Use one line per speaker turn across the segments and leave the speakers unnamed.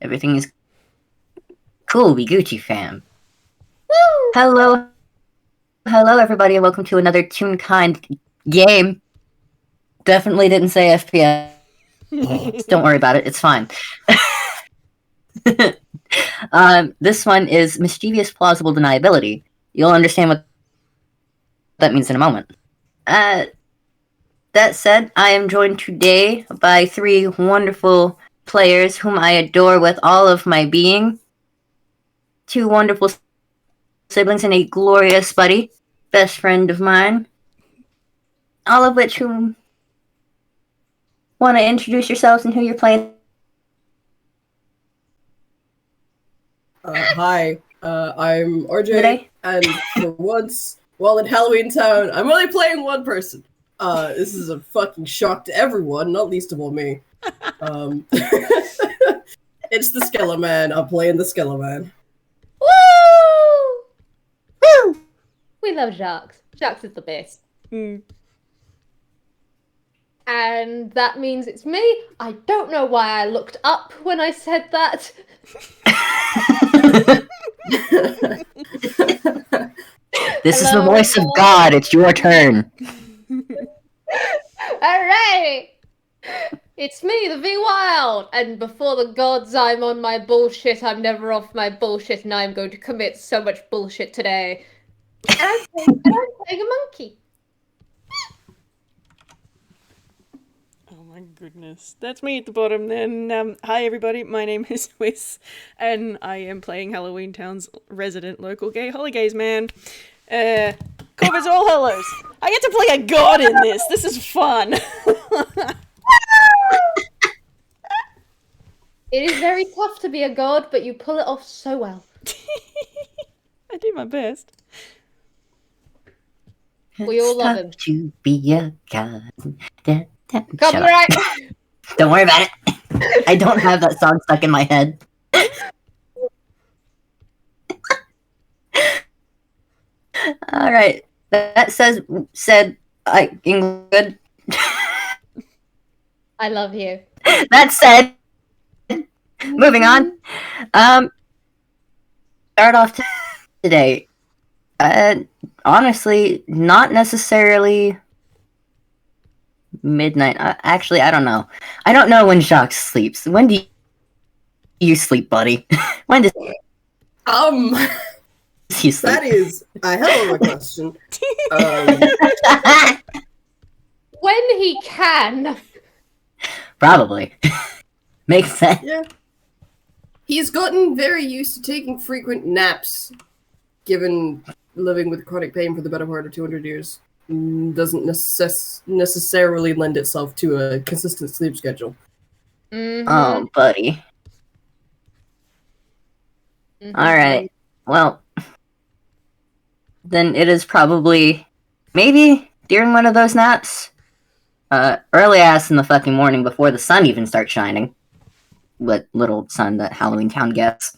Everything is cool, we Gucci fam.
Woo!
Hello, everybody, and welcome to another Toonkind game. Definitely didn't say FPS. Don't worry about it, it's fine. This one is Mischievous, Plausible Deniability. You'll understand what that means in a moment. That said, I am joined today by three wonderful players whom I adore with all of my being. Two wonderful siblings and a glorious buddy, best friend of mine. All of which who want to introduce yourselves and who you're playing.
Hi, I'm RJ,
Today?
and for once, while in Halloween Town, I'm only playing one person. This is a fucking shock to everyone, not least of all me. It's the Skeleton Man. I'm playing the Skeleton Man.
Woo! Woo! We love Jacques. Jacques is the best. And that means it's me. I don't know why I looked up when I said that.
This is the
Hello,
voice of
everyone.
God, it's your turn.
Alright! It's me, the Vwild! And before the gods, I'm on my bullshit. I'm never off my bullshit, and I'm going to commit so much bullshit today. And I'm playing a monkey.
Oh my goodness. That's me at the bottom then. Hi everybody, my name is Whis, and I am playing Halloween Town's resident local gay holidays man. Korvits All Hallows. I get to play a god in this. This is fun.
It is very tough to be a god, but you pull it off so well.
I do my best.
We all
It's
love
tough
him.
to be a god. Shut up.
Copyright!
Don't worry about it. I don't have that song stuck in my head. Alright. That said, good.
I love you.
That said, moving on. Start off today. Honestly, not necessarily midnight. Actually, I don't know. I don't know when Jacques sleeps. When do you sleep, buddy? When does he sleep?
That is a hell of a question.
When he can.
Probably. Makes sense.
Yeah. He's gotten very used to taking frequent naps, given living with chronic pain for the better part of 200 years. Doesn't necessarily lend itself to a consistent sleep schedule.
Mm-hmm.
Oh, buddy.
Mm-hmm.
Alright. Well, then it is probably maybe during one of those naps. Early ass in the fucking morning before the sun even starts shining. What little sun that Halloween Town gets.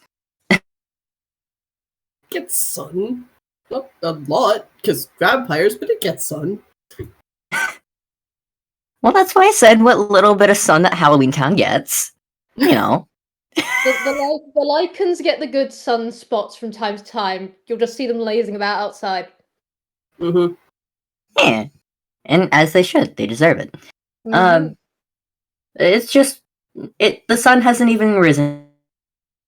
Gets sun. Not a lot, because vampires, but it gets sun.
Well, that's why I said what little bit of sun that Halloween Town gets. You know.
The lichens get the good sunspots from time to time. You'll just see them lazing about outside.
Mm-hmm.
Yeah. And as they should. They deserve it.
Mhm.
It's just the sun hasn't even risen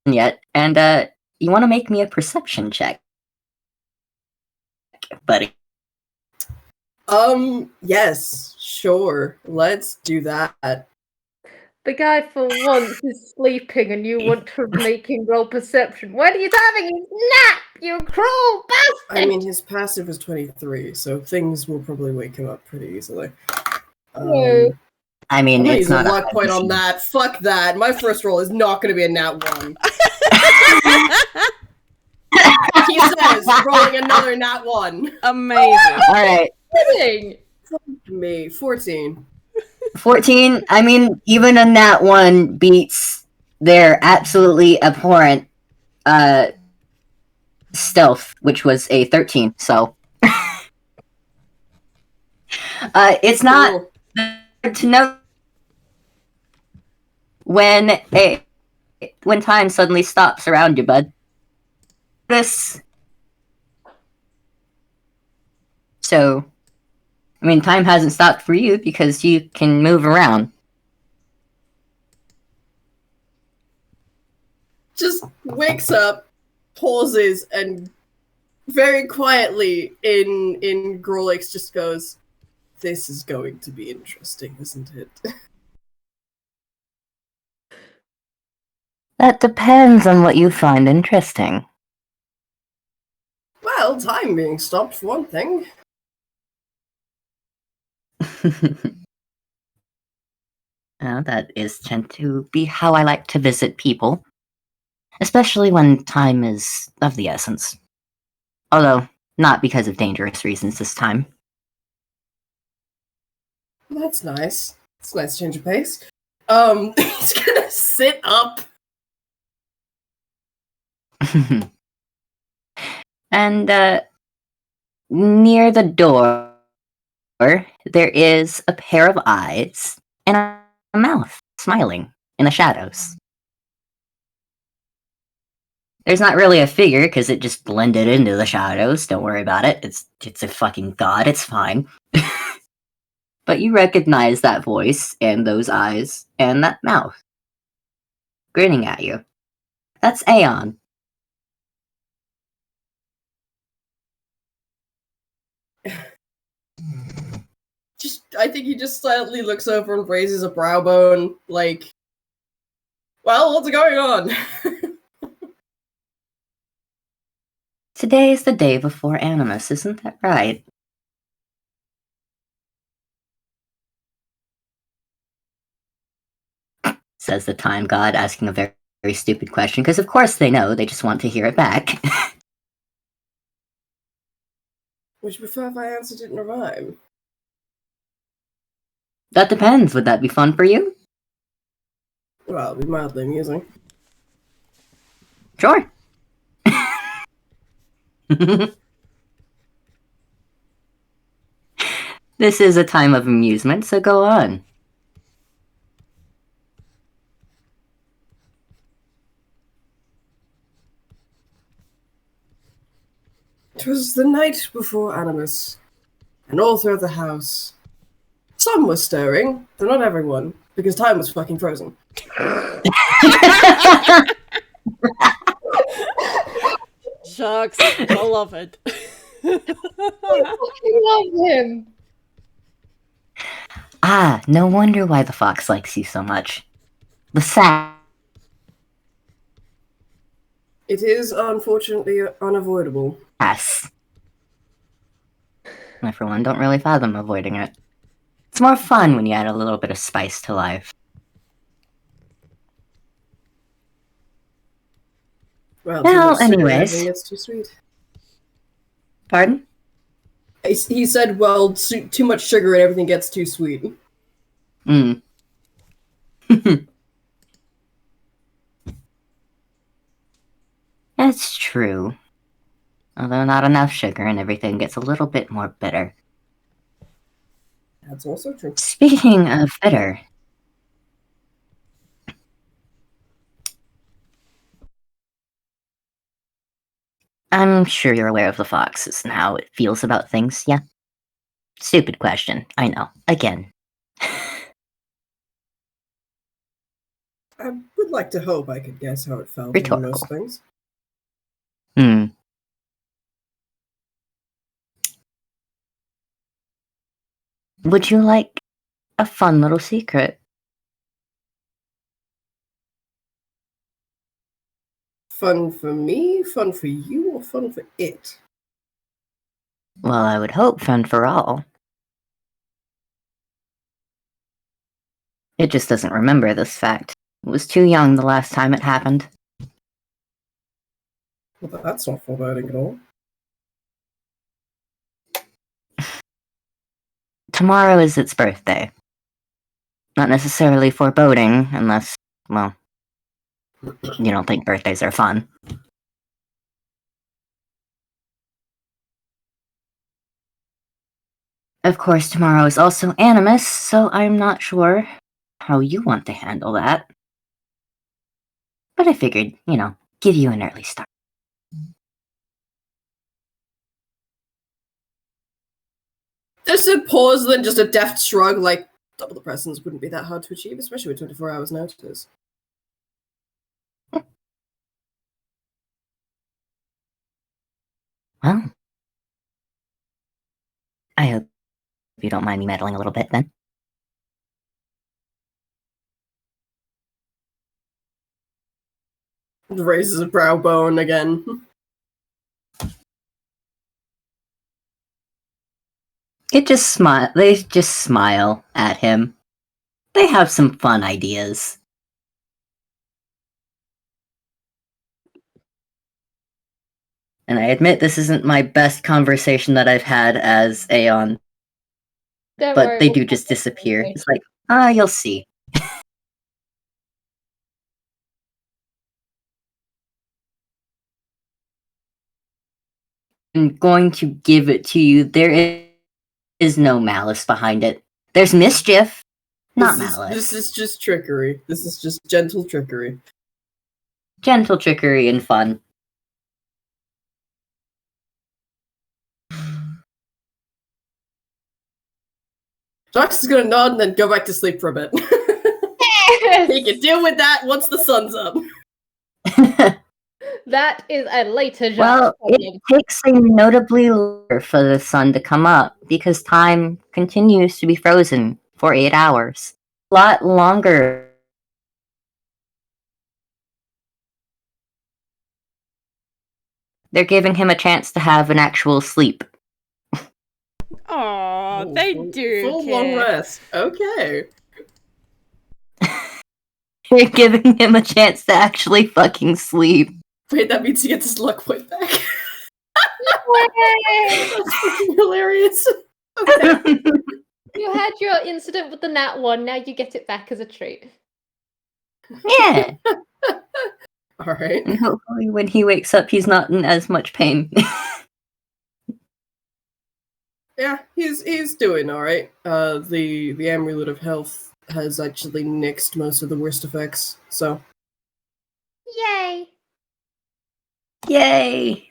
yet, and you want to make me a perception check, buddy?
Yes, sure. Let's do that.
The guy for once is sleeping and you want to make him roll perception. When he's having his nap, you cruel bastard!
I mean, his passive is 23, so things will probably wake him up pretty easily.
No.
I mean,
I'm gonna
it's
use a
not a
luck
high
point on
machine.
that. Fuck that. My first roll is not gonna be a nat 1. He says, rolling another nat 1.
Amazing.
Alright.
Kidding.
Me, 14.
14, I mean, even a nat 1 beats their absolutely abhorrent stealth, which was a 13, so. It's not
Cool.
hard to know when when time suddenly stops around you, bud. So, I mean, time hasn't stopped for you because you can move around.
Just wakes up, pauses, and very quietly in Grolix just goes, "This is going to be interesting, isn't it?"
That depends on what you find interesting.
Well, time being stopped for one thing.
That is tend to be how I like to visit people. Especially when time is of the essence. Although, not because of dangerous reasons this time.
That's nice. It's a nice change of pace. He's gonna sit up.
And, near the door, there is a pair of eyes and a mouth smiling in the shadows. There's not really a figure because it just blended into the shadows. Don't worry about it. It's a fucking god. It's fine. But you recognize that voice and those eyes and that mouth grinning at you. That's Aeon.
I think he just silently looks over and raises a brow bone, like, well, what's going on?
Today is the day before Animus, isn't that right? Says the time god, asking a very, very stupid question, because of course they know, they just want to hear it back.
Would you prefer if I answered it in a rhyme?
That depends. Would that be fun for you?
Well, it'd be mildly amusing.
Sure. This is a time of amusement, so go on.
"'Twas the night before Animus, and all throughout the house, some were stirring, though not everyone, because time was fucking frozen.
Jacques, beloved.
I love him.
Ah, no wonder why the fox likes you so much. The sass.
It is unfortunately unavoidable.
I, for one, don't really fathom avoiding it. It's more fun when you add a little bit of spice to life.
Well,
Well,
too much sugar,
anyways.
everything gets too sweet.
Pardon?
He said, well, too much sugar and everything gets too sweet.
Mm. That's true. Although not enough sugar and everything gets a little bit more bitter.
That's also true.
Speaking of bitter, I'm sure you're aware of the foxes and how it feels about things, yeah? Stupid question, I know. Again.
I would like to hope I could guess how it felt
Rhetorical.
on most things.
Hmm. Would you like a fun little secret?
Fun for me, fun for you, or fun for it?
Well, I would hope fun for all. It just doesn't remember this fact. It was too young the last time it happened.
Well, that's not foreboding at all.
Tomorrow is its birthday. Not necessarily foreboding, unless, well, you don't think birthdays are fun. Of course, tomorrow is also Animus, so I'm not sure how you want to handle that. But I figured, give you an early start.
There's a pause, then just a deft shrug, like, double the presents wouldn't be that hard to achieve, especially with 24 hours notice.
Well, I hope you don't mind me meddling a little bit, then.
Raises a brow bone again.
They just smile at him. They have some fun ideas. And I admit this isn't my best conversation that I've had as Aeon,
Don't
but
worry,
they
we'll
do
have
just
that
disappear.
conversation.
It's like, you'll see. I'm going to give it to you. There is no malice behind it. There's mischief, not malice.
This is just trickery. This is just gentle trickery.
Gentle trickery and fun.
Jacques is gonna nod and then go back to sleep for a bit. He can deal with that once the sun's up.
That is a later Jacques
Well,
problem.
it takes a notably longer for the sun to come up because time continues to be frozen for 8 hours. A lot longer. They're giving him a chance to have an actual sleep.
Aw, they do.
Full
care.
long rest. Okay.
They're giving him a chance to actually fucking sleep.
Wait, that means he gets his luck point back.
Yay!
That's fucking hilarious. Okay.
You had your incident with the nat one, now you get it back as a treat.
Yeah.
Alright.
And hopefully when he wakes up, he's not in as much pain.
Yeah, he's doing alright. The Amulet of Health has actually nixed most of the worst effects, so.
Yay!
Yay!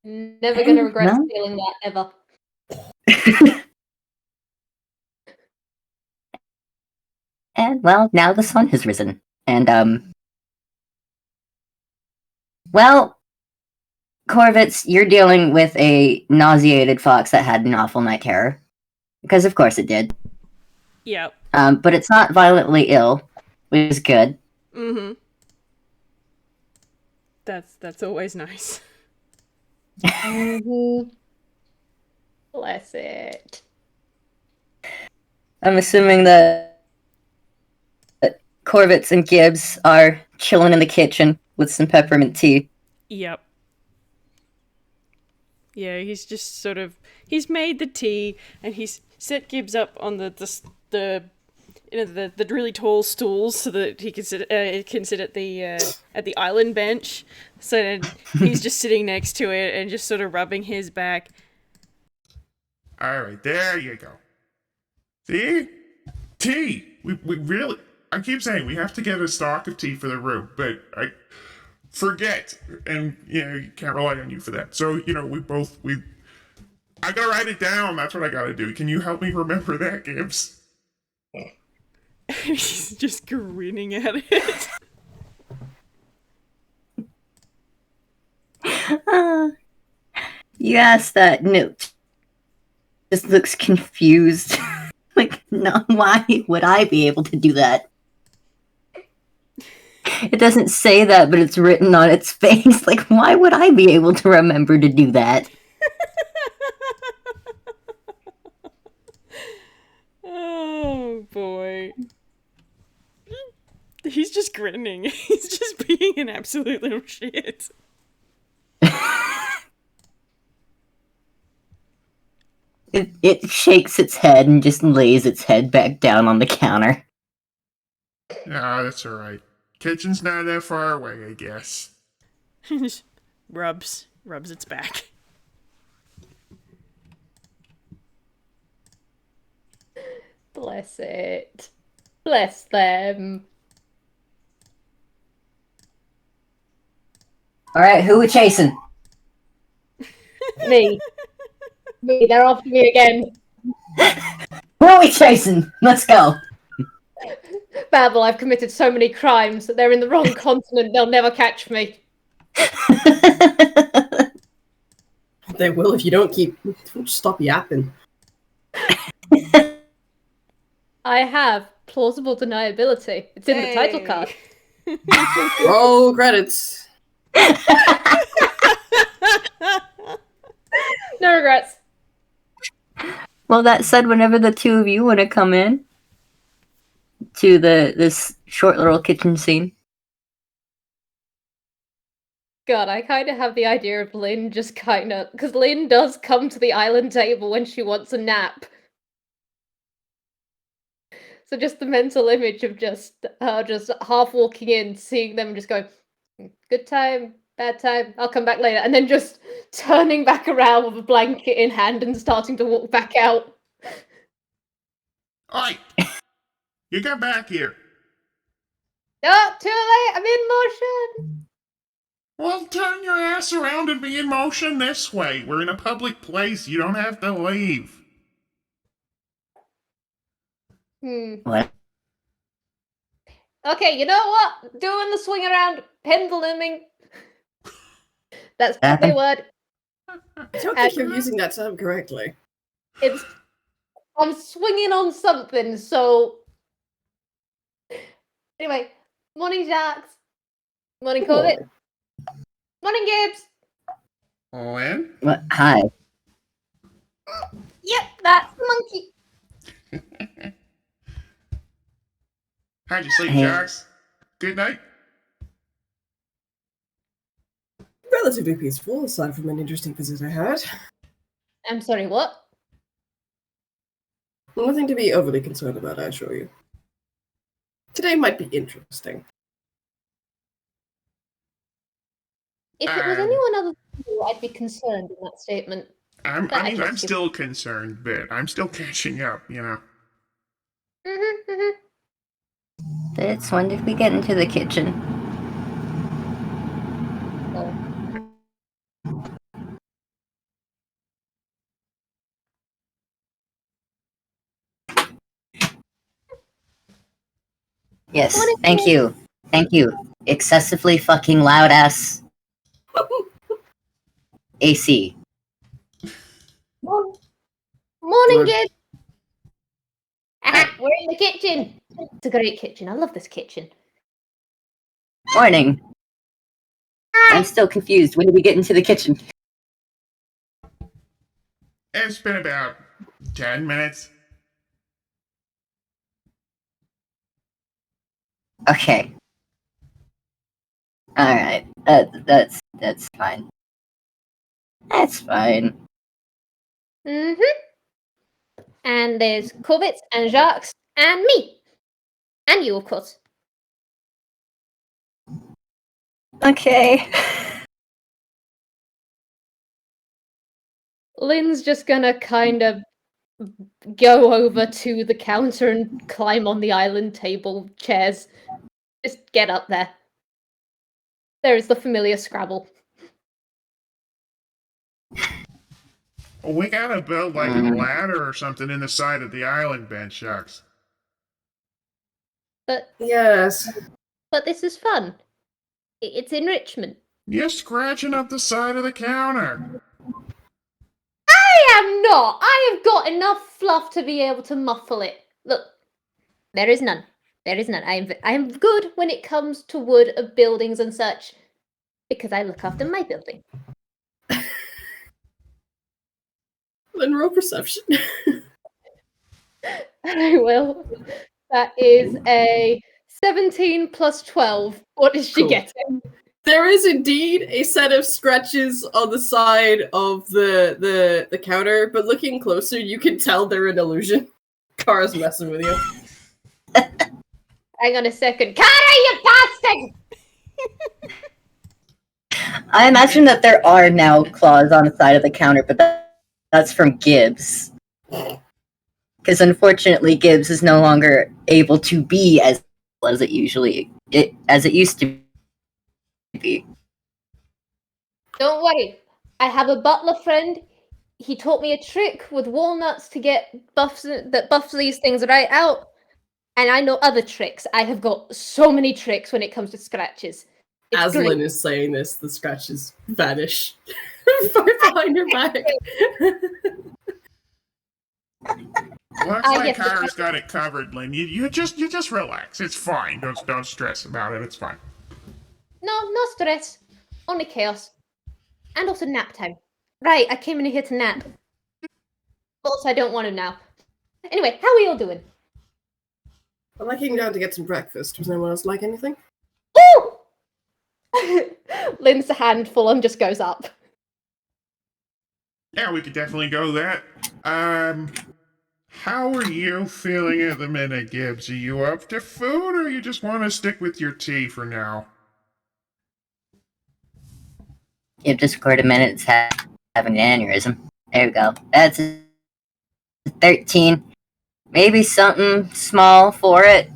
Never gonna regret
No?
stealing that ever.
And, well, now the sun has risen. And, well, Korvits, you're dealing with a nauseated fox that had an awful night terror. Because of course it did.
Yep.
But it's not violently ill, which is good.
Mm-hmm. That's always nice.
Mm-hmm. Bless it.
I'm assuming that Korvits and Gibbs are chilling in the kitchen with some peppermint tea.
Yep. Yeah, he's just sort of he's made the tea and he's set Gibbs up on the really tall stools so that he can sit at the island bench. So then he's just sitting next to it and just sort of rubbing his back.
All right, there you go. See? Tea! We really... I keep saying we have to get a stock of tea for the room, but I forget. And, you can't rely on you for that. So, I gotta write it down. That's what I gotta do. Can you help me remember that, Gibbs?
He's just grinning at it.
You asked that note. Just looks confused. Like, no, why would I be able to do that? It doesn't say that, but it's written on its face. Like, why would I be able to remember to do that?
Oh boy. He's just grinning. He's just being an absolute little shit.
It shakes its head and just lays its head back down on the counter.
Yeah, that's alright. Kitchen's not that far away, I guess.
Just rubs its back.
Bless it. Bless them.
Alright, who we chasing?
Me. Me, they're after me again.
Who are we chasing? Let's go.
Babble, I've committed so many crimes that they're in the wrong continent, they'll never catch me.
They will if you don't stop yapping.
I have plausible deniability. It's in the title card.
Roll credits.
No regrets.
Well, that said, whenever the two of you want to come in to this short little kitchen scene.
God, I kind of have the idea of Lynn just kind of... Because Lynn does come to the island table when she wants a nap. So just the mental image of just half walking in, seeing them just going, good time, bad time, I'll come back later. And then just turning back around with a blanket in hand and starting to walk back out.
Oi! You get back here.
Oh, too late, I'm in motion.
Well, turn your ass around and be in motion this way. We're in a public place. You don't have to leave.
What?
Okay, you know what? Doing the swing around, penduluming. That's probably a word.
I don't think you're using that term correctly.
I'm swinging on something, so... Anyway, morning Jacques. Morning Korvits. Morning Gibbs.
Lynn?
What? Hi.
Yep, that's the monkey.
How'd you sleep,
Hey.
Jacques? Good night?
Relatively peaceful, aside from an interesting visit I had.
I'm sorry, what?
Nothing to be overly concerned about, I assure you. Today might be interesting.
If it was anyone other than you, I'd be concerned in that statement.
I'm still concerned, but I'm still catching up, you know.
It's when did we get into the kitchen? Yes, thank you. Thank you. Excessively fucking loud ass AC.
Morning, Gibbs. We're in the kitchen. It's a great kitchen. I love this kitchen.
Morning. I'm still confused. When did we get into the kitchen?
It's been about 10 minutes.
Okay. Alright. That's fine. That's fine.
And there's Korvits and Jacques and me. And you, of course.
Okay.
Lynn's just gonna kind of go over to the counter and climb on the island table chairs. Just get up there. There is the familiar Scrabble.
We gotta build like a ladder or something in the side of the island bench, Jacques.
But
Yes.
but this is fun. It's enrichment.
You're scratching up the side of the counter.
I am not. I have got enough fluff to be able to muffle it. Look, there is none. There is none. I am good when it comes to wood of buildings and such, because I look after my building.
Then roll perception.
I will. That is a 17 plus 12. What is she
Cool.
getting?
There is indeed a set of scratches on the side of the counter, but looking closer, you can tell they're an illusion. Kara's messing with you.
Hang on a second. Kara, you bastard!
I imagine that there are now claws on the side of the counter, but that's from Gibbs. Because unfortunately, Gibbs is no longer able to be as it used to be.
Don't worry. I have a butler friend. He taught me a trick with walnuts to get buffs that buffs these things right out. And I know other tricks. I have got so many tricks when it comes to scratches. It's
As
great.
Lynn is saying this, the scratches vanish far behind her back.
Looks like
yes,
Kara's got it covered, Lynn. You just relax. It's fine. Don't stress about it. It's fine.
No stress. Only chaos. And also nap time. Right, I came in here to nap. Also, I don't want to now. Anyway, how are you all doing?
Well, I came down to get some breakfast. Was anyone else like anything?
Ooh! Lynn's handful and just goes up.
Yeah, we could definitely go that. How are you feeling at the minute, Gibbs? Are you up to food, or you just want to stick with your tea for now?
You've just recorded minutes having an aneurysm. There we go. That's 13. Maybe something small for it.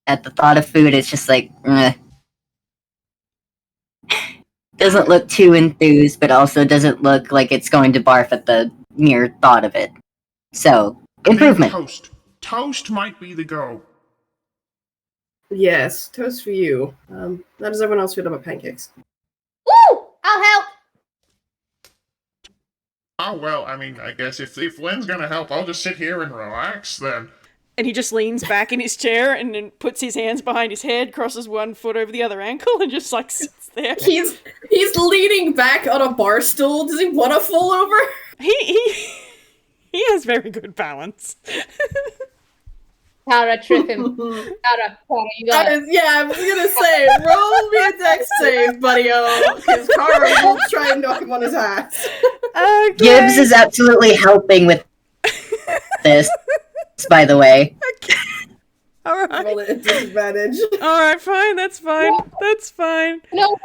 At the thought of food, it's just like, doesn't look too enthused, but also doesn't look like it's going to barf at the mere thought of it. So, improvement.
Toast. Toast might be the go.
Yes, toast for you. How does everyone else feel about pancakes?
Woo! I'll help!
Oh, well, I mean, I guess if Lynn's gonna help, I'll just sit here and relax then.
And he just leans back in his chair and then puts his hands behind his head, crosses one foot over the other ankle, and just like sits there.
He's leaning back on a bar stool. Does he want to fall over?
He has very good balance.
Kara, trip him. Kara, you got it.
Yeah, I was gonna say, roll me a dex save, buddy-o, because Kara will try and knock him on his ass.
Okay.
Gibbs is absolutely helping with this, by the way.
Okay. Alright.
Roll it at disadvantage.
Alright, fine, that's fine. That's fine.
You know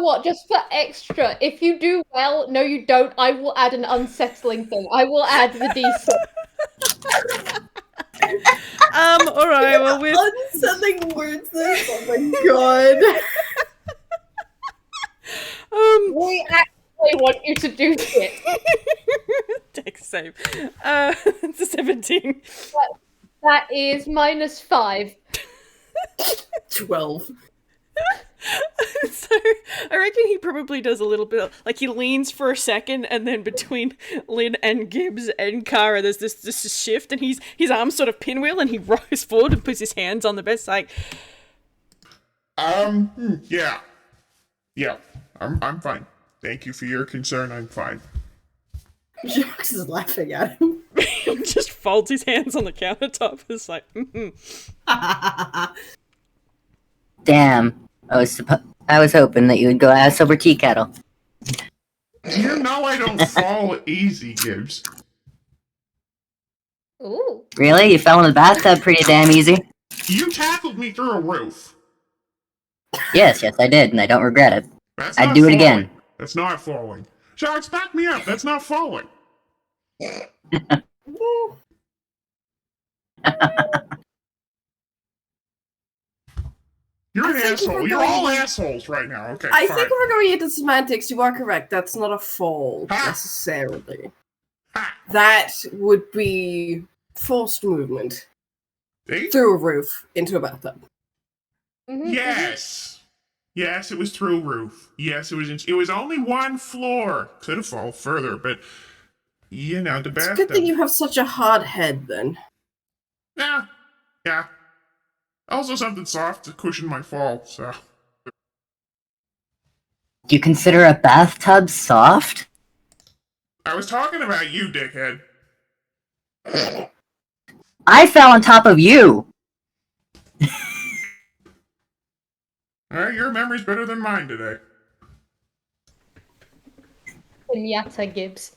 what? Just for extra, if you do well, no you don't, I will add an unsettling thing. I will add the D6.
Alright, well with
Unsettling words this. Oh my god.
We actually want you to do shit.
dex save. It's a 17.
That is -5.
12.
So I reckon he probably does a little bit like he leans for a second, and then between Lynn and Gibbs and Kara there's this shift, and his arms sort of pinwheel, and he rolls forward and puts his hands on the best like
Yeah, I'm fine. Thank you for your concern. I'm fine.
Jacques is laughing at him.
he just folds his hands on the countertop. It's like
Damn. I was hoping that you would go ass over tea kettle.
You know I don't fall easy, Gibbs.
Ooh.
Really? You fell in the bathtub pretty damn easy?
You tackled me through a roof.
Yes, I did, and I don't regret it.
That's
I'd
not
do it
falling.
again.
That's not falling. Jacques, back me up. That's not falling. You're an asshole. You're all assholes right now. Okay,
I
fine.
think we're going into semantics. You are correct. That's not a fall,
Ha!
necessarily.
Ha!
That would be forced movement
See?
through a roof into a bathtub.
Mhm.
Yes. Yes, it was through a roof. Yes, it was only one floor. Could have fallen further, but you know, the
It's a
bathtub.
good thing you have such a hard head, then.
Yeah. Also something soft to cushion my fall, so.
Do you consider a bathtub soft?
I was talking about you, dickhead.
I fell on top of you!
Alright, your memory's better than mine today.
Pinata Gibbs.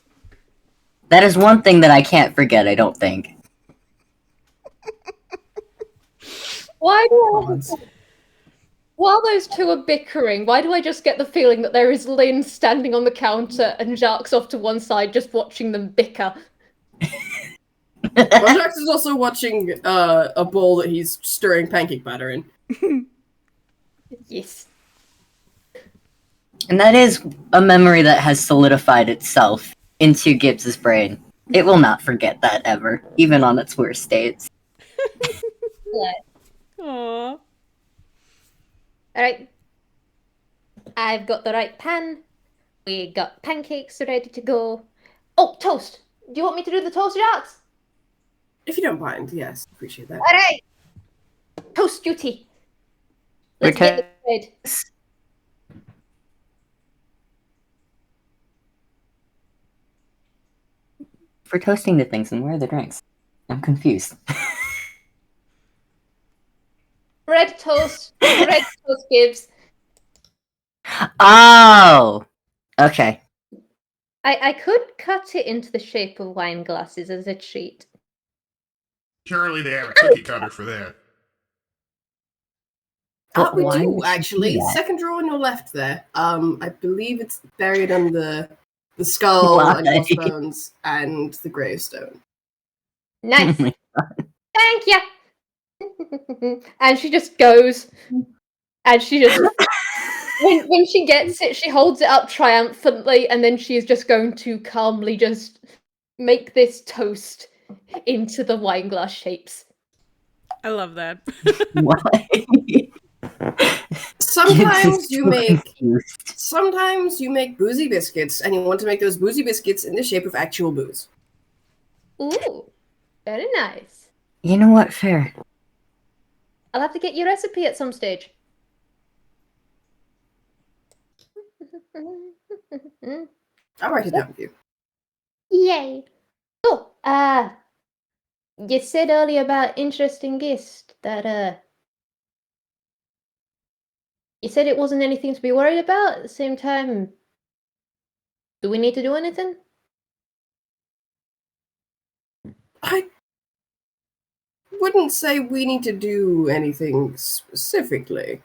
That is one thing that I can't forget, I don't think.
Why do while those two are bickering, why do I just get the feeling that there is Lynn standing on the counter and Jacques off to one side just watching them bicker?
Well, Jacques is also watching a bowl that he's stirring pancake batter in.
Yes.
And that is a memory that has solidified itself into Gibbs's brain. It will not forget that ever, even on its worst days.
Yeah.
Aww.
Alright. I've got the right pan. We got pancakes ready to go. Oh, toast! Do you want me to do the toast, Jacques?
If you don't mind, yes, appreciate that.
Alright! Toast duty! Let's get it started.
For toasting the things, and where are the drinks? I'm confused.
Red toast. Red toast, Gibbs.
Oh! Okay.
I could cut it into the shape of wine glasses as a treat.
Surely they have a cookie cutter for that.
But
We
why
do,
would you do
actually.
that?
Second drawer on your left there. I believe it's buried under the skull
Why?
and crossbones and the gravestone.
Nice.
Oh my
Thank you. And she just goes, and she just when she gets it, she holds it up triumphantly, and then she is just going to calmly just make this toast into the wine glass shapes.
I love that.
Why?
Sometimes you
so
make
confused.
sometimes you make boozy biscuits, and you want to make those boozy biscuits in the shape of actual booze.
Ooh, very nice.
You know what? Fair.
I'll have to get your recipe at some stage.
I'll write it down for you.
Yay. Oh, you said earlier about interesting guest that you said it wasn't anything to be worried about. At the same time, do we need to do anything?
I wouldn't say we need to do anything specifically.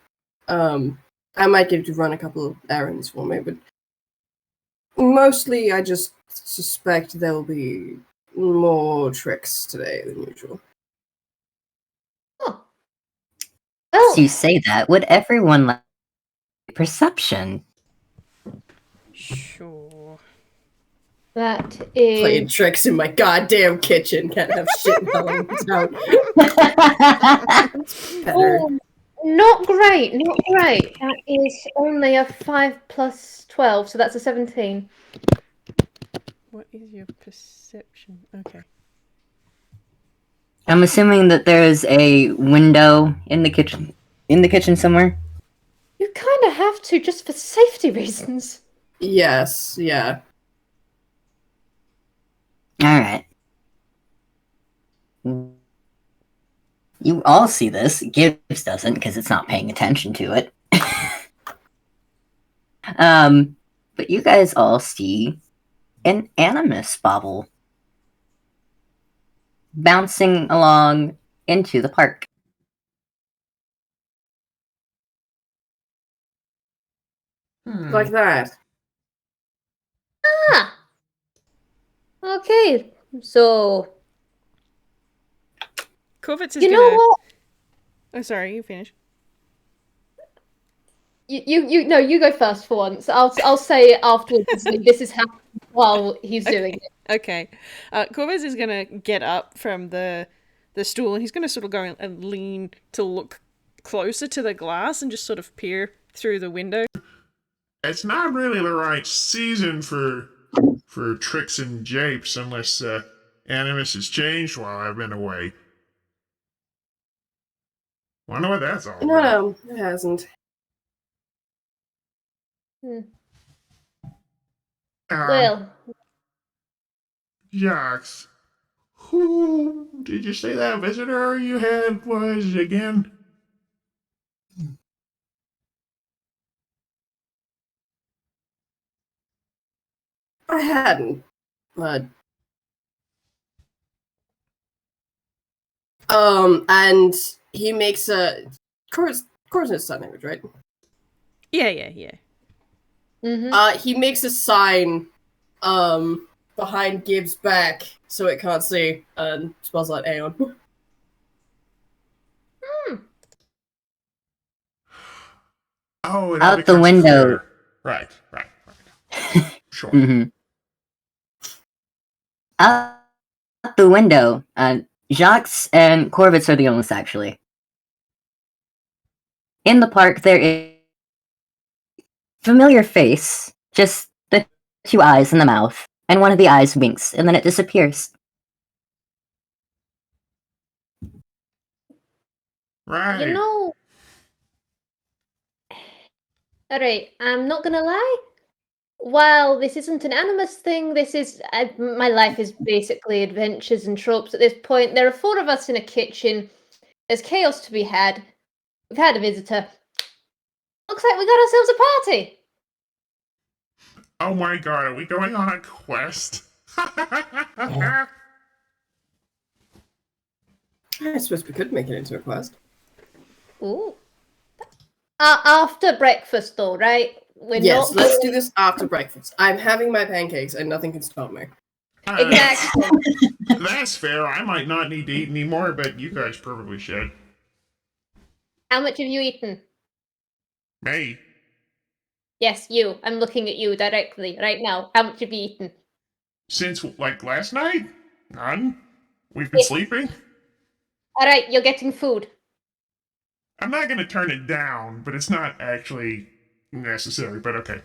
I might get you to run a couple of errands for me, but mostly I just suspect there'll be more tricks today than usual.
Oh. Well,
So you say that. Would everyone like perception?
Sure.
that
Playing
is
tricks in my goddamn kitchen. Can't have shit in Halloween Town. Better.
oh, not great, not great. That is only a 5 plus 12, so that's a 17.
What is your perception? Okay.
I'm assuming that there's a window in the kitchen. In the kitchen somewhere.
You kind of have to just for safety reasons.
Yes, yeah.
All right. You all see this. Gibbs doesn't because it's not paying attention to it. But you guys all see an Animus Babble bouncing along into the park.
Like that.
Ah. Okay, so
Korvits is
you
gonna.
know what?
Oh, sorry. You finish.
You no, you go first for once. I'll say it afterwards. This is happening while he's doing it.
Okay. Korvits is gonna get up from the stool and he's gonna sort of go and lean to look closer to the glass and just sort of peer through the window.
It's not really the right season for tricks and japes unless Animus has changed while I've been away. Wonder what that's all about.
No, it hasn't.
Well,
Jacques, who did you say that visitor you had was again?
I hadn't, but and he makes a Corsness sign language, right?
Yeah.
mm-hmm.
He makes a sign behind Gibbs' back so it can't see and spells out Aeon.
Oh, it
Out the
becomes
window.
clear. Right. Sure.
Mm-hmm. Out the window, Jacques and Korvits are the only ones, actually. In the park, there is familiar face, just the two eyes in the mouth, and one of the eyes winks, and then it disappears.
Right.
You know. Alright, I'm not gonna lie. While this isn't an Animus thing, this is. My life is basically adventures and tropes at this point. There are 4 of us in a kitchen. There's chaos to be had. We've had a visitor. Looks like we got ourselves a party.
Oh my god, are we going on a quest?
I suppose we could make it into a quest.
Ooh. After breakfast, though, right? We're
Yes,
not.
let's do this after breakfast. I'm having my pancakes and nothing can stop me.
Exactly.
That's fair. I might not need to eat anymore, but you guys probably should.
How much have you eaten?
Me?
Yes, you. I'm looking at you directly right now. How much have you eaten?
Since, like, last night? None? We've been sleeping?
Alright, you're getting food.
I'm not gonna turn it down, but it's not actually necessary, but okay.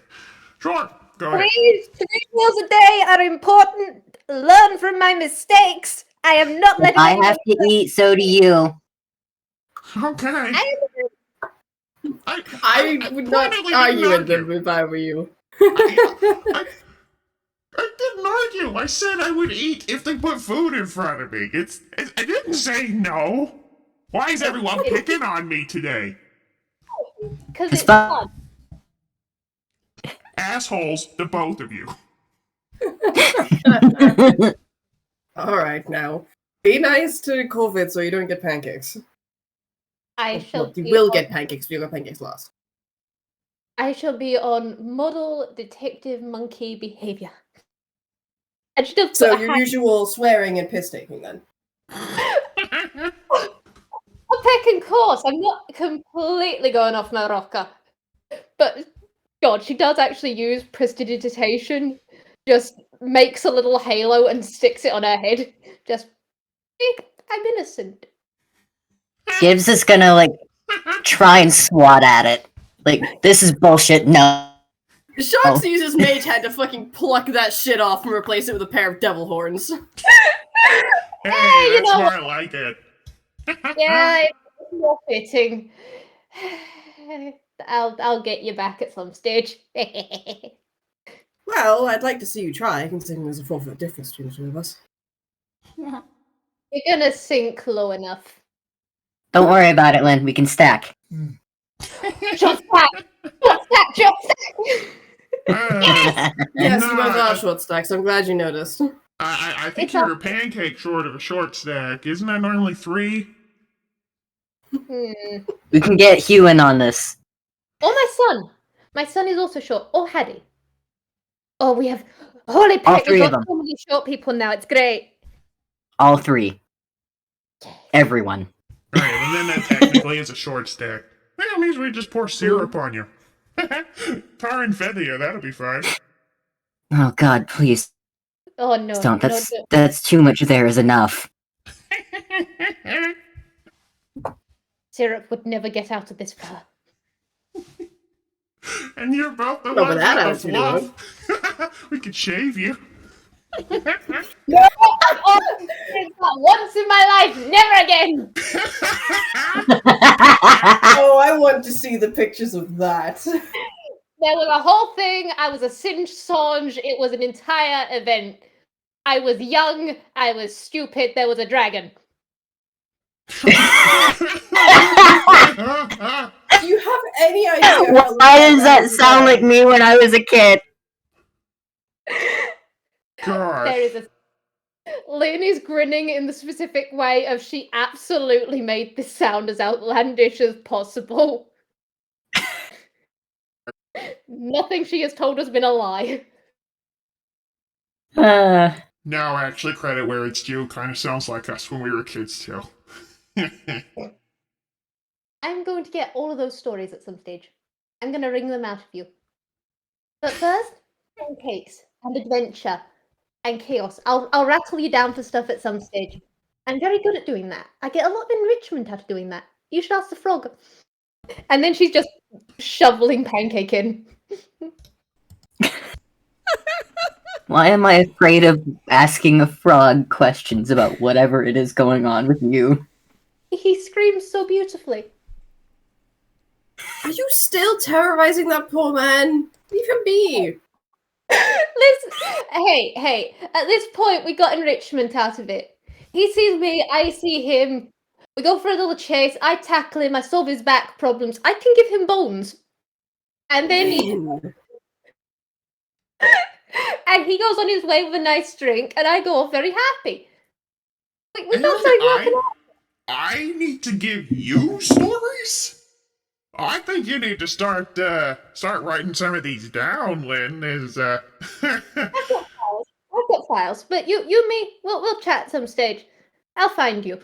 Sure, go ahead.
Please, 3 meals a day are important. Learn from my mistakes. I am not
If
letting
I
anyone-
have to eat, so do you.
Okay.
I would not
pointedly
argue
didn't
with them if I were you.
I didn't argue. I said I would eat if they put food in front of me. I didn't say no. Why is everyone picking on me today?
Because
It's
it's fun.
Assholes, the both of you.
Alright, now. Be nice to Korvits so you don't get pancakes.
I shall
Well, you
be
will
on-
get pancakes if you got pancakes last.
I shall be on model detective monkey behavior. And she does
So
put a
your
hand-
usual swearing and piss taking then.
a pecking course. I'm not completely going off my rocker. But God, she does actually use prestidigitation. Just makes a little halo and sticks it on her head. Just beep, I'm innocent.
Gibbs is gonna, like, try and swat at it. Like, this is bullshit, no.
Sharks uses mage hand to fucking pluck that shit off and replace it with a pair of devil horns.
Hey,
you
that's
know-
more like it.
Yeah, it's more fitting. I'll get you back at some stage.
Well, I'd like to see you try, considering there's a 4-foot difference between the two of us.
You're gonna sink low enough.
Don't worry about it, Lynn. We can stack.
Shot stack! Shot stack! Shot stack!
Yes,
No,
you both are short stacks. I'm glad you noticed.
I think
It's
you're a pancake short of a short stack. Isn't that normally 3?
We can get Hugh in on this.
Or my son. My son is also short. Or Hattie. Oh, we have... Holy
All
peck,
3
we've
of
got
them.
so many short people now. It's great.
All 3. Everyone.
Alright, and then that technically is a short stack. That means we just pour syrup on you. Tar and feather, that'll be fine.
Oh god, please
Oh, no.
don't.
No,
That's too much there is enough.
syrup would never get out of this far.
And you're both the
No, but
ones
that
with the
attitude
fluff. We could shave you.
No! Once in my life, never again!
Oh, I want to see the pictures of that.
There was a whole thing. I was a singed Sange. It was an entire event. I was young. I was stupid. There was a dragon.
Do you have any idea?
Why does that sound like me when I was a kid?
God.
There is a. Lynn is grinning in the specific way of she absolutely made this sound as outlandish as possible. Nothing she has told has been a lie.
Uh,
No, actually, credit where it's due. Kind of sounds like us when we were kids, too.
I'm going to get all of those stories at some stage. I'm going to wring them out of you. But first, pancakes and adventure and chaos. I'll rattle you down for stuff at some stage. I'm very good at doing that. I get a lot of enrichment out of doing that. You should ask the frog. And then she's just shoveling pancake in.
Why am I afraid of asking a frog questions about whatever it is going on with you?
He screams so beautifully.
Are you still terrorizing that poor man? Leave him be.
Listen, hey, at this point we got enrichment out of it. He sees me, I see him. We go for a little chase, I tackle him, I solve his back problems. I can give him bones. And then he goes on his way with a nice drink, and I go off very happy. Like, we got something working out.
I need to give you stories? I think you need to start writing some of these down, Lynn.
I've got files, but you me, we'll chat some stage. I'll find you.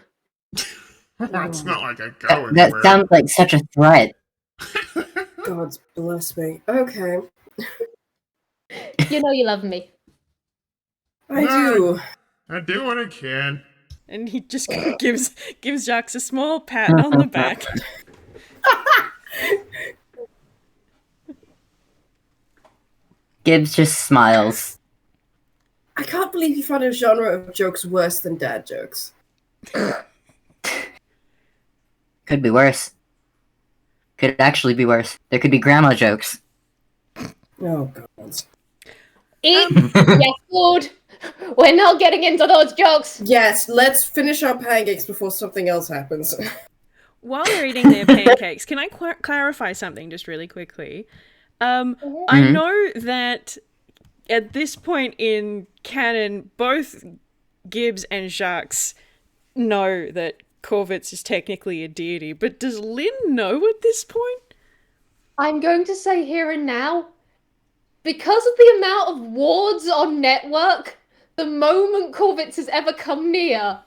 Well, it's not like I go
That
anywhere.
sounds like such a threat.
God bless me. Okay.
You know you love me.
I do.
I do what I can.
And he just kind of gives Jacques a small pat on the back.
Gibbs just smiles.
I can't believe you found a genre of jokes worse than dad jokes.
Could be worse. Could actually be worse. There could be grandma jokes.
Oh, God.
Eat your food. We're not getting into those jokes.
Yes, let's finish our pancakes before something else happens.
While they're eating their pancakes, can I clarify something just really quickly? I know that at this point in canon, both Gibbs and Jacques know that Korvits is technically a deity, but does Lynn know at this point?
I'm going to say here and now, because of the amount of wards on network, the moment Korvits has ever come near,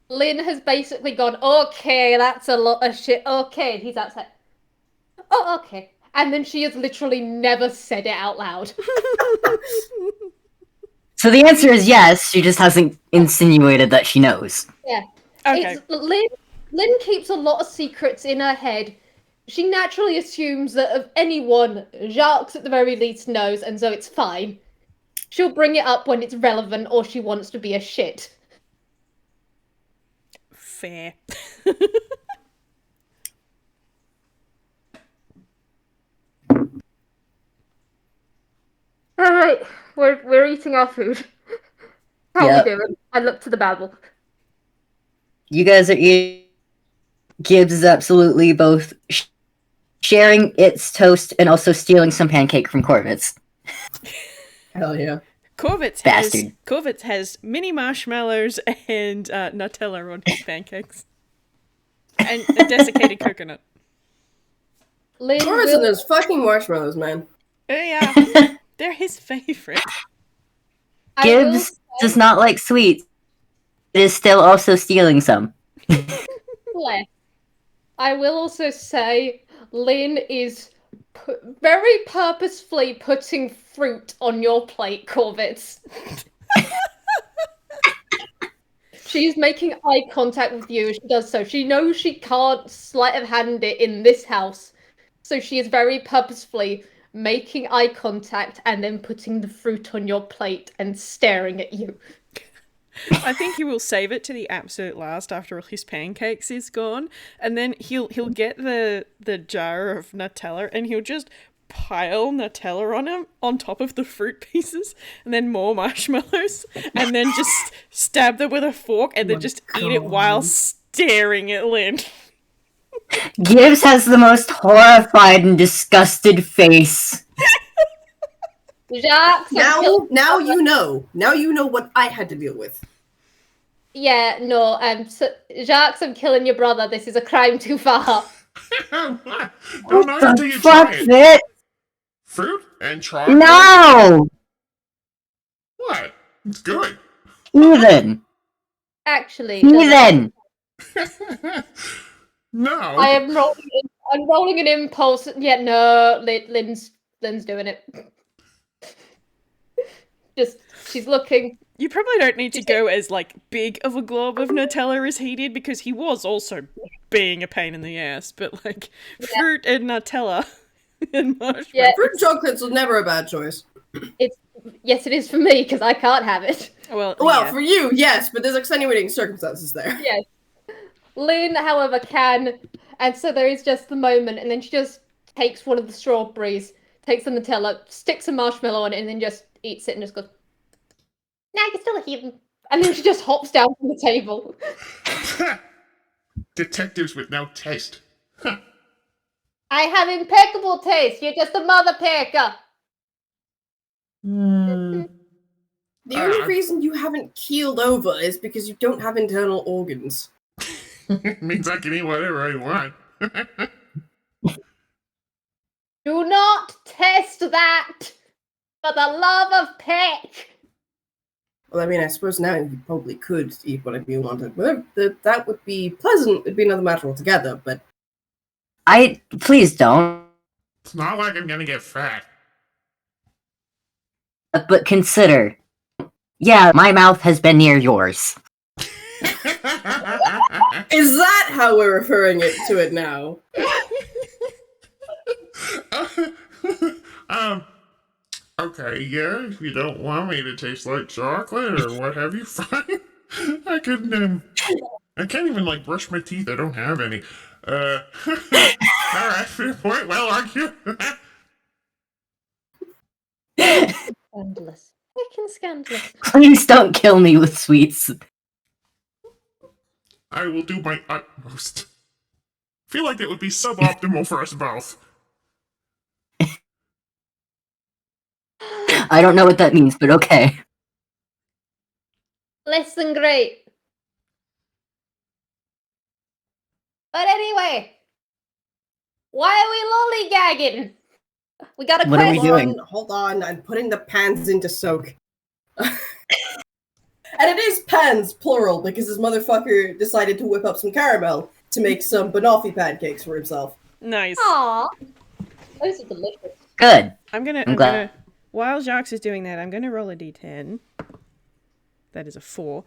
Lynn has basically gone, okay, that's a lot of shit. Okay, he's outside. Oh, okay. And then she has literally never said it out loud.
So the answer is yes, she just hasn't insinuated that she knows.
Yeah.
Okay.
Lynn keeps a lot of secrets in her head. She naturally assumes that of anyone, Jacques at the very least knows, and so it's fine. She'll bring it up when it's relevant or she wants to be a shit.
Fair.
Alright, we're eating our food. How
Yep.
we doing? I look to the Babble.
You guys are eating. Gibbs is absolutely both sharing its toast and also stealing some pancake from Korvits.
Hell yeah.
Korvits has mini marshmallows and Nutella on his pancakes. And a desiccated coconut.
Lynn
Taurus and those fucking marshmallows, man.
Yeah, they're his favorite.
Gibbs does not like sweets. It is still also stealing some.
I will also say Lynn is very purposefully putting fruit on your plate, Korvits. She's making eye contact with you as she does so. She knows she can't sleight of hand it in this house. So she is very purposefully making eye contact and then putting the fruit on your plate and staring at you.
I think he will save it to the absolute last after all his pancakes is gone, and then he'll get the jar of Nutella and he'll just pile Nutella on top of the fruit pieces, and then more marshmallows, and then just stab them with a fork and then just eat it while staring at Lynn.
Gibbs has the most horrified and disgusted face.
Jacques,
Now you know. Now you know what I had to deal with.
Yeah, no, so, Jacques, I'm killing your brother. This is a crime too far.
Don't know until you
Fuck
try it.
it!
Fruit and chocolate?
No!
What? It's good.
Heathen!
Actually,
Heathen!
No.
I'm rolling an impulse. Yeah, no, Lynn's doing it. she's looking.
You probably don't need to go as, like, big of a glob of Nutella as he did, because he was also being a pain in the ass, but, like, fruit and Nutella and marshmallows.
Yeah,
Fruit chocolates was never a bad choice.
yes, it is for me, because I can't have it.
Well,
Well, for you, yes, but there's extenuating circumstances there.
Yes. Lynn, however, can. And so there is just the moment, and then she just takes one of the strawberries, takes the Nutella, sticks a marshmallow on it, and then just eats it and just goes, nah, you're still a heathen. And then she just hops down from the table.
Detectives with no taste.
I have impeccable taste. You're just a mother picker.
The only reason you haven't keeled over is because you don't have internal organs.
Means I can eat whatever I want.
Do not test that for the love of peck.
Well, I mean, I suppose now you probably could eat whatever you wanted. Whether that would be pleasant, it'd be another matter altogether, but...
Please don't.
It's not like I'm gonna get fat.
But consider. Yeah, my mouth has been near yours.
Is that how we're referring to it now?
Okay, yeah, if you don't want me to taste like chocolate or what have you, fine. I can't even, like, brush my teeth, I don't have any. Alright, fair point, well argued.
Scandalous. Freaking scandalous.
Please don't kill me with sweets.
I will do my utmost. Feel like that would be suboptimal for us both.
I don't know what that means, but okay.
Less than great. But anyway, why are we lollygagging? We got a
What are we
question.
doing?
Hold on, I'm putting the pans into soak. And it is pans, plural, because this motherfucker decided to whip up some caramel to make some banoffee pancakes for himself.
Nice.
Aww. Those are delicious.
Good.
I'm
glad.
gonna, while Jacques is doing that, I'm gonna roll a d10. That is a 4.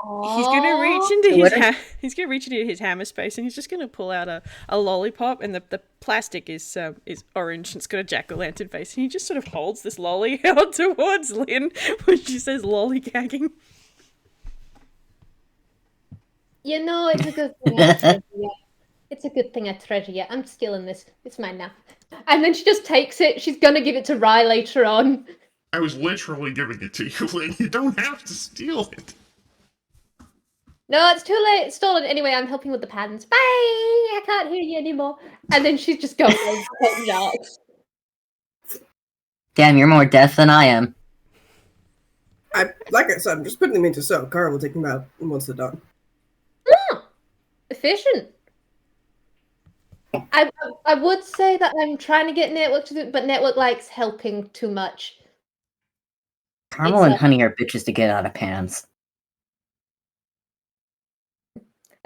He's gonna reach into his hammer space, and he's just gonna pull out a lollipop, and the plastic is orange, and it's got a jack-o'-lantern face, and he just sort of holds this lolly out towards Lynn when she says lollygagging.
You know, it's a good thing I treasure you. It's a good thing I treasure you. I'm stealing this. It's mine now. And then she just takes it. She's gonna give it to Rye later on.
I was literally giving it to you, Lynn. You don't have to steal it.
No, it's too late. It's stolen. Anyway, I'm helping with the pans. Bye! I can't hear you anymore. And then she's just going over to help Jacques.
Damn, you're more deaf than I am.
Like I said, I'm just putting them into soak. Cara will take them out once they're done.
Oh, efficient. I would say that I'm trying to get Network to do it, but Network likes helping too much.
Caramel and honey are bitches to get out of pans.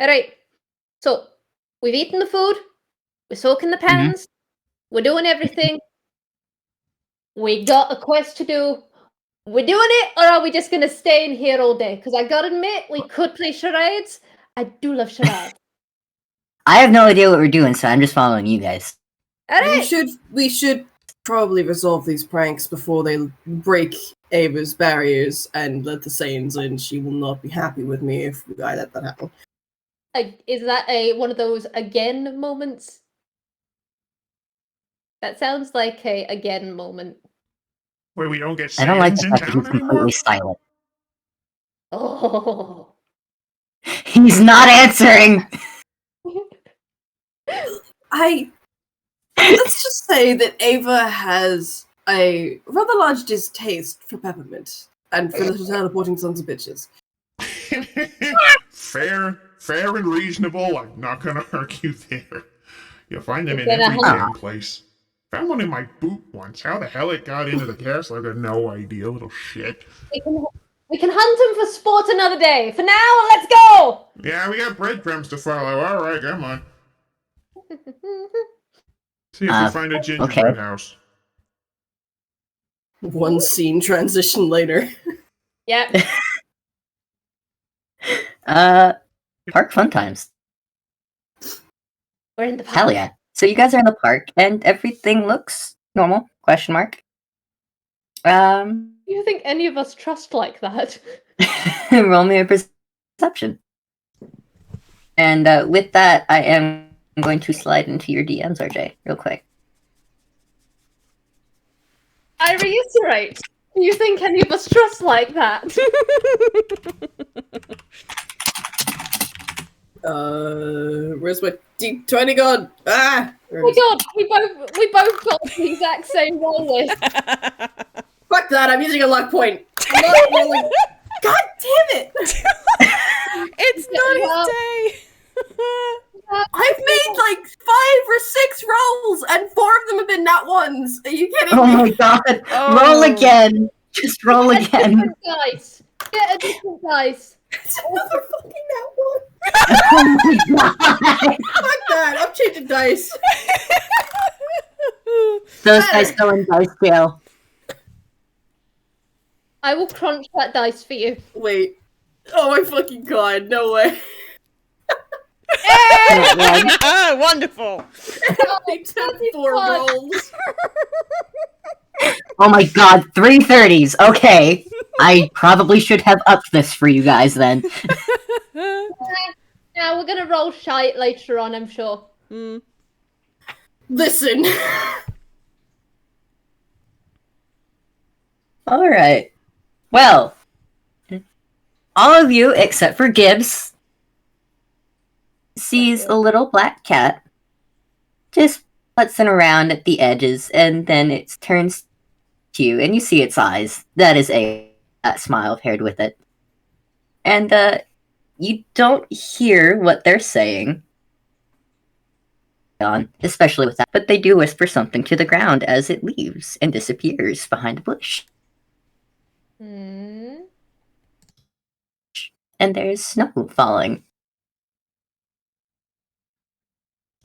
Alright, so we've eaten the food, we're soaking the pans, we're doing everything. We got a quest to do. We're doing it, or are we just gonna stay in here all day? Because I gotta admit, we could play charades. I do love charades.
I have no idea what we're doing, so I'm just following you guys.
Alright!
We should probably resolve these pranks before they break Ava's barriers and let the Saiyans in. She will not be happy with me if I let that happen.
Is that one of those again moments? That sounds like a again moment.
Where we don't get
I don't like
Saiyans
the
in
fact that he's
town anymore?
completely silent.
Oh.
He's not answering!
Let's just say that Ava has a rather large distaste for peppermint and for little teleporting sons of bitches.
Fair and reasonable. I'm not gonna argue there. You'll find them in
Then
every
I
damn place. Found one in my boot once. How the hell it got into the castle, I got no idea, little shit.
We can hunt him for sport another day. For now, let's go!
Yeah, we got breadcrumbs to follow. Alright, come on. See if we find a gingerbread house.
One scene transition later.
Yep.
Park fun times.
We're in the park.
Hell yeah. So you guys are in the park, and everything looks normal, question mark.
Do you think any of us trust like that?
Roll me a perception. And with that, I am going to slide into your DMs, RJ, real quick.
I reiterate, do you think any of us trust like that?
Where's my D20 gone? Ah!
Oh my god, we both got the exact same roll list.
Fuck that, I'm using a luck point. I'm not rolling. God damn it!
It's not his day!
I've made like 5 or 6 rolls, and 4 of them have been nat ones. Are you kidding
Oh
me?
my god.
Oh.
Roll again. Just roll
Get a
again.
different dice. Get a different dice.
It's another fucking nat one.
Oh my god.
Fuck that, I'm changing dice.
Those guys go in dice jail.
I will crunch that dice for you.
Wait. Oh my fucking god, no way.
Wonderful!
I took 4 rolls.
Oh my god, 3 30s. Okay. I probably should have upped this for you guys then.
Now we're gonna roll shite later on, I'm sure.
Listen.
Alright. Well, all of you, except for Gibbs, sees a little black cat just putzing around at the edges, and then it turns to you, and you see its eyes. That is that smile paired with it. And you don't hear what they're saying, especially with that, but they do whisper something to the ground as it leaves and disappears behind a bush.
Hmm.
And there's snow falling.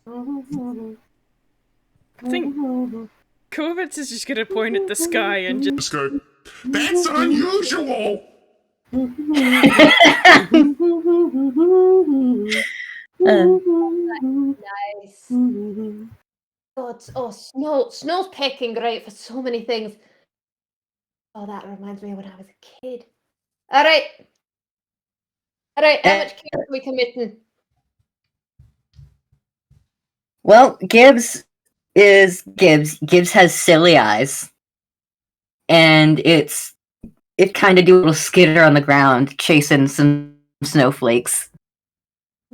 I think Korvits is just gonna point at the sky and just
Just go, that's unusual!
Nice. God, snow's picking great for so many things. Oh, that reminds me of when I was a kid. Alright, how much care are we committing?
Well, Gibbs is Gibbs. Gibbs has silly eyes. And it kind of do a little skitter on the ground, chasing some snowflakes.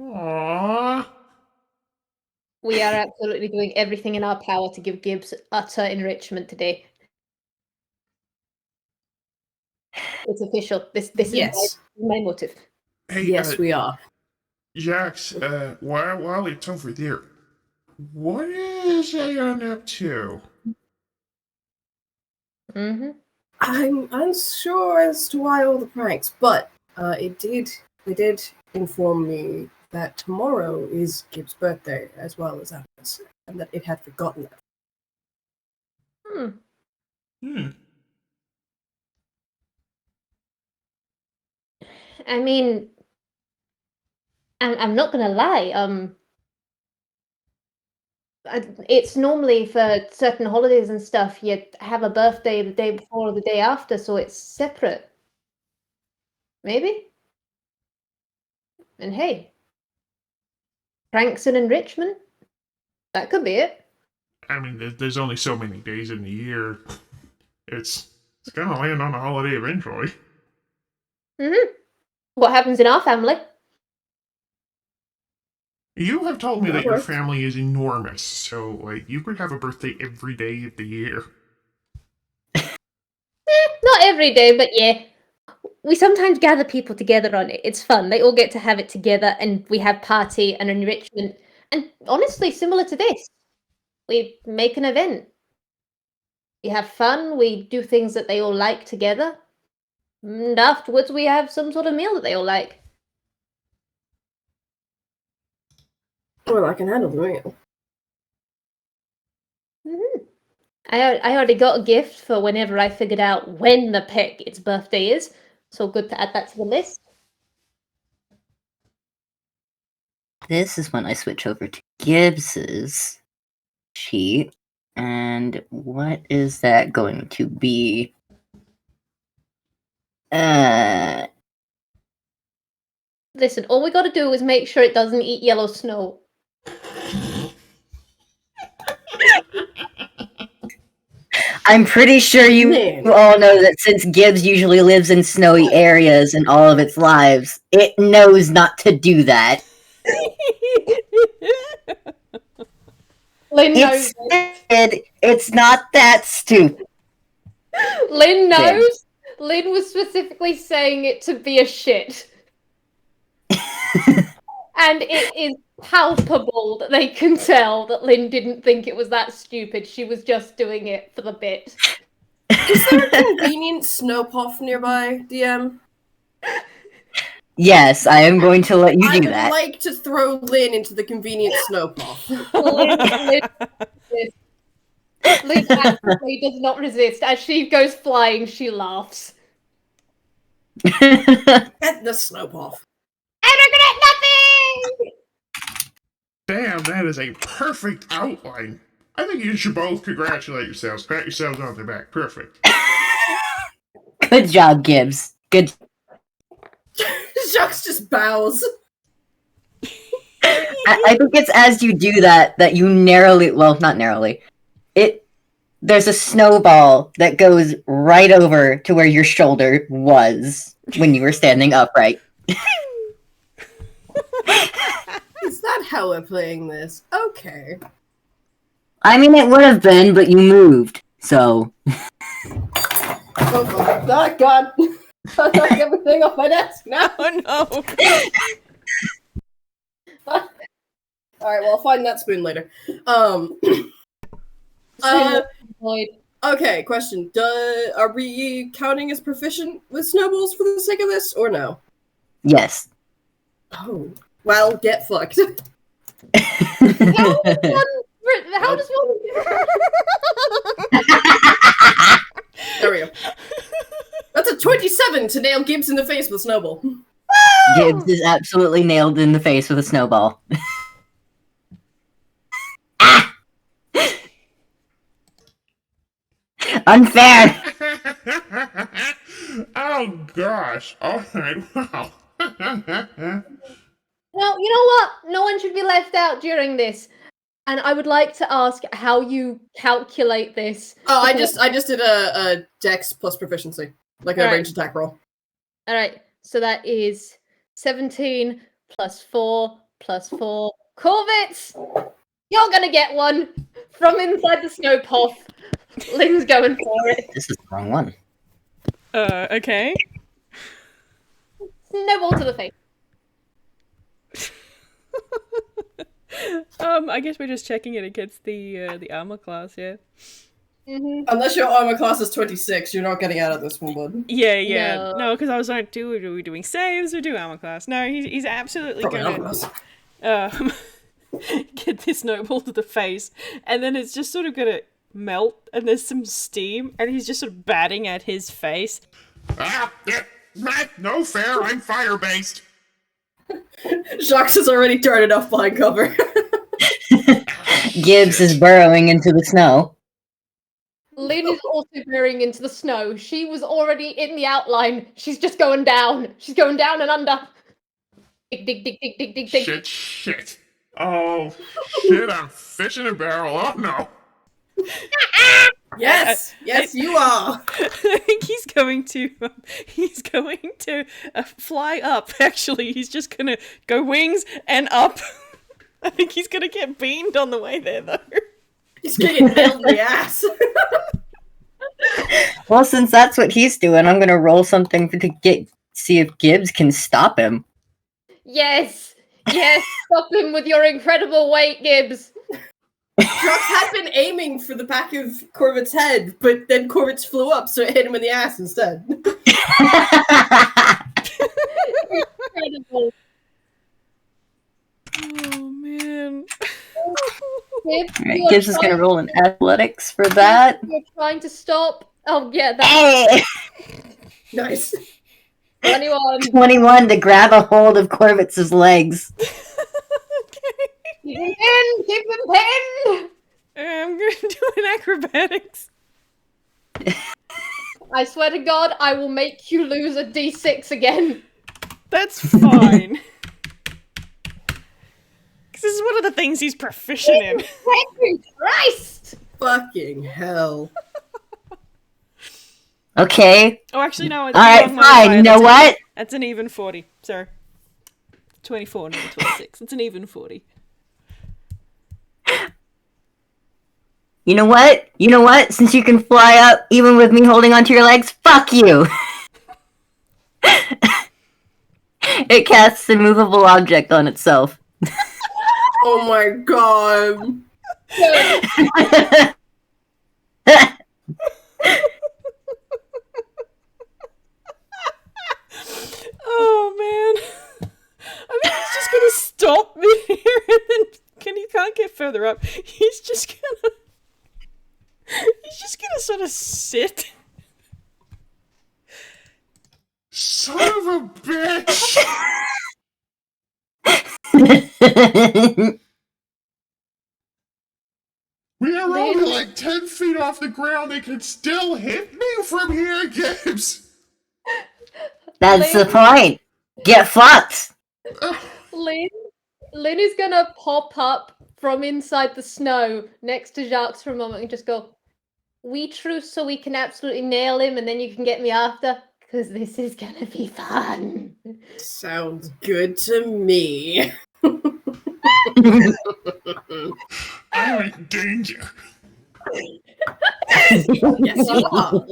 Aww.
We are absolutely doing everything in our power to give Gibbs utter enrichment today. It's official. This
Yes.
is my motive.
Hey,
Yes, we are.
Jacques, while it's over there, what is Aeon up to?
Mm-hmm.
I'm unsure as to why all the pranks, but they did inform me that tomorrow is Gibbs' birthday as well as ours, and that it had forgotten that.
I mean, I'm not gonna lie. It's normally for certain holidays and stuff, you have a birthday the day before or the day after, so it's separate. Maybe? And hey, pranks and enrichment? That could be it.
I mean, there's only so many days in the year. It's gonna land on a holiday eventually.
Mm-hmm. What happens in our family?
You have told me that your
works.
family is enormous, so, like, you could have a birthday every day of the year.
Not every day, but yeah. We sometimes gather people together on it. It's fun. They all get to have it together, and we have party and enrichment. And honestly, similar to this, we make an event. We have fun. We do things that they all like together. And afterwards, we have some sort of meal that they all like.
Well, I can handle the meal.
Mm-hmm. I already got a gift for whenever I figured out when the pet its birthday is. So good to add that to the list.
This is when I switch over to Gibbs's sheet. And what is that going to be?
Listen, all we gotta do is make sure it doesn't eat yellow snow.
I'm pretty sure you
Man.
all know that since Gibbs usually lives in snowy areas in all of its lives, it knows not to do that.
Lynn knows.
It's not that stupid.
Lynn knows. Lynn was specifically saying it to be a shit. And it is palpable that they can tell that Lynn didn't think it was that stupid. She was just doing it for the bit.
Is there a convenient snowpuff nearby, DM?
Yes, I am going to let you
I
do
would
that.
like to throw Lynn into the convenient snowpuff.
Lynn actually does not resist. As she goes flying, she laughs.
Get the snowpuff.
And I regret nothing!
Damn, that is a perfect outline. I think you should both congratulate yourselves. Pat yourselves on the back. Perfect.
Good job, Gibbs. Good.
Jacques just bows.
I think it's as you do that you narrowly, well, not narrowly. There's a snowball that goes right over to where your shoulder was when you were standing upright.
Is that how we're playing this? Okay.
I mean, it would have been, but you moved, so.
Oh God. I took everything off my desk now.
Oh no!
Alright, well, I'll find that spoon later. Okay, question. Are we counting as proficient with snowballs for the sake of this, or no?
Yes.
Oh. Well, get fucked.
How does one...
There we go. That's a 27 to nail Gibbs in the face with a snowball.
Gibbs is absolutely nailed in the face with a snowball. Ah! Unfair!
Oh gosh. Alright, wow.
Well, you know what? No one should be left out during this. And I would like to ask how you calculate this.
Oh, I just did a dex plus proficiency. Like a
Alright.
ranged attack roll.
Alright, so that is 17 plus 4 plus 4. Korvits! You're gonna get one from inside the snow puff. Lynn's going for it.
This is the wrong one.
Okay.
Snowball to the face.
I guess we're just checking it against the armor class, yeah.
Mm-hmm.
Unless your armor class is 26, you're not getting out of this one, bud.
Yeah. No, because I was like, are we doing saves or do armor class? No, he's absolutely
Probably armor
gonna
class.
get this snowball to the face, and then it's just sort of gonna melt, and there's some steam, and he's just sort of batting at his face.
No fair, I'm fire-based.
Jacques has already darted off behind cover.
Gibbs is burrowing into the snow.
Lynn is also veering into the snow. She was already in the outline. She's just going down. She's going down and under. Dig, dig, dig, dig, dig, dig, dig.
Shit. Oh, shit, I'm fishing a barrel. Oh, no.
Yes, you are.
I think he's going to fly up. Actually, he's just gonna go wings and up. I think he's gonna get beamed on the way there, though.
He's gonna get nailed in the ass.
Well, since that's what he's doing, I'm gonna roll something to see if Gibbs can stop him.
Yes, stop him with your incredible weight, Gibbs.
Jacques had been aiming for the back of Korvits' head, but then Korvits flew up, so it hit him in the ass instead.
Incredible.
Oh man.
Gibbs,
Alright,
you are
Gibbs is gonna
trying-
roll an athletics for that.
You're trying to stop. Oh yeah, that's
Hey!
Nice.
21.
21 to grab a hold of Korvits' legs.
Okay.
Keep him pinned! Keep him pinned!
I'm gonna do an acrobatics.
I swear to God, I will make you lose a d6 again.
That's fine. Because this is one of the things he's proficient in.
Fucking Christ!
Fucking hell.
Okay.
Oh, actually, no. It's
Alright,
wrong modifier.
fine. You know what?
That's an even 40. Sorry. 24, not 26. It's an even 40.
You know what? You know what? Since you can fly up even with me holding onto your legs, fuck you! It casts a movable object on itself.
Oh my god.
Oh, man. I think he's just gonna stop mid-here and then he can't get further up. He's just gonna sort of sit.
Son of a bitch! We are only like 10 feet off the ground. They can still hit me from here, Gibbs.
That's the point. Get fucked.
Lynn is gonna pop up from inside the snow next to Jacques for a moment and just go, "We truce so we can absolutely nail him and then you can get me after, because this is gonna be fun."
Sounds good to me.
I'm in danger.
Yes, you are.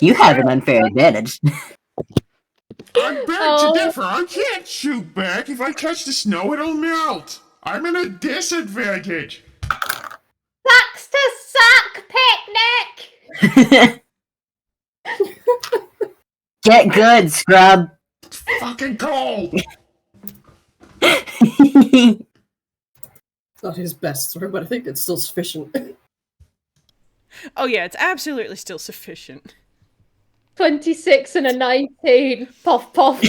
You have an unfair advantage.
I beg
Oh.
to differ. I can't shoot back. If I touch the snow, it'll melt. I'm at a disadvantage.
Sacks to sack picnic!
Get good, scrub.
Fucking cold.
Not his best throw, but I think it's still sufficient.
Oh, yeah, it's absolutely still sufficient.
26 and a 19. Puff puff.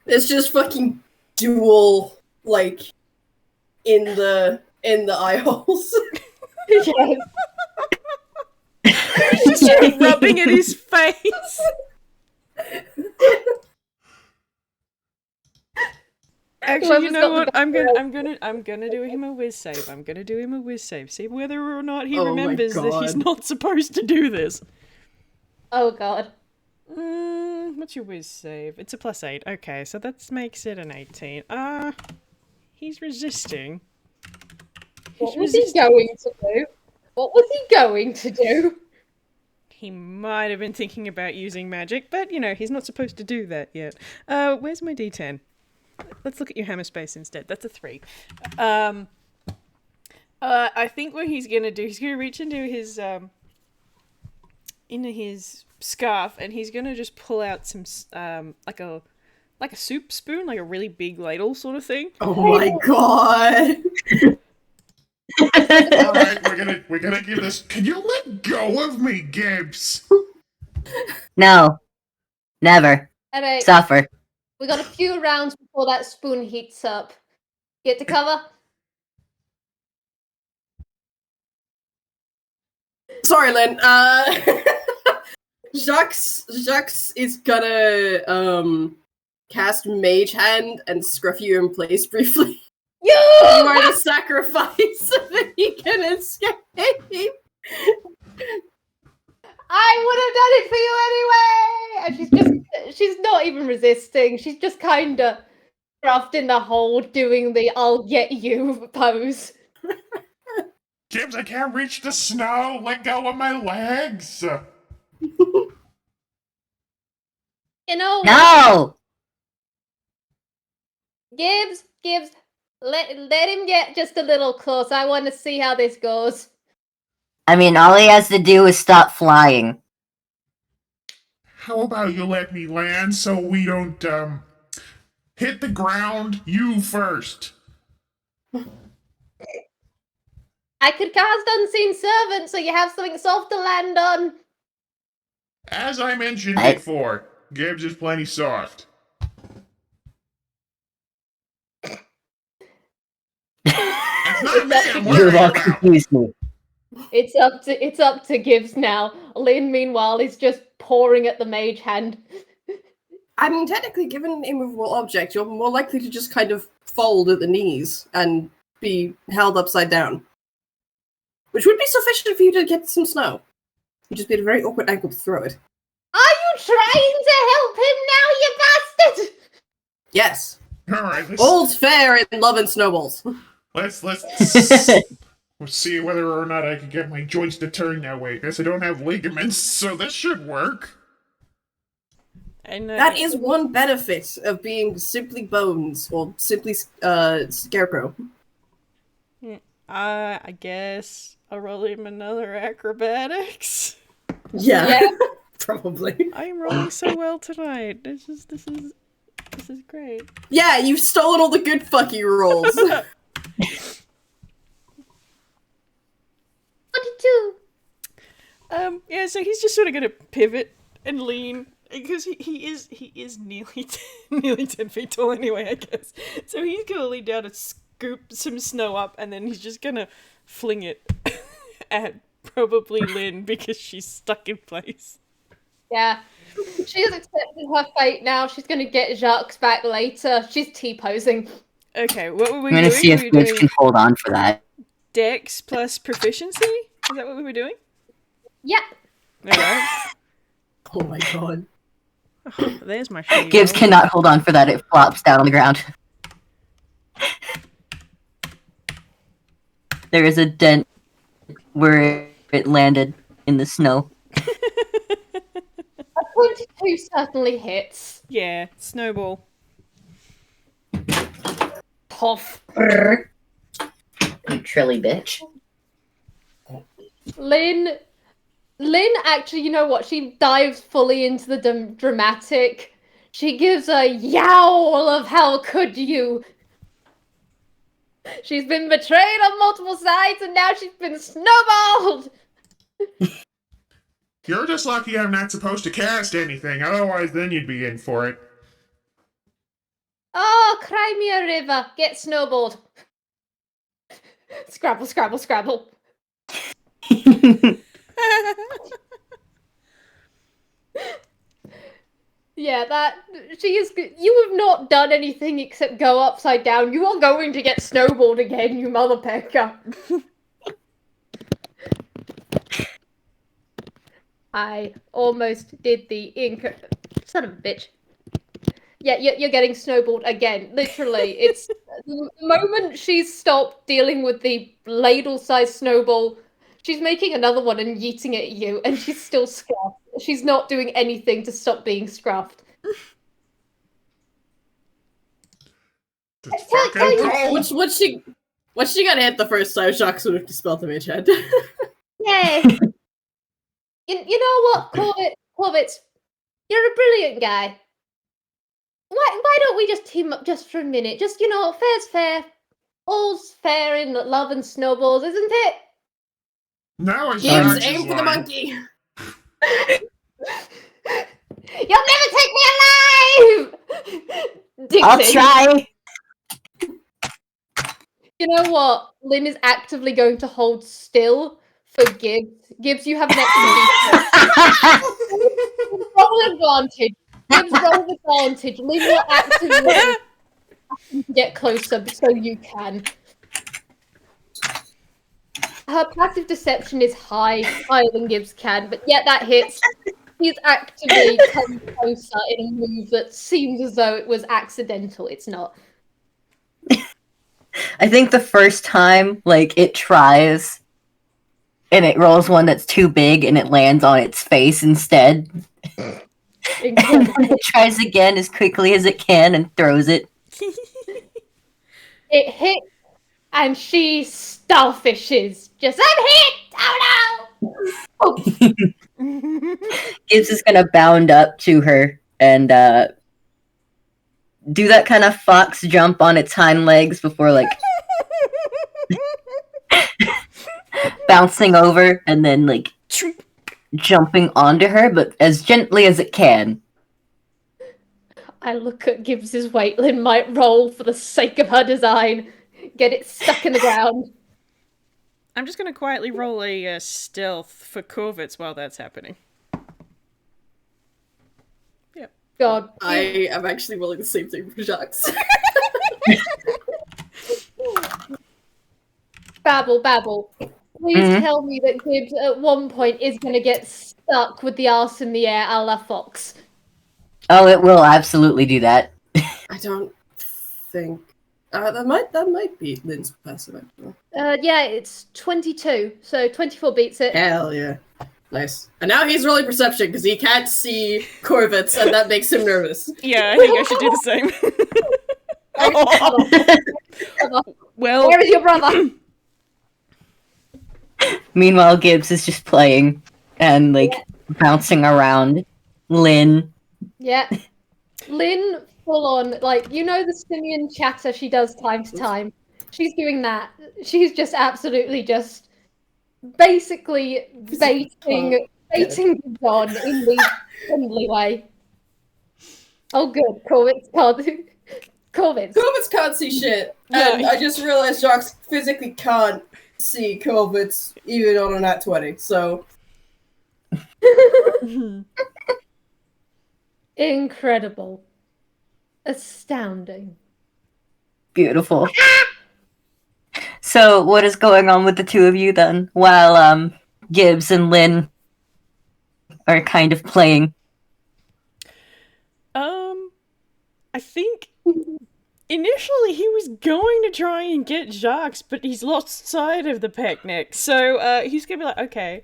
It's just fucking dual, like, in the eye holes.
Yes.
He's just sort of rubbing at his face. Actually, you
Whoever's
know
got
what?
the
I'm gonna do him a whiz save. I'm gonna do him a whiz save. See whether or not he
Oh my
remembers that he's
God.
not supposed to do this.
Oh god.
What's your whiz save? It's a +8. Okay, so that makes it an 18. He's resisting.
What was he going to do? What was he going to do?
He might have been thinking about using magic, but, you know, he's not supposed to do that yet. Where's my d10? Let's look at your hammer space instead. That's a 3. I think what he's gonna do, he's gonna reach into his scarf, and he's gonna just pull out some, like a soup spoon, like a really big ladle sort of thing.
Oh my god!
All right, we're gonna give this. Can you let go of me, Gibbs?
No. Never.
Alright,
Suffer.
we got a few rounds before that spoon heats up. Get to cover?
Sorry, Lynn. Jacques is gonna cast Mage Hand and scruff you in place briefly. You are the sacrifice so that he can escape.
I would have done it for you anyway! And she's not even resisting. She's just kinda trapped in the hole doing the I'll get you pose.
Gibbs, I can't reach the snow. Let go of my legs.
You know,
No!
Gibbs, let him get just a little close. I want to see how this goes.
I mean, all he has to do is stop flying.
How about you let me land so we don't hit the ground, you first.
I could cast Unseen Servant so you have something soft to land on.
As I mentioned
I-
before, Gibbs is plenty soft. It's not me I'm
You're
worried
all
about.
confused me.
It's up to Gibbs now. Lynn, meanwhile, is just pouring at the mage hand.
I mean, technically, given an immovable object, you're more likely to just kind of fold at the knees and be held upside down. Which would be sufficient for you to get some snow. You just be at a very awkward angle to throw it.
Are you trying to help him now, you bastard?
Yes.
Alright,
All's fair in love and snowballs.
let's see whether or not I can get my joints to turn that way. Guess I don't have ligaments, so this should work.
And
That is one benefit of being simply bones, or simply scarecrow.
I guess I'll roll him another acrobatics.
Yeah. Probably.
I'm rolling so well tonight. This is great.
Yeah, you've stolen all the good fucky rolls.
22.
Yeah, so he's just sort of gonna pivot and lean because he is nearly nearly 10 feet tall anyway, I guess. So he's gonna lean down and scoop some snow up, and then he's just gonna fling it at probably Lynn because she's stuck in place.
Yeah. She has accepted her fate now. She's going to get Jacques back later. She's T-posing.
Okay, what were we
I'm
doing?
gonna see if
We were
Gibbs
doing
can hold on for that.
Dex plus proficiency? Is that what we were doing?
Yeah.
Alright.
Oh my god.
Oh, there's my shitty
Gibbs
roll.
cannot hold on for that. It flops down on the ground. There is a dent where it landed in the snow.
A 22 certainly hits.
Yeah, snowball.
Puff.
You trilly bitch.
Lynn actually, you know what? She dives fully into the dramatic. She gives a yowl of how could you. She's been betrayed on multiple sides and now she's been snowballed.
You're just lucky I'm not supposed to cast anything, otherwise then you'd be in for it.
Oh, cry me a river. Get snowballed. Scrabble, scrabble, scrabble. Yeah, she is. You have not done anything except go upside down. You are going to get snowballed again, you mother pecker. I almost did the son of a bitch. Yeah, you're getting snowballed again. Literally, it's the moment she's stopped dealing with the ladle-sized snowball. She's making another one and yeeting it at you, and she's still scruffed. She's not doing anything to stop being scruffed.
Just
Tell
fucking
you-
cold.
What's she gonna hit the first time Jacques would have dispelled the mage head?
Yay! You know what, Korvits? You're a brilliant guy. Why don't we just team up just for a minute? Just, fair's fair. All's fair in love and snowballs, isn't it?
Now it's
Gibbs,
Jacques'
aim for the
line.
monkey!
You'll never take me alive!
I'll
Dixie.
try.
You know what? Lynn is actively going to hold still for Gibbs. Gibbs, you have an extra roll advantage. Gibbs, roll advantage. Lynn will actively get closer so you can. Her passive deception is higher than Gibbs can, but yet that hits. He's actively come closer in a move that seems as though it was accidental. It's not.
I think the first time, it tries, and it rolls one that's too big, and it lands on its face instead. And then it tries again as quickly as it can and throws it.
It hits, and she starfishes. Just, I'm hit! Oh no!
Gibbs is gonna bound up to her and do that kind of fox jump on its hind legs before like bouncing over and then like jumping onto her, but as gently as it can.
I look at Gibbs's weight. Lynn might roll for the sake of her design. Get it stuck in the ground.
I'm just gonna quietly roll a stealth for Korvits while that's happening. Yep.
God.
I am actually rolling the same thing for Jacques.
Babble. Please tell me that Gibbs at one point is going to get stuck with the arse in the air a la Fox.
Oh, it will absolutely do that.
I don't think that might be Lynn's passive actually.
Yeah, it's 22, so 24 beats it.
Hell yeah. Nice. And now he's rolling perception because he can't see Korvits and that makes him nervous.
Yeah, I think I should do the same. Well,
where is your brother?
Meanwhile, Gibbs is just playing and like bouncing around Lynn.
Yeah. Lynn, full on, like, you know the simian chatter she does time to time? She's doing that. She's just absolutely just basically baiting John in the friendly way. Oh, good. Korvits
can't see shit. And I just realized Jacques physically can't see Korvits even on a nat 20, so...
Incredible. Astounding.
Beautiful. So, what is going on with the two of you then, while Gibbs and Lynn are kind of playing?
I think initially he was going to try and get Jacques, but he's lost sight of the picnic, so he's gonna be like, okay,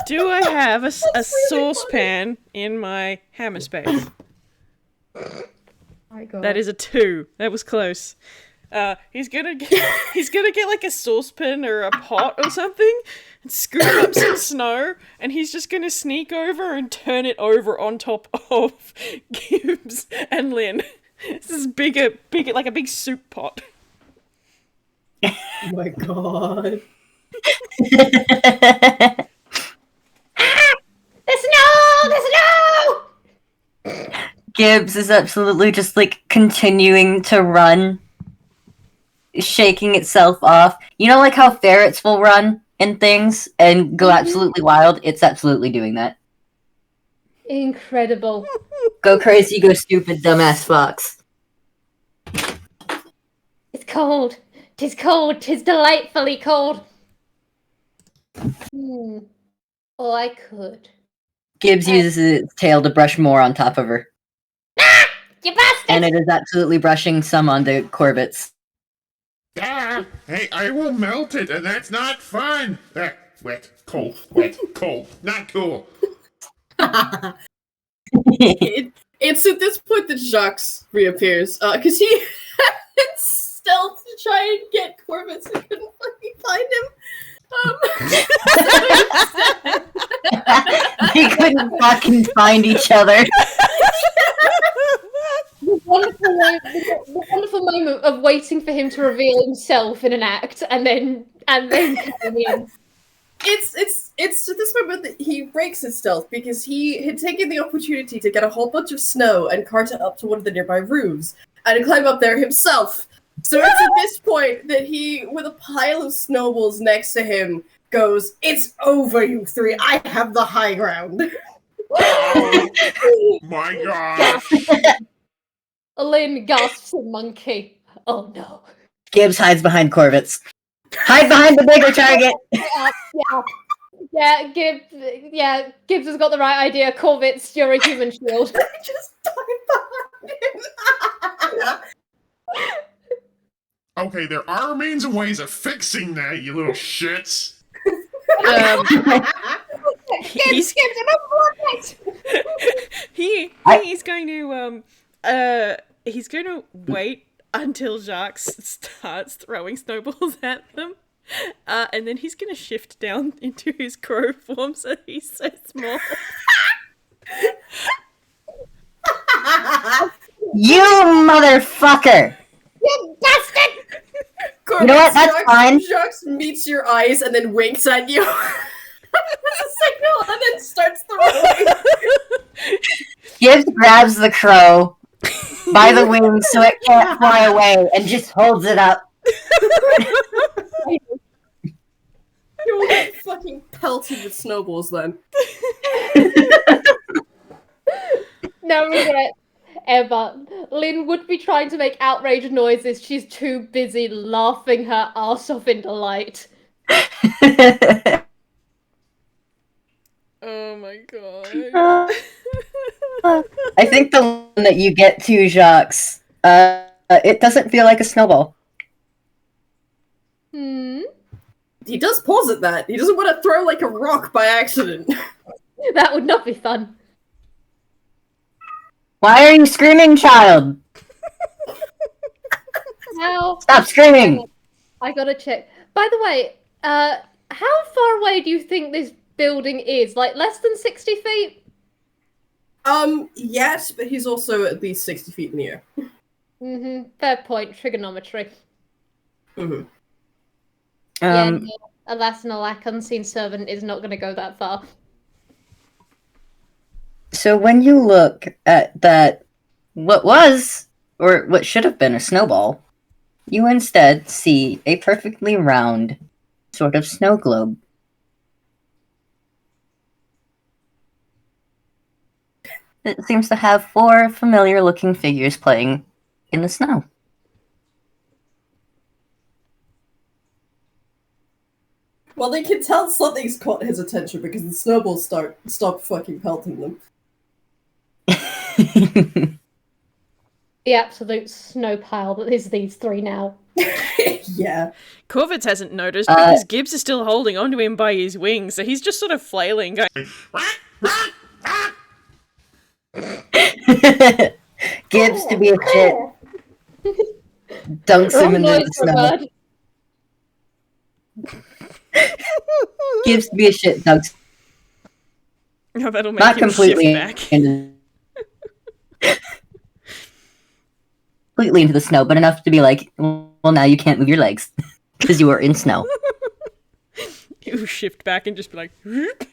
do I have a saucepan in my hammer space?
My God.
That is a 2. That was close. He's gonna get like a saucepan or a pot or something and scoop up some snow, and he's just gonna sneak over and turn it over on top of Gibbs and Lynn. This is bigger, like a big soup pot.
Oh my God.
The snow!
Gibbs is absolutely just like continuing to run, shaking itself off. You know, like how ferrets will run and things and go absolutely wild? It's absolutely doing that.
Incredible.
Go crazy, go stupid, dumbass fox.
It's cold. 'Tis cold. 'Tis delightfully cold. Oh, I could.
Gibbs uses its tail to brush more on top of her.
You bastard!
And it is absolutely brushing some onto Korvits.
Ah, hey, I will melt it, and that's not fun. Wet, cold, not cool.
It's at this point that Jacques reappears, because he had stealth to try and get Korvits and couldn't fucking find him.
They couldn't fucking find each other.
The wonderful moment of waiting for him to reveal himself in an act and then coming in.
It's at this moment that he breaks his stealth because he had taken the opportunity to get a whole bunch of snow and cart it up to one of the nearby roofs and climb up there himself. So it's at this point that he, with a pile of snowballs next to him, goes, "It's over, you three. I have the high ground."
Oh my gosh.
Lynn gasps in monkey. Oh no.
Gibbs hides behind Korvits. Hide behind the bigger target!
Gibbs has got the right idea. Korvits, you're a human shield.
I just died behind him.
Okay, there are means and ways of fixing that, you little shits.
Gibbs,
he's going to wait until Jacques starts throwing snowballs at them, and then he's going to shift down into his crow form so he's so small.
You motherfucker!
You bastard!
You know what? That's fine.
Jacques meets your eyes and then winks at you. That's a signal and then starts throwing.
Gibbs grabs the crow by the wings so it can't fly away and just holds it up.
You will get fucking pelted with snowballs then.
No regret ever. Lynn would be trying to make outraged noises. She's too busy laughing her arse off in delight.
Oh my god.
I think the one that you get to, Jacques, it doesn't feel like a snowball.
He does pause at that. He doesn't want to throw like a rock by accident.
That would not be fun.
Why are you screaming, child?
Now,
Stop screaming!
I gotta check. By the way, how far away do you think this building is? Like less than 60 feet?
Yes, but he's also at least 60 feet in the air.
Fair point. Trigonometry.
Mm-hmm.
Yeah, no, alas and alack, unseen servant is not gonna go that far.
So when you look at that, what was, or what should have been a snowball, you instead see a perfectly round sort of snow globe. It seems to have 4 familiar-looking figures playing in the snow.
Well, they can tell something's caught his attention because the snowballs stop fucking pelting them.
The absolute snow pile that is these three now.
Yeah.
Korvits hasn't noticed because Gibbs is still holding onto him by his wings, so he's just sort of flailing, going,
Gibbs, to be a shit, dunks him into the snow. Gibbs, to be a shit, dunks.
oh, that'll make
Not
him
completely
shift back.
Completely into the snow, but enough to be like, well, now you can't move your legs because you are in snow.
He'll shift back and just be like, "Whoop."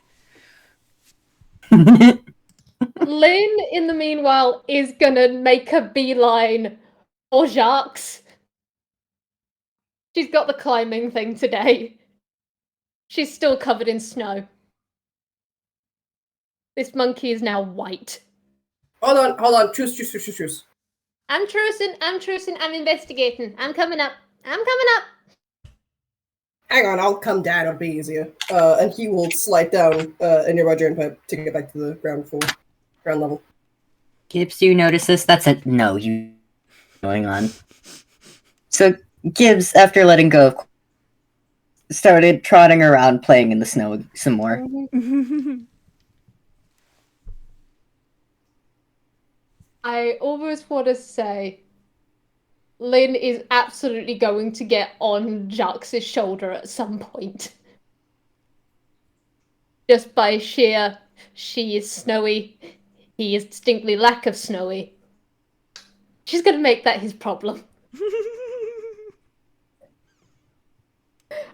Lynn, in the meanwhile, is gonna make a beeline for Jacques. She's got the climbing thing today. She's still covered in snow. This monkey is now white.
Hold on. Choose.
I'm trucing, I'm investigating. I'm coming up.
Hang on, I'll come down, it'll be easier. And he will slide down a nearby drain pipe to get back to the ground level.
Gibbs, do you notice this? That's a no, you going on. So Gibbs, after letting go, started trotting around playing in the snow some more.
I almost want to say Lynn is absolutely going to get on Jacques' shoulder at some point. Just by sheer, she is snowy, he is distinctly lack of snowy. She's going to make that his problem.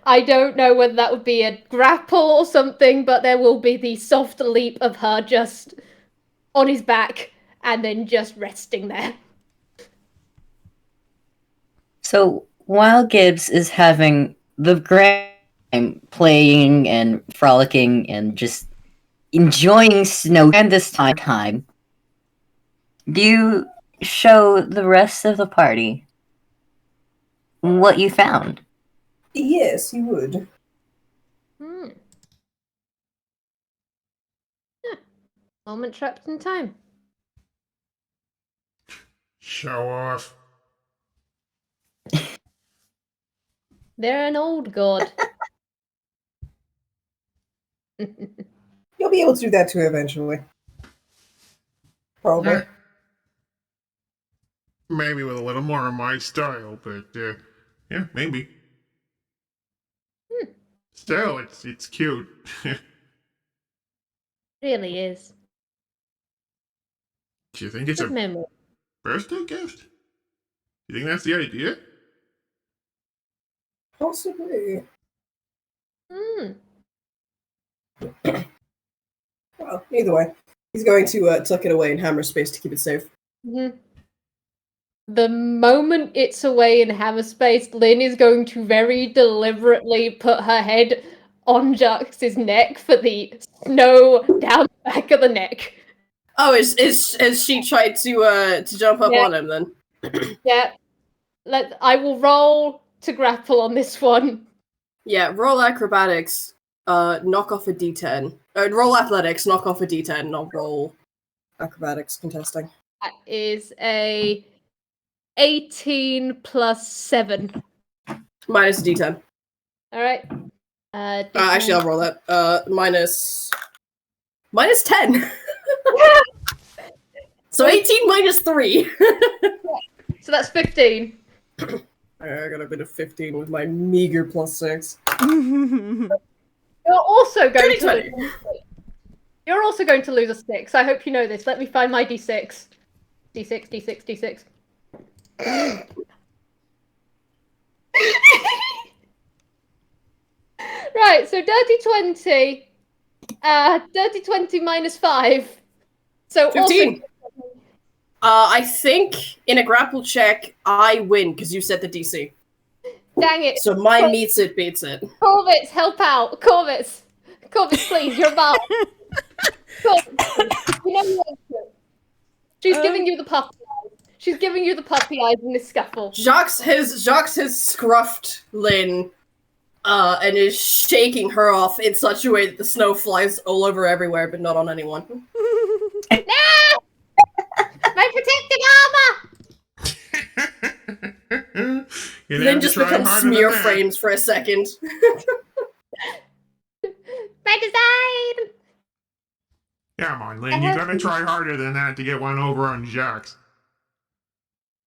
I don't know whether that would be a grapple or something, but there will be the soft leap of her just on his back and then just resting there.
So while Gibbs is having the grand time playing and frolicking and just enjoying snow and this time, do you show the rest of the party what you found?
Yes, he would.
Moment trapped in time.
Show off.
They're an old god.
You'll be able to do that too eventually. Probably.
Maybe with a little more of my style, but yeah, maybe. Still, it's cute.
Really is.
Do you think it's
Good
a
memory.
birthday gift? You think that's the idea?
Possibly.
Hmm.
Well, either way, he's going to tuck it away in hammer space to keep it safe.
Mhm. The moment it's away in hammer space, Lynn is going to very deliberately put her head on Jacques' neck for the snow down the back of the neck.
Oh, is she tried to jump up
Yeah.
on him then?
Yeah. I will roll to grapple on this one.
Yeah, roll acrobatics, knock off a d10. Roll athletics, knock off a d10, not roll acrobatics contesting.
That is a 18 plus 7.
Minus a d10.
Alright.
Actually, I'll roll that. Minus 10. So 18 minus 3.
So that's 15.
I got a bit of 15 with my meager plus 6.
You're also going
Dirty
to lose. You're also going to lose a 6. I hope you know this. Let me find my d6. D6, d6, d6. Right, so dirty 20. Dirty 20 minus 5. So
15.
Also...
I think in a grapple check, I win because you set the DC.
Dang it.
So mine meets it, beats it.
Korvits, help out. Korvits, please, you're about. Korvits, you know you want to. She's giving you the puppy eyes. She's giving you the puppy eyes in this scuffle.
Jacques has scruffed Lynn, and is shaking her off in such a way that the snow flies all over everywhere, but not on anyone.
No! My protective armor!
Lynn just becomes smear frames for a second.
My design!
Come on, Lynn, you gotta try harder than that to get one over on Jacques.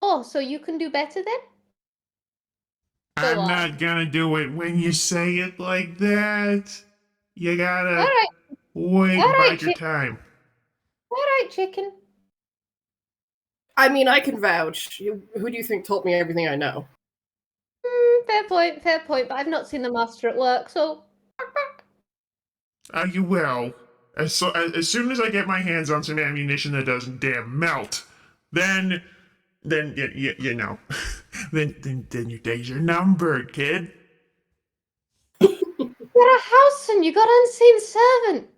Oh, so you can do better then?
I'm not gonna do it when you say it like that. You gotta bide your time.
Alright, chicken.
I mean, I can vouch. Who do you think taught me everything I know?
Fair point, but I've not seen the master at work, so...
You will. As soon as I get my hands on some ammunition that doesn't damn melt, then you know, then your days are numbered, kid.
You're a house and you got unseen servant.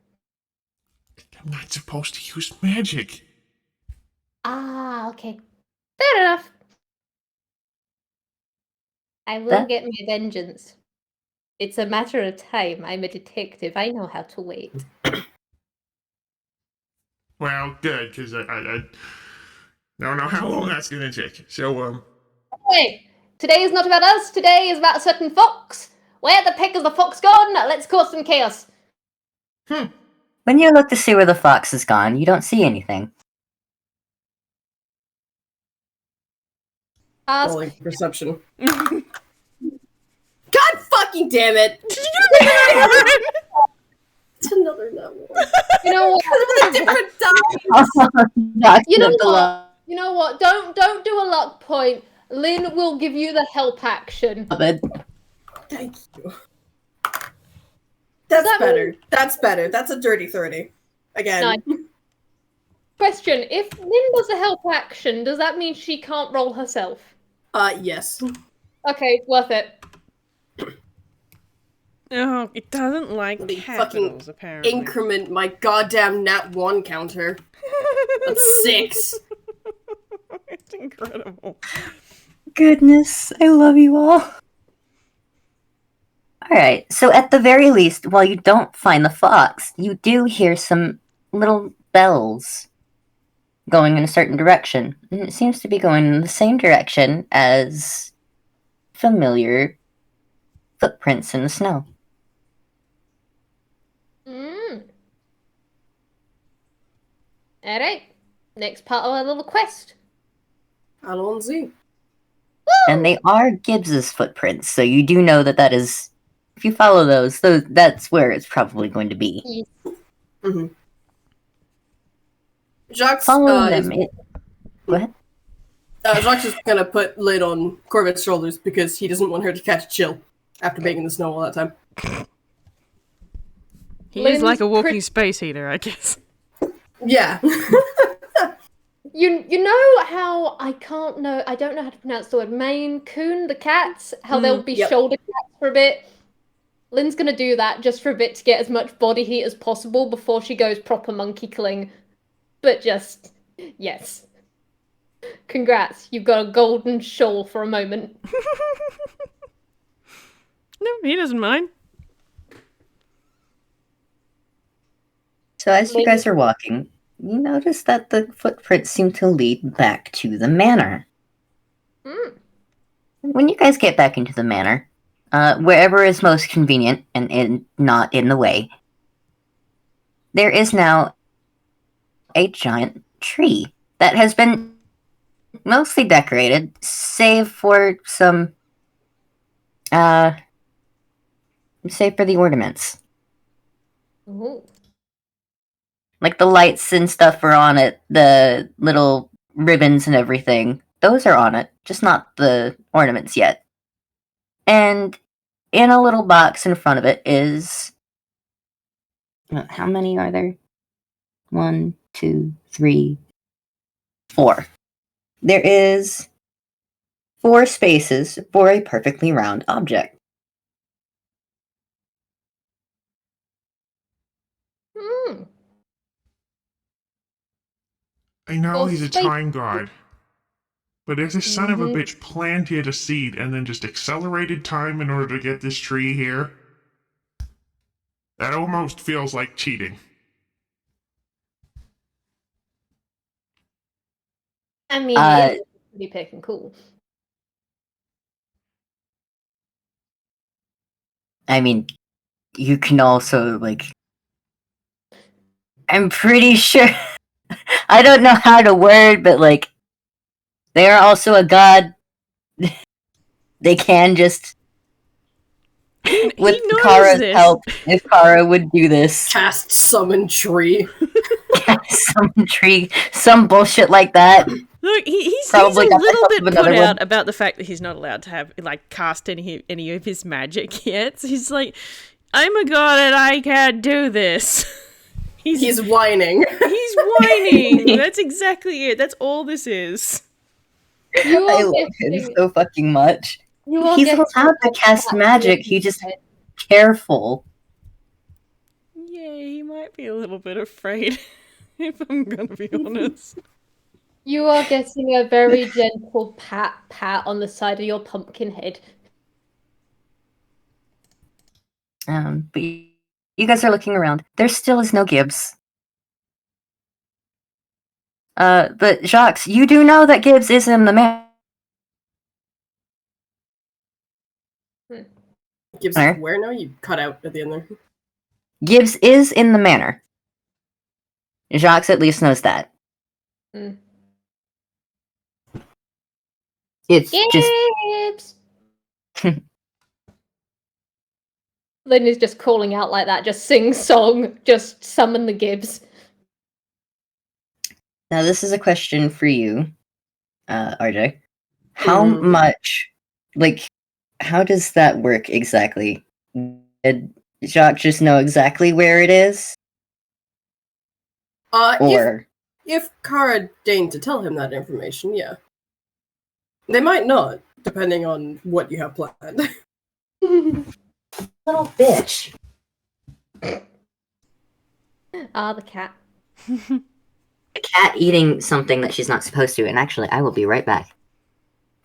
I'm not supposed to use magic.
Ah, okay. Fair enough. I will get my vengeance. It's a matter of time. I'm a detective. I know how to wait.
Well, good, because I don't know how long that's gonna take. So,
Anyway, today is not about us. Today is about a certain fox. Where the peck is the fox gone? Let's cause some chaos.
When you look to see where the fox has gone, you don't see anything.
Ask.
Rolling perception. God fucking damn it! It's another no.
You know what?
With a different die.
You know what? Don't do a luck point. Lynn will give you the help action.
Thank you. That's better. That's better. That's a dirty 30. Again.
Nice. Question: if Lynn does a help action, does that mean she can't roll herself?
Yes.
Okay, worth it.
Oh, it doesn't like
The
capitals,
fucking
apparently.
increment my goddamn nat 1 counter. That's 6.
It's incredible.
Goodness, I love you all. Alright, so at the very least, while you don't find the fox, you do hear some little bells going in a certain direction. And it seems to be going in the same direction as familiar footprints in the snow.
Alright. Next part of our little quest.
Allons-y.
And they are Gibbs's footprints, so you do know that is... If you follow those, that's where it's probably going to be.
Mm-hmm. Jacques
Following them... Go ahead.
Jacques is gonna put lid on Korvit's shoulders because he doesn't want her to catch a chill after being in the snow all that time.
He is like a
Lynn's
walking space heater, I guess.
Yeah.
You know how I don't know how to pronounce the word Maine Coon, the cats, how they'll be
yep.
shoulder cats for a bit. Lynn's gonna do that just for a bit to get as much body heat as possible before she goes proper monkey cling. But just yes. Congrats, you've got a golden shawl for a moment.
No, he doesn't mind.
So as you guys are walking, you notice that the footprints seem to lead back to the manor.
Mm.
When you guys get back into the manor, wherever is most convenient and not in the way, there is now a giant tree that has been mostly decorated, save for some, save for the ornaments.
Ooh.
Like the lights and stuff are on it, the little ribbons and everything. Those are on it, just not the ornaments yet. And in a little box in front of it is... How many are there? 1, 2, 3, 4. There is 4 spaces for a perfectly round object.
Mm.
I know
Well,
he's a
space-
time god. But if this son of a bitch planted a seed and then just accelerated time in order to get this tree here, that almost feels like cheating.
I mean, it is pretty pick and cool.
I mean, you can also, like... I'm pretty sure... I don't know how to word, but, like... They are also a god. They can just...
He
with
knows
Kara's
this.
help, if Kara would do this.
Cast summon tree.
Some tree, some bullshit like that.
Look, he's
Probably
a
got the
little
help
bit
of
put
another
out
one.
about the fact that he's not allowed to have cast any of his magic yet. So he's like, I'm a god and I can't do this.
He's whining.
He's whining. That's exactly it. That's all this is.
You
I
are
love him
getting,
so fucking much.
you are
He's
getting
allowed to cast
that
magic, he just careful.
Yeah, he might be a little bit afraid, if I'm gonna be honest.
You are getting a very gentle pat on the side of your pumpkin head.
But you guys are looking around. There still is no Gibbs. But Jacques, you do know that Gibbs is in the man.
Gibbs is where now? You cut out at the end there.
Gibbs is in the manor. Jacques at least knows that.
Mm.
It's
Gibbs! Lynn is just calling out like that, just sing song, just summon the Gibbs.
Now this is a question for you, RJ. How much, like, how does that work exactly? Did Jacques just know exactly where it is? Or
if Kara deigned to tell him that information, yeah. They might not, depending on what you have planned.
little bitch.
Ah, the cat.
A cat eating something that she's not supposed to, and actually, I will be right back.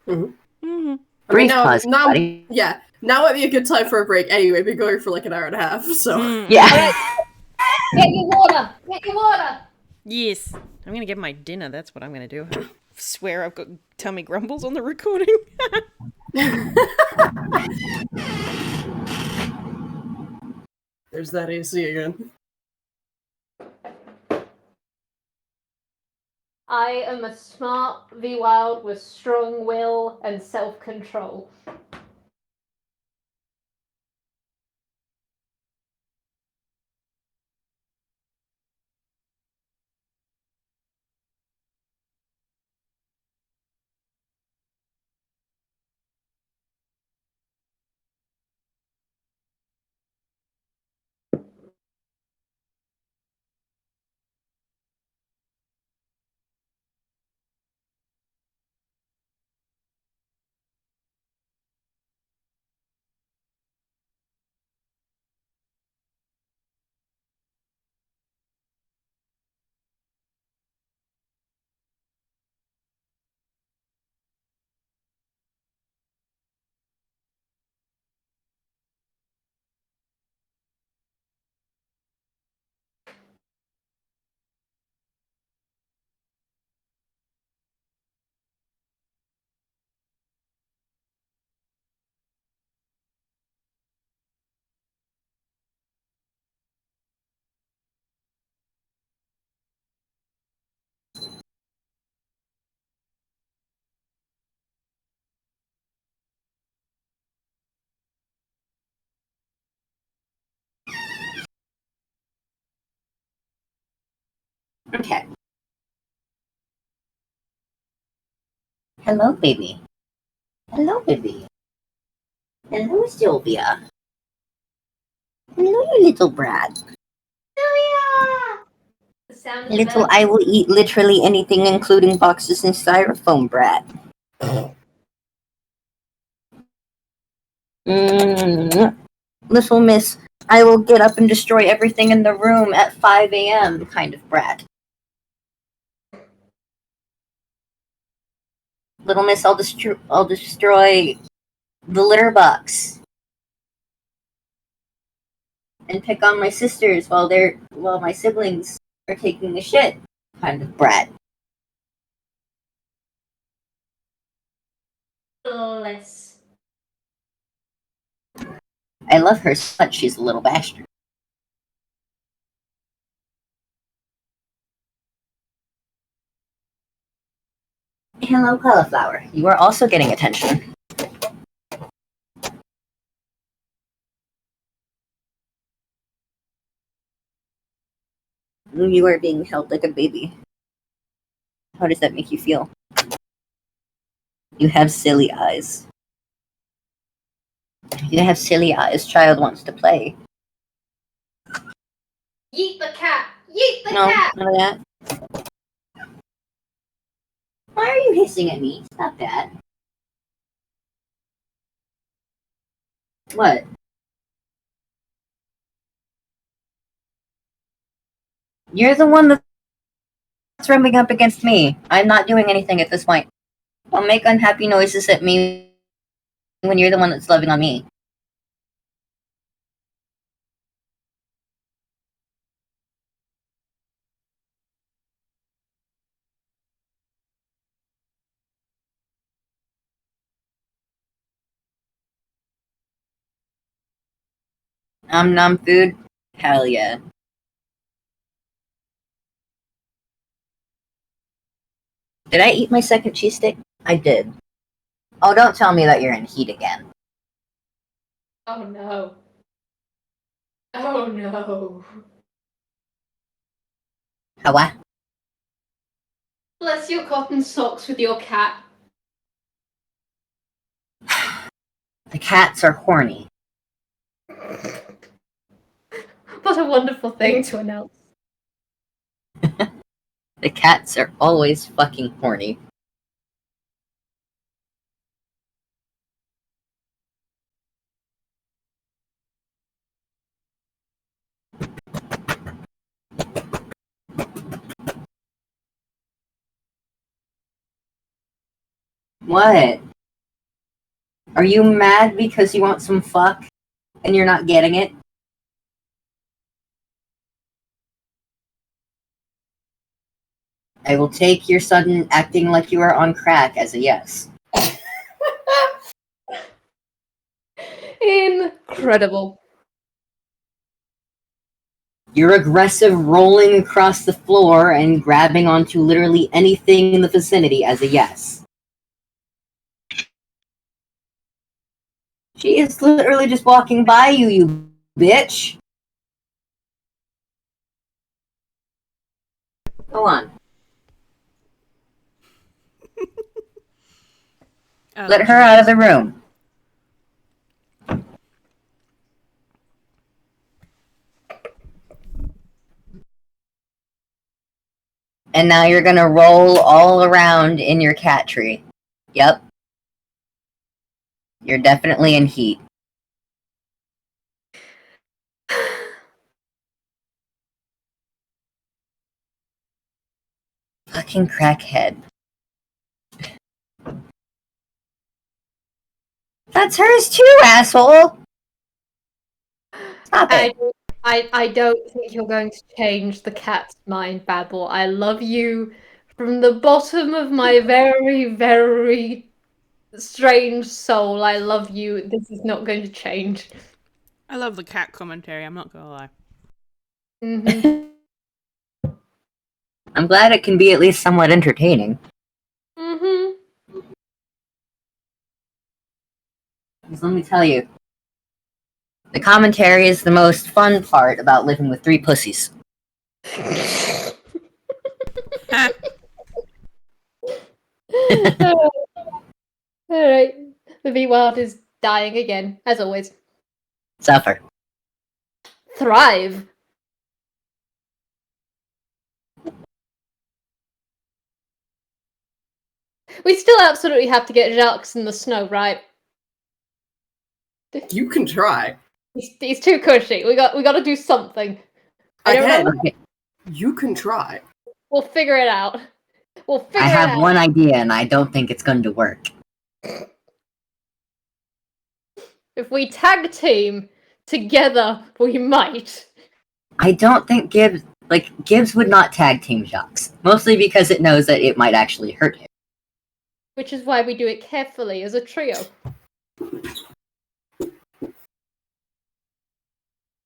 Brief pause, buddy.
Yeah, now might be a good time for a break. Anyway, we've been going for like an hour and a half, so...
Yeah.
Alright, get your water! Get your water!
Yes, I'm gonna get my dinner. That's what I'm gonna do. I swear I've got tummy grumbles on the recording.
There's that AC again.
I am a smart Vwild with strong will and self-control.
Okay. Hello, baby. Hello, baby. Hello, Sylvia. Hello, you little brat.
The sound of
Little,
the
I will eat literally anything, including boxes and styrofoam, brat. Little miss, I will get up and destroy everything in the room at 5 a.m. kind of brat. Little miss, I'll destroy the litter box and pick on my sisters while my siblings are taking a shit kind of brat.
less.
I love her so much, she's a little bastard. Hello, cauliflower. You are also getting attention. You are being held like a baby. How does that make you feel? You have silly eyes. You have silly eyes. Child wants to play.
Yeet the cat! Yeet the
No,
cat!
none of that. Why are you hissing at me? Stop that. What? You're the one that's rubbing up against me. I'm not doing anything at this point. Don't make unhappy noises at me when you're the one that's loving on me. Nom food? Hell yeah. Did I eat my second cheese stick? I did. Oh, don't tell me that you're in heat again.
Oh no. Oh no.
How what?
Bless your cotton socks with your cat.
The cats are horny.
What a wonderful thing to announce.
The cats are always fucking horny. What? Are you mad because you want some fuck and you're not getting it? I will take your sudden acting like you are on crack as a yes.
Incredible.
Your aggressive rolling across the floor and grabbing onto literally anything in the vicinity as a yes. She is literally just walking by you, you bitch. Go on. Let her out of the room. And now you're gonna roll all around in your cat tree. Yep. You're definitely in heat. Fucking crackhead. That's hers too, asshole! Stop it.
I don't think you're going to change the cat's mind, Babble. I love you from the bottom of my very, very strange soul. I love you. This is not going to change.
I love the cat commentary, I'm not gonna lie.
Mm-hmm.
I'm glad it can be at least somewhat entertaining.
Mm-hmm.
Because let me tell you, the commentary is the most fun part about living with three pussies.
Alright. The Vwild is dying again, as always.
Suffer.
Thrive. We still absolutely have to get Jacques in the snow, right?
You can try.
He's too cushy. We got to do something. I don't
Again,
know.
Okay,
you can try.
We'll figure it out. We'll figure
I
it
have
out.
one idea, and I don't think it's going to work.
If we tag team together, we might.
I don't think Gibbs would not tag team Jacques, mostly because it knows that it might actually hurt him.
Which is why we do it carefully as a trio.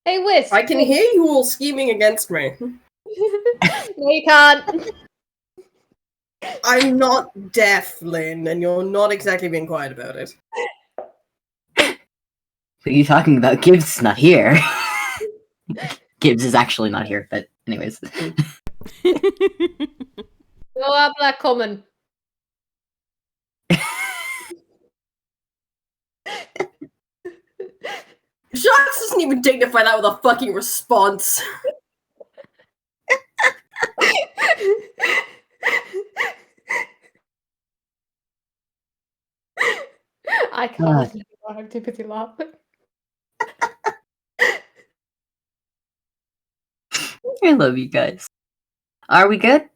Hey, Whis.
I can hear you all scheming against me.
No, you can't.
I'm not deaf, Lynn, and you're not exactly being quiet about it.
What are you talking about? Gibbs is not here. Gibbs is actually not here, but anyways.
No habla common.
Jacques doesn't even dignify that with a fucking response.
I can't anymore. I'm too busy laughing.
I love you guys. Are we good?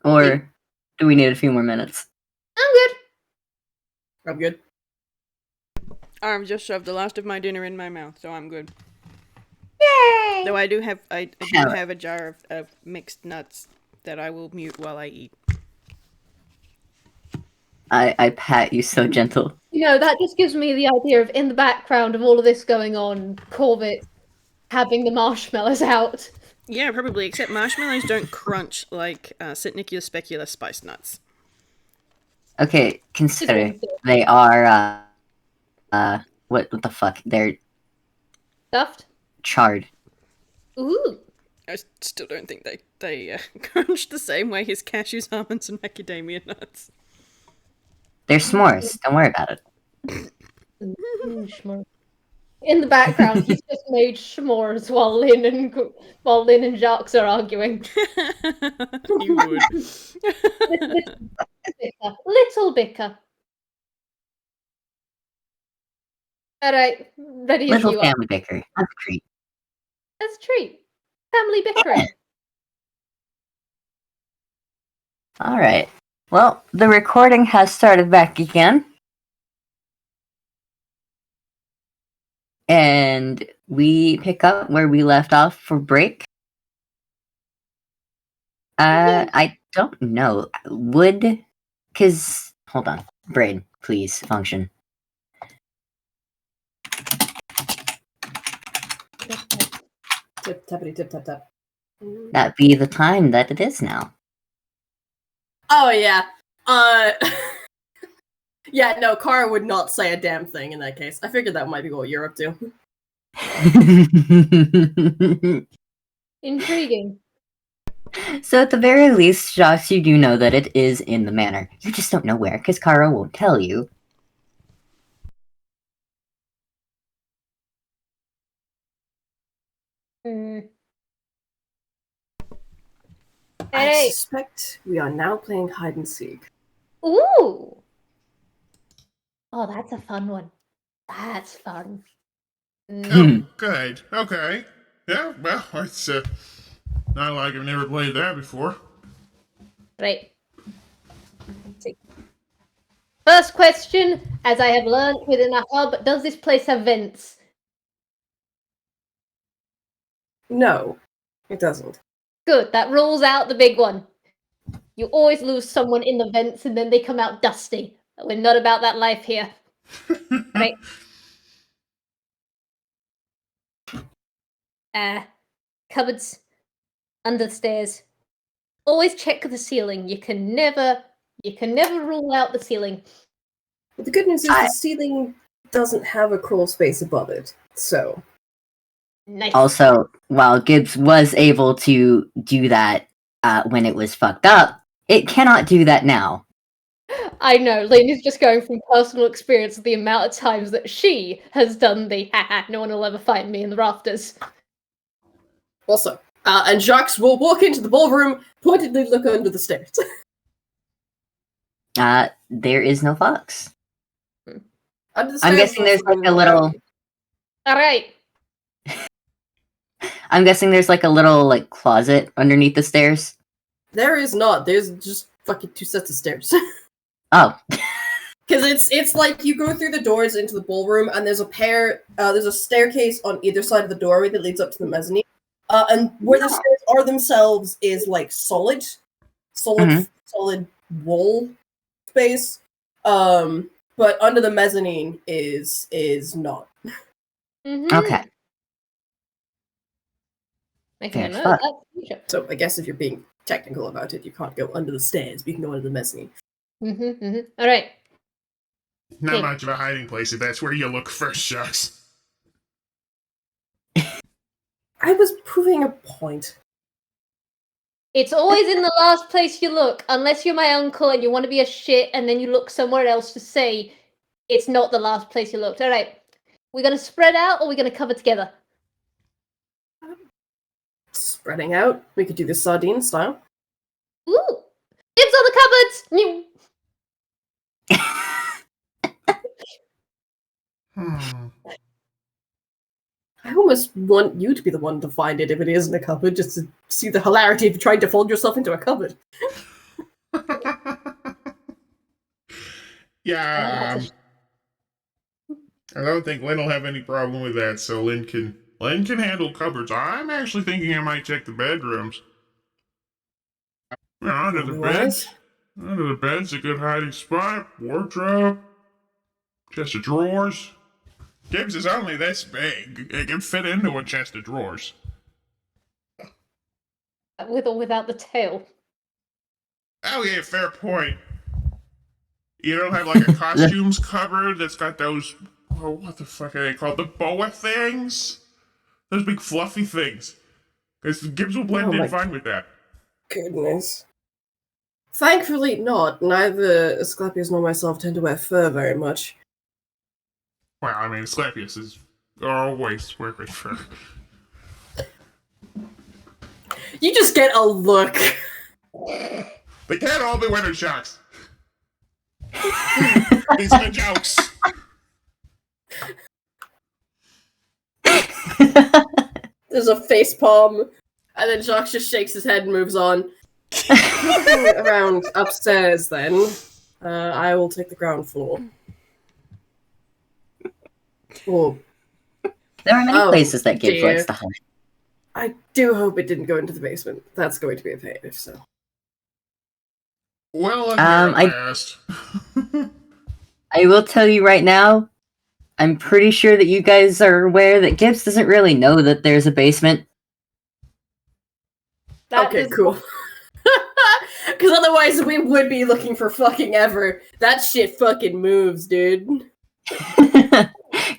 Or do we need a few more minutes?
I'm good.
I'm good.
I've just shoved the last of my dinner in my mouth, so I'm good.
Yay!
Though I do have a jar of mixed nuts that I will mute while I eat.
I pat you so gentle.
You know, that just gives me the idea of in the background of all of this going on, Korvits having the marshmallows out.
Yeah, probably, except marshmallows don't crunch like Sitnicula specula spice nuts.
Okay, consider they are what the fuck? They're
Stuffed?
charred.
Ooh.
I still don't think they crunch the same way as cashews, almonds, and macadamia nuts.
They're s'mores. Don't worry about it.
S'mores. In the background, he's just made s'mores while Lynn and Jacques are arguing.
He would.
Little bicker. Alright, ready as
Little
you are.
family bicker. That's a treat.
That's a treat. Family bickering.
Alright. Well, the recording has started back again. And we pick up where we left off for break. I don't know. Hold on. Brain, please, function.
Tip, tappity, tip, tap, tap.
That'd be the time that it is now.
Oh, yeah. Yeah, no, Kara would not say a damn thing in that case. I figured that might be what you're up to.
Intriguing.
So at the very least, Jacques, you do know that it is in the manor. You just don't know where, because Kara won't tell you.
I
Hey.
suspect we are now playing hide and seek.
Ooh. Oh, that's a fun one. That's fun.
Oh, good. Okay. Yeah, well, it's not like I've never played that before.
Right. First question, as I have learned within a hub, does this place have vents?
No, it doesn't.
Good, that rules out the big one. You always lose someone in the vents and then they come out dusty. We're not about that life here. Right. Cupboards, under the stairs. Always check the ceiling. You can never rule out the ceiling.
But the good news is the ceiling doesn't have a crawl space above it, so...
Nice.
Also, while Gibbs was able to do that when it was fucked up, It cannot do that now.
I know, Lynn is just going from personal experience of the amount of times that she has done the haha, no one will ever find me in the rafters.
Also, and Jacques will walk into the ballroom, pointedly look under the stairs.
There is no fox.
Under the
I'm
stairs
guessing
is
there's
also
like a little.
Alright.
I'm guessing there's like a little like closet underneath the stairs.
There is not. There's just fucking 2 sets of stairs.
Oh,
Because it's like you go through the doors into the ballroom, and there's a staircase on either side of the doorway that leads up to the mezzanine. And where the stairs are themselves is like solid wall space. But under the mezzanine is not.
Mm-hmm.
okay.
Making a
Fair
note.
fuck.
That's
So I guess if you're being technical about it, you can't go under the stairs, but you can go under the mezzanine.
Alright.
Not
Hey.
much of a hiding place if that's where you look first, Jacques.
I was proving a point.
It's always in the last place you look, unless you're my uncle and you want to be a shit, and then you look somewhere else to say it's not the last place you looked. Alright. We're gonna spread out or we're gonna cover together?
Spreading out. We could do this sardine style.
Ooh! Gibbs on the cupboards! New.
I almost want you to be the one to find it if it isn't a cupboard, just to see the hilarity of trying to fold yourself into a cupboard.
Yeah, I don't think Lynn will have any problem with that, so Lynn can handle cupboards. I'm actually thinking I might check the bedrooms. Under the beds. Under the bed's a good hiding spot. Wardrobe. Chest of drawers. Gibbs is only this big. It can fit into a chest of drawers.
With or without the tail.
Oh yeah, fair point. You don't have like a costumes cupboard that's got those, oh, what the fuck are they called? The boa things? Those big fluffy things. Because Gibbs will blend in fine with that.
Goodness. Thankfully not. Neither Asclepius nor myself tend to wear fur very much.
Well, I mean, Asclepius is always wearing fur.
You just get a look.
They can't all be winter shocks. These are the jokes.
There's a face palm, and then Jacques just shakes his head and moves on. Around upstairs, then. I will take the ground floor. Oh,
There are many places that Gibbs
dear.
likes to hide.
I do hope it didn't go into the basement. That's going to be a pain if so.
Well,
I
last.
I will tell you right now, I'm pretty sure that you guys are aware that Gibbs doesn't really know that there's a basement.
Okay, cool. Because otherwise we would be looking for fucking ever. That shit fucking moves, dude.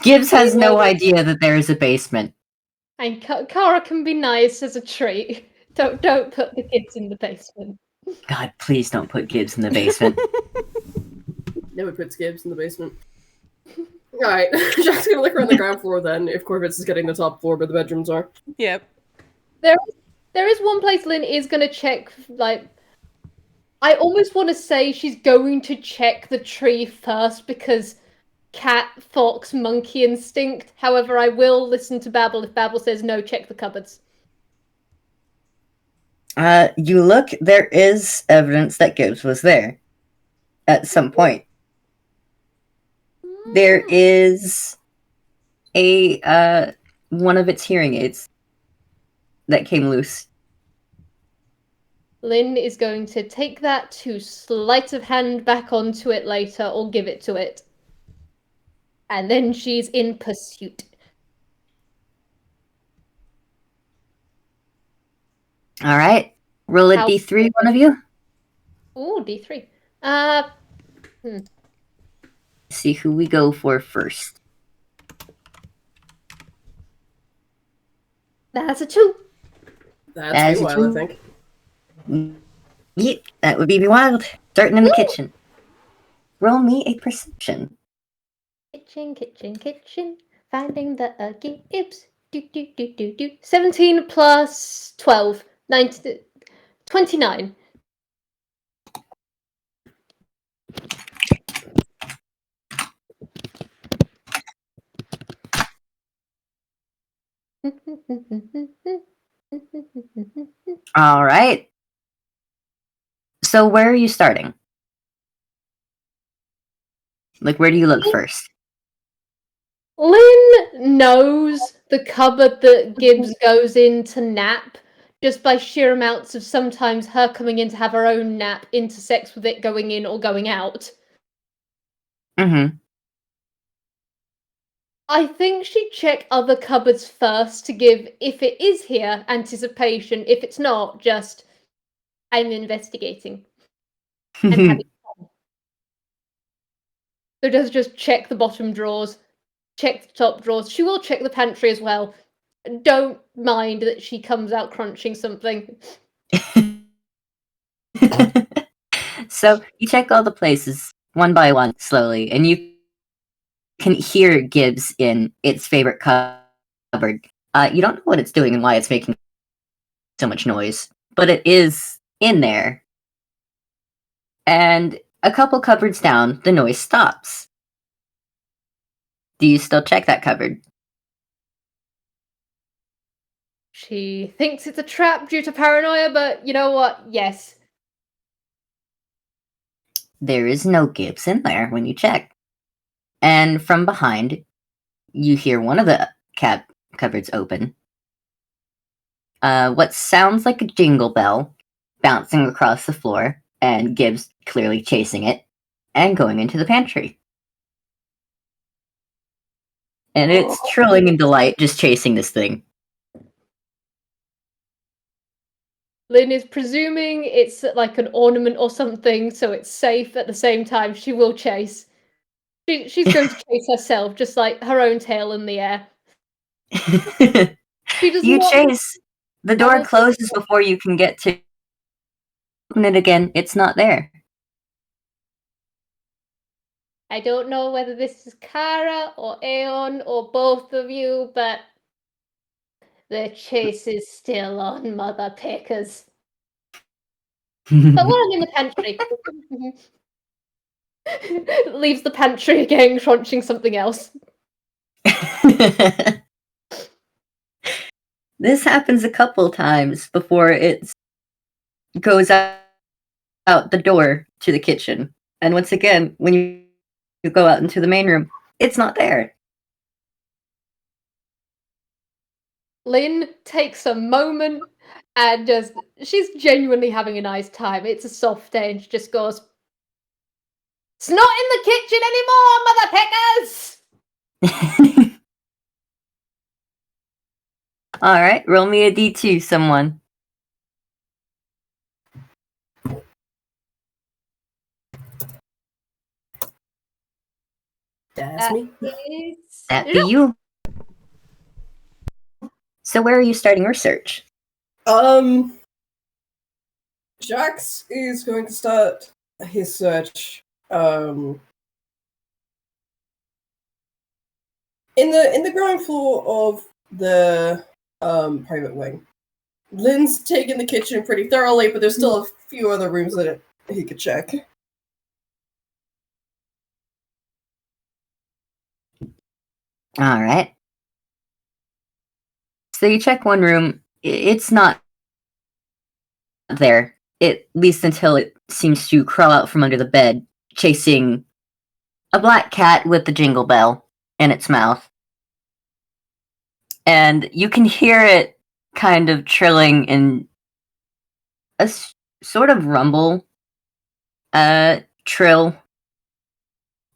Gibbs has no idea that there is a basement.
And Kara can be nice as a treat. Don't put the kids in the basement.
God, please don't put Gibbs in the basement.
Never puts Gibbs in the basement. Alright, Jacques gonna look around the ground floor then, if Korvits is getting the top floor where the bedrooms are.
Yep.
There is one place Lynn is gonna check, like, I almost want to say she's going to check the tree first because cat, fox, monkey instinct. However, I will listen to Babble if Babble says no, check the cupboards.
You look, there is evidence that Gibbs was there at some point. There is a one of its hearing aids that came loose.
Lynn is going to take that to sleight of hand back onto it later or give it to it. And then she's in pursuit.
All right, roll a D3, one of you.
Ooh, D3.
See who we go for first.
That's a 2.
That's Vwild, I think.
Yep, that would be Vwild. Starting in the
Woo!
kitchen. Roll me a perception.
Kitchen. Finding the Gibbs. 17 plus 12. 19, 29.
All right. So where are you starting? Like, where do you look first?
Lynn knows the cupboard that Gibbs goes in to nap just by sheer amounts of sometimes her coming in to have her own nap intersects with it going in or going out.
Mm-hmm.
I think she'd check other cupboards first to give, if it is here, anticipation. If it's not, just, I'm investigating. And having fun. So does just check the bottom drawers, check the top drawers. She will check the pantry as well. Don't mind that she comes out crunching something.
So you check all the places one by one slowly, and you can hear Gibbs in its favorite cupboard. You don't know what it's doing and why it's making so much noise, but it is in there. And a couple cupboards down, the noise stops. Do you still check that cupboard?
She thinks it's a trap due to paranoia, but you know what? Yes.
There is no Gibbs in there when you check. And from behind, you hear one of the cupboards open. What sounds like a jingle bell bouncing across the floor, and Gibbs clearly chasing it, and going into the pantry. And it's trilling in delight just chasing this thing.
Lynn is presuming it's like an ornament or something, so it's safe at the same time. She will chase. She's going to chase herself, just like her own tail in the air. She does
You
not.
chase. The door
Other-
closes before you can get to open it again. It's not there.
I don't know whether this is Kara or Aeon or both of you, but the chase is still on, mother pickers. But while I'm in the pantry, leaves the pantry again, crunching something else.
This happens a couple times before it goes out the door to the kitchen. And once again, when you go out into the main room, it's not there.
Lynn takes a moment and she's genuinely having a nice time. It's a soft day and she just goes, "It's not in the kitchen anymore, mother pickers!"
Alright, roll me a d2, someone.
That's me.
That be you. So where are you starting research?
Jacques is going to start his search. In the ground floor of the private wing. Lynn's taken the kitchen pretty thoroughly, but there's still a few other rooms that he could check.
Alright. So you check one room, it's not there, at least until it seems to crawl out from under the bed, chasing a black cat with the jingle bell in its mouth. And you can hear it kind of trilling in a sort of rumble, trill.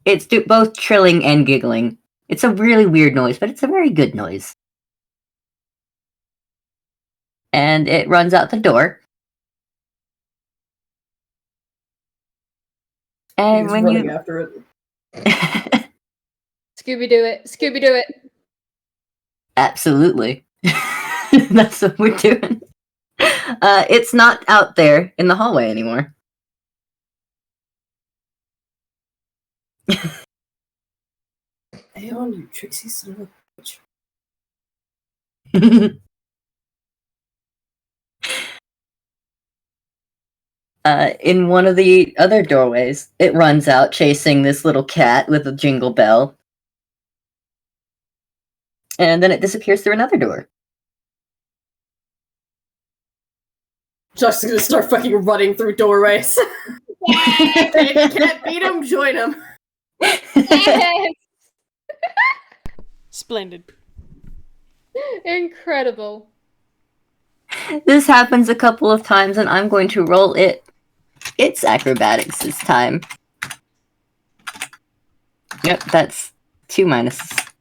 It's both trilling and giggling. It's a really weird noise, but it's a very good noise. And it runs out the door. And
He's
when
running
you
after it.
Scooby-Doo it. Scooby-Doo it.
Absolutely. That's what we're doing. It's not out there in the hallway anymore.
Aeon, you tricksy son of a bitch.
In one of the other doorways, it runs out chasing this little cat with a jingle bell. And then it disappears through another door.
Josh's gonna start fucking running through doorways. Can't beat him, join him.
Yes!
Splendid.
Incredible.
This happens a couple of times, and I'm going to roll its acrobatics this time. Yep, that's 2 minuses.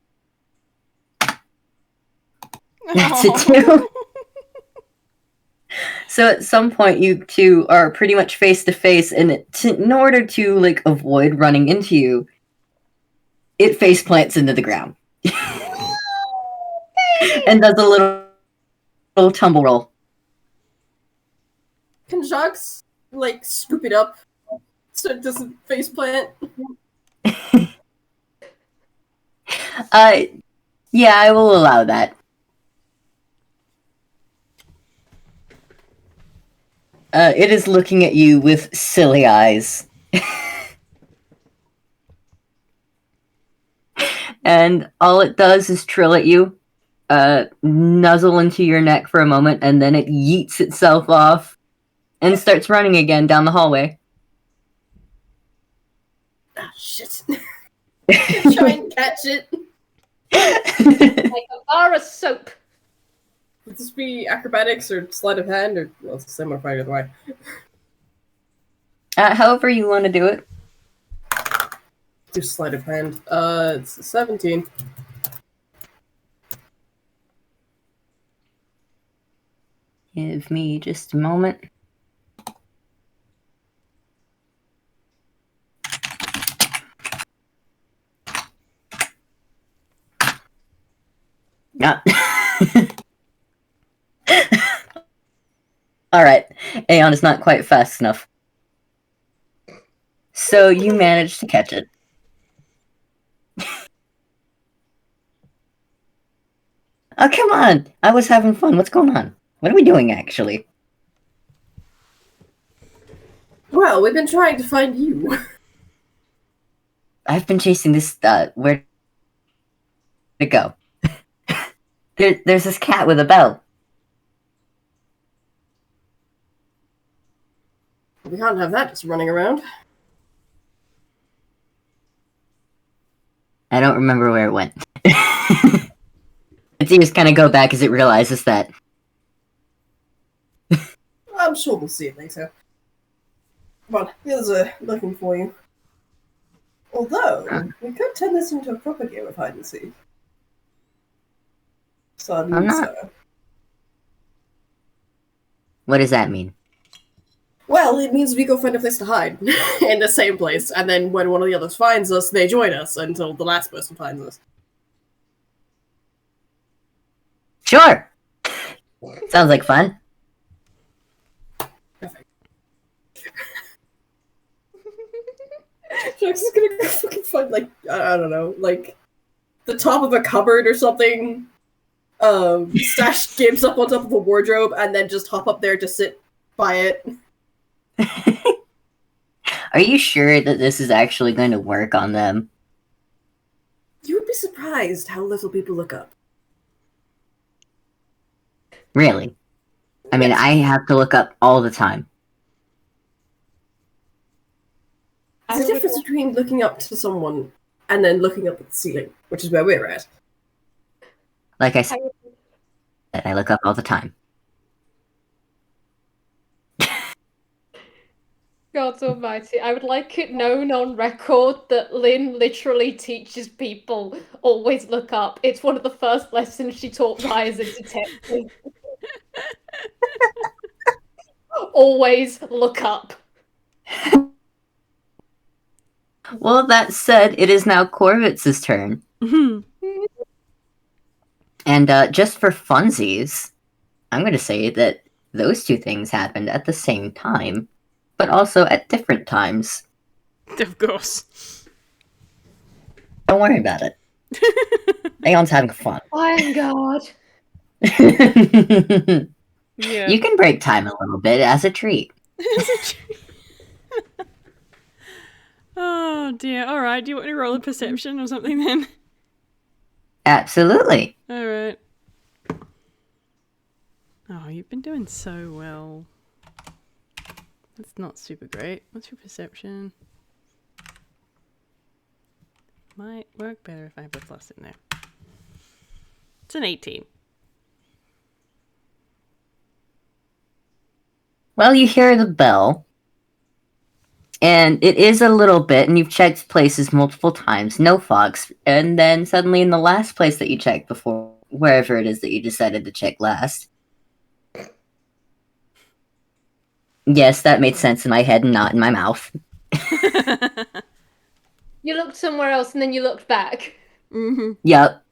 That's a 2. So at some point, you two are pretty much face to face, and in order to like avoid running into you, it face plants into the ground and does a little tumble roll.
Can Jacques, like, scoop it up so it doesn't faceplant?
Yeah, I will allow that. It is looking at you with silly eyes. And all it does is trill at you, nuzzle into your neck for a moment, and then it yeets itself off and starts running again down the hallway.
Ah, shit. Try and catch it.
Like a bar of soap.
Would this be acrobatics or sleight of hand, or well, it's the same or fight either way?
However you want to do it.
Do sleight of hand. It's 17.
Give me just a moment. No. Alright, Aeon is not quite fast enough. So you managed to catch it. Oh, come on! I was having fun. What's going on? What are we doing, actually?
Well, we've been trying to find you.
I've been chasing this, where'd it go? There's this cat with a bell.
We can't have that just running around.
I don't remember where it went. It seems kind of go back as it realizes that.
I'm sure we'll see it later. Come on, the others are looking for you. Although, we could turn this into a proper game of hide and seek.
I'm not. What does that mean?
Well, it means we go find a place to hide in the same place, and then when one of the others finds us, they join us until the last person finds us.
Sure! Sounds like fun.
Perfect. Jax is gonna go fucking find, like, I don't know, like, the top of a cupboard or something, stash Gibbs up on top of a wardrobe, and then just hop up there to sit by it.
Are you sure that this is actually going to work on them?
You would be surprised how little people look up.
Really? I mean, I have to look up all the time.
There's a difference between looking up to someone and then looking up at the ceiling, which is where we're at.
Like I said, I look up all the time.
God almighty, I would like it known on record that Lynn literally teaches people always look up. It's one of the first lessons she taught Rise as a detective. Always look up.
Well, that said, it is now Korvits' turn. And just for funsies, I'm going to say that those two things happened at the same time, but also at different times.
Of course.
Don't worry about it. Aeon's having fun.
Iron God.
Yeah.
You can break time a little bit as a treat.
Oh dear. Alright, do you want to roll a perception or something then?
Absolutely.
Alright. Oh, you've been doing so well. That's not super great. What's your perception? Might work better if I have a plus in there. It's an 18.
Well, you hear the bell. And it is a little bit, and you've checked places multiple times, no fox. And then suddenly in the last place that you checked before, wherever it is that you decided to check last. Yes, that made sense in my head and not in my mouth.
You looked somewhere else and then you looked back.
Mm-hmm.
Yep.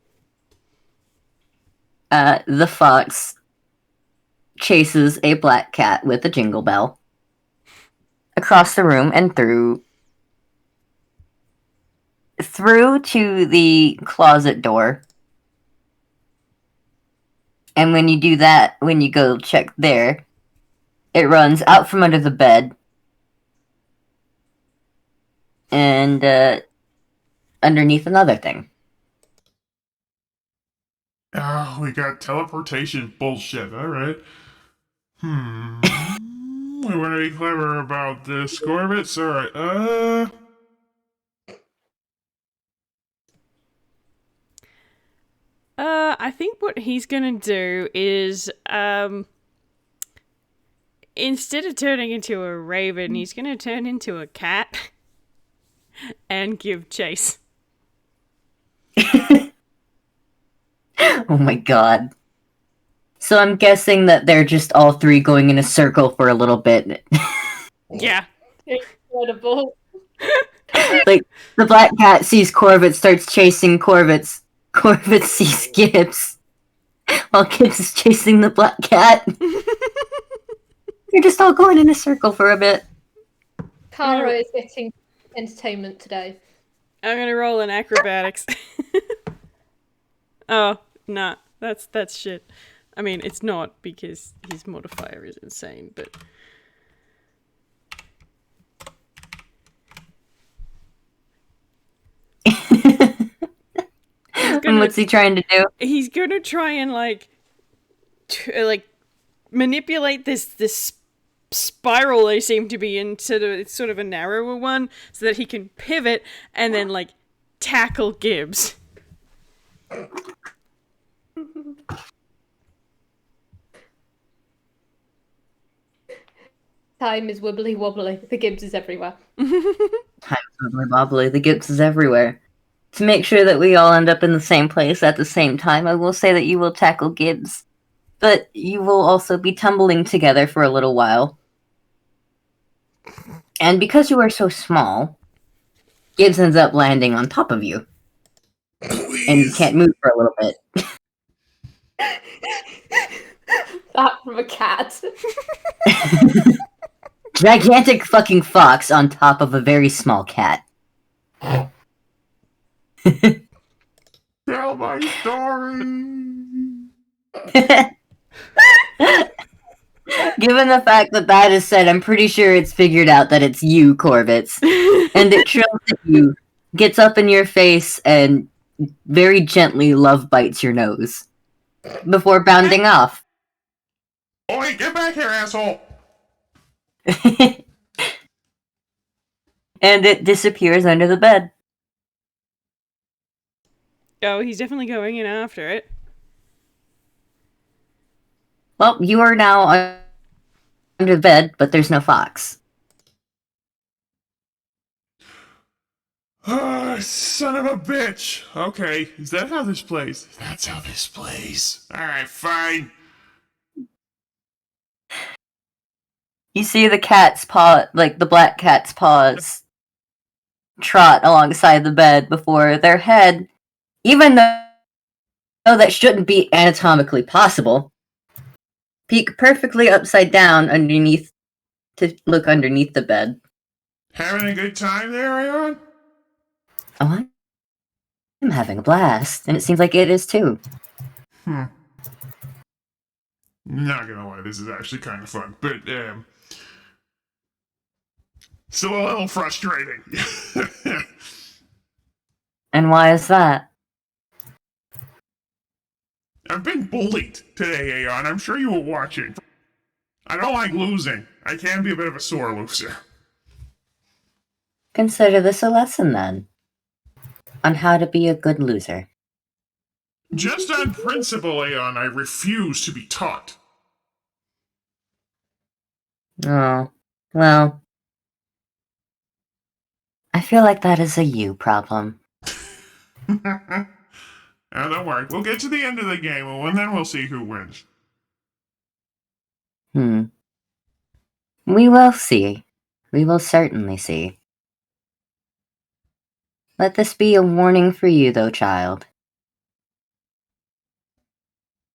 The fox chases a black cat with a jingle bell across the room and through to the closet door. And when you do that, when you go check there, it runs out from under the bed and underneath another thing.
Oh, we got teleportation bullshit. All right. We want to be clever about this, Korvits. All right.
I think what he's gonna do is, instead of turning into a raven, he's gonna turn into a cat and give chase.
Oh my god. So I'm guessing that they're just all three going in a circle for a little bit.
Yeah.
Incredible.
Like, the black cat sees Korvits, starts chasing Korvits. Korvits sees Gibbs, while Gibbs is chasing the black cat. You're just all going in a circle for a bit.
Kara is getting entertainment today.
I'm gonna roll an acrobatics. Oh, nah, that's shit. I mean, it's not because his modifier is insane, but...
And what's he trying to do?
He's gonna try and, like manipulate this spiral they seem to be in. It's sort of a narrower one, so that he can pivot and then, like, tackle Gibbs.
Time is wibbly wobbly. The Gibbs is everywhere.
Time's wibbly wobbly, the Gibbs is everywhere. To make sure that we all end up in the same place at the same time, I will say that you will tackle Gibbs. But you will also be tumbling together for a little while. And because you are so small, Gibbs ends up landing on top of you.
Please.
And you can't move for a little bit.
That from a cat.
Gigantic fucking fox on top of a very small cat.
Tell my story.
Given the fact that that is said, I'm pretty sure it's figured out that it's you, Korvits. And it trills at you, gets up in your face, and very gently love bites your nose. Before bounding off.
Oi, get back here, asshole.
And it disappears under the bed.
Oh, he's definitely going in after it.
Well, you are now under the bed, but there's no fox.
Son of a bitch. Okay, is that how this plays? That's how this plays. Alright, fine.
You see the cat's paw, like the black cat's paws, trot alongside the bed before their head, even though that shouldn't be anatomically possible, peek perfectly upside down underneath to look underneath the bed.
Having a good time there, Aeon?
Oh, I'm having a blast, and it seems like it is too.
Not gonna lie, this is actually kind of fun, but still a little frustrating.
And why is that?
I've been bullied today, Aeon. I'm sure you were watching. I don't like losing. I can be a bit of a sore loser.
Consider this a lesson then, on how to be a good loser.
Just on principle, Aeon, I refuse to be taught.
Oh, well, I feel like that is a you problem.
Now, don't worry. We'll get to the end of the game, and then we'll see who wins.
We will see. We will certainly see. Let this be a warning for you, though, child.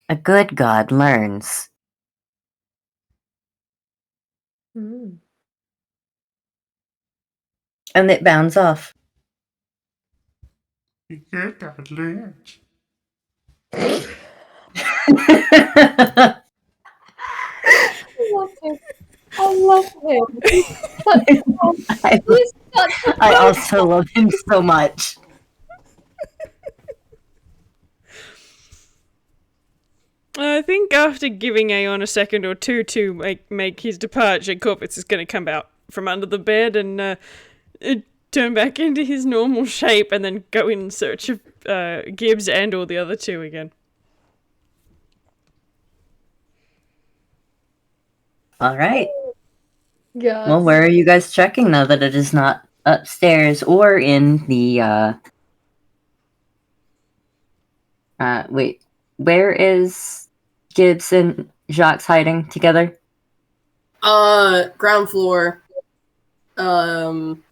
A good god learns.
Mm.
And it bounds off.
Good God, Lynch.
I love him. He's such a
I also love him so much.
I think after giving Aeon a second or two to make his departure, Korvits is going to come out from under the bed and turn back into his normal shape and then go in search of Gibbs and all the other two again.
All right.
Yeah.
Well, where are you guys checking now that it is not upstairs or in the, wait. Where is Gibbs and Jacques hiding together?
Ground floor. In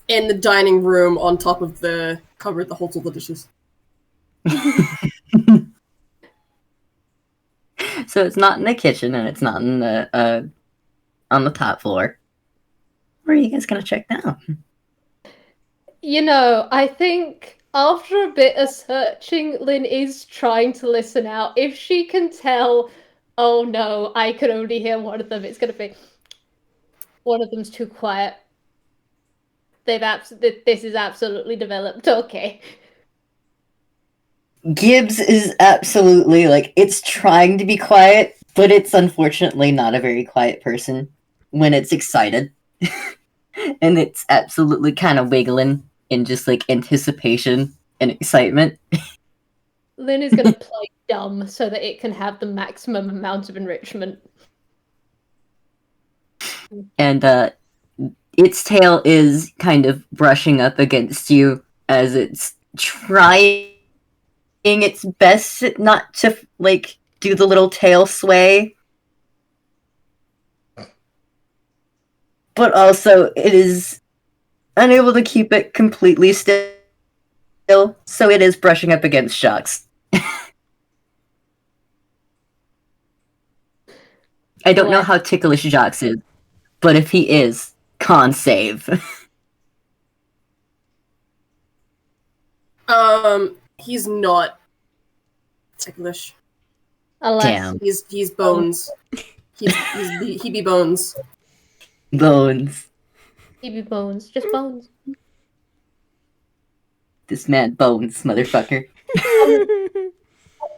the dining room on top of the cupboard that holds all the dishes.
So it's not in the kitchen and it's not in the, on the top floor. Where are you guys gonna check now?
You know, I think after a bit of searching, Lynn is trying to listen out. If she can tell, oh no, I can only hear one of them, it's gonna be one of them's too quiet. This is absolutely developed. Okay.
Gibbs is absolutely, like, it's trying to be quiet, but it's unfortunately not a very quiet person when it's excited. And it's absolutely kind of wiggling in just, like, anticipation and excitement.
Lynn is gonna play dumb so that it can have the maximum amount of enrichment.
And, its tail is kind of brushing up against you as it's trying its best not to, like, do the little tail sway. But also, it is unable to keep it completely still, so it is brushing up against Jacques. I don't know how ticklish Jacques is, but if he is, con save.
He's not ticklish.
Damn.
He's bones. He be bones.
Bones.
He be bones, just bones.
This man bones, motherfucker.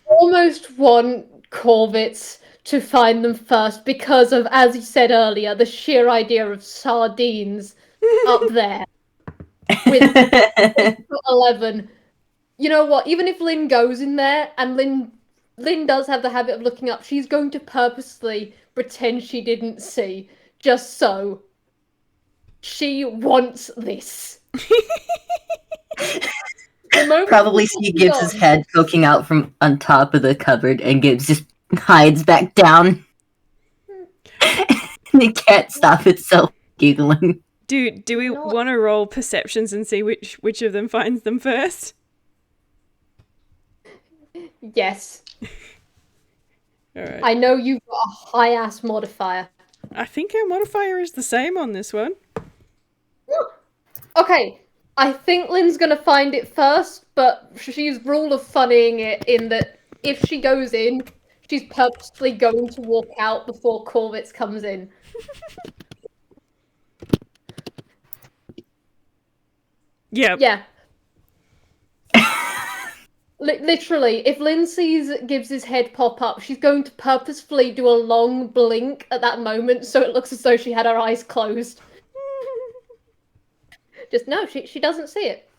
Almost want Korvits to find them first because of, as you said earlier, the sheer idea of sardines up there with 11. You know what? Even if Lynn goes in there, and Lynn does have the habit of looking up, she's going to purposely pretend she didn't see, just so. She wants this.
Probably see Gibbs' head poking out from on top of the cupboard, and Gibbs just hides back down. And it can't stop itself giggling.
Do we want to roll perceptions and see which of them finds them first?
Yes.
Alright.
I know you've got a high-ass modifier.
I think our modifier is the same on this one.
Okay, I think Lynn's gonna find it first, but she's rule of funnying it in that if she goes in, she's purposely going to walk out before Korvits comes in.
Yep.
Yeah. Literally, if Lynn sees Gibbs's head pop up, she's going to purposefully do a long blink at that moment so it looks as though she had her eyes closed. Just no, she doesn't see it.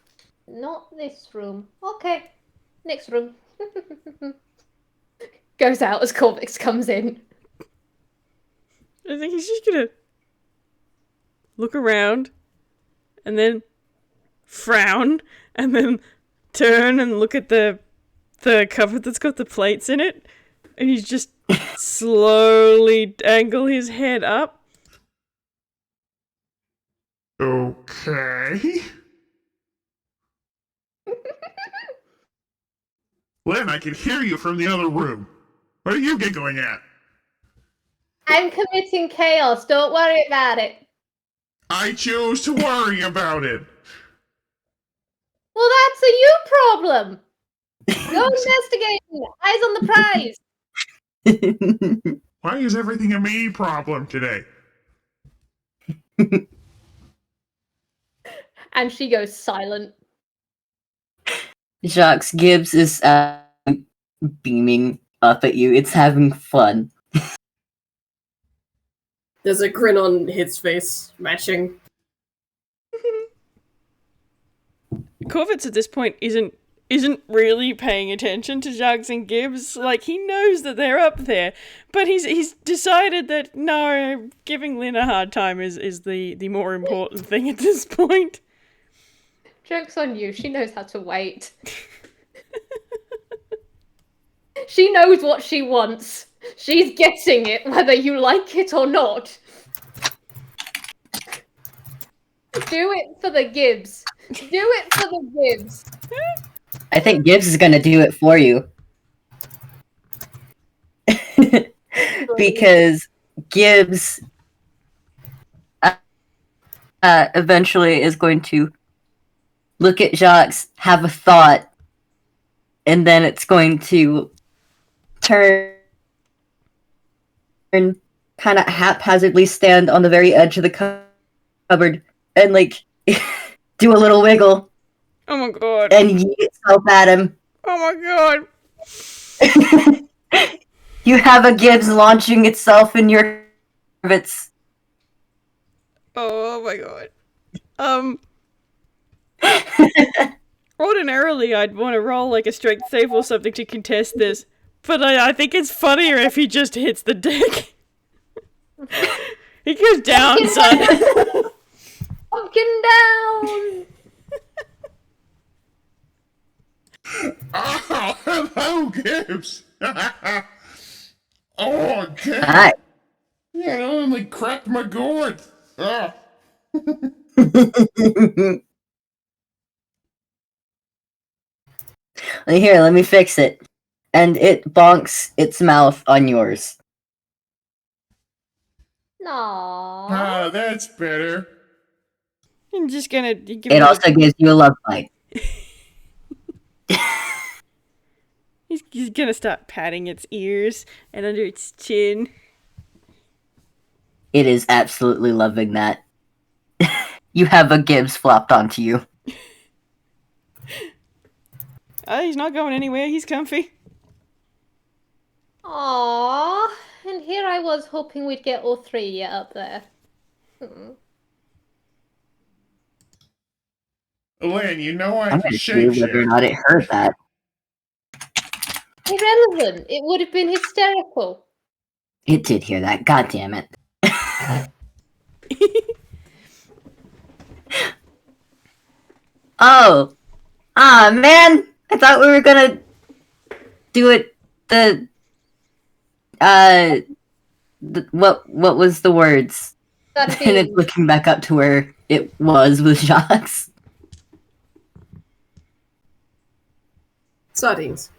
Not this room. Okay. Next room. Goes out as Korvits comes in.
I think he's just gonna look around and then frown and then turn and look at the cupboard that's got the plates in it, and he's just slowly angle his head up.
Okay. Lynn, I can hear you from the other room. What are you giggling at?
I'm committing chaos. Don't worry about it.
I choose to worry about it.
Well, that's a you problem. Go investigating. Eyes on the prize.
Why is everything a me problem today?
And she goes silent.
Jacques Gibbs is beaming up at you. It's having fun.
There's a grin on his face, matching.
Korvits at this point isn't really paying attention to Jacques and Gibbs. Like, he knows that they're up there, but he's decided that no, giving Lynn a hard time is the more important thing at this point.
Joke's on you. She knows how to wait. She knows what she wants. She's getting it, whether you like it or not. Do it for the Gibbs. Do it for the Gibbs.
I think Gibbs is gonna do it for you. Because Gibbs eventually is going to look at Jacques, have a thought, and then it's going to turn and kind of haphazardly stand on the very edge of the cupboard and, like, do a little wiggle
Oh my god.
and yeet itself at him.
Oh my god.
You have a Gibbs launching itself in your Korvits.
Oh my god. Ordinarily, I'd want to roll like a strength save or something to contest this, but I think it's funnier if he just hits the deck. He goes down, son.
Pumpkin down.
Oh, hello, Gibbs. Oh, okay.
Hi.
Yeah, I only cracked my gourd. Oh.
Here, let me fix it. And it bonks its mouth on yours.
Aww.
Ah, that's better.
I'm just gonna give
It also gives you a love bite.
He's gonna start patting its ears and under its chin.
It is absolutely loving that. You have a Gibbs flopped onto you.
He's not going anywhere. He's comfy.
Aww. And here I was hoping we'd get all three up there.
Lynn, you know I
I'm
can
gonna see whether or
shapeshift.
not it heard that.
Irrelevant. It would have been hysterical.
It did hear that. God damn it. Oh. Ah, man. I thought we were gonna do it what was the words?
That
And it's
is
looking back up to where it was with Jacques.
Sardines.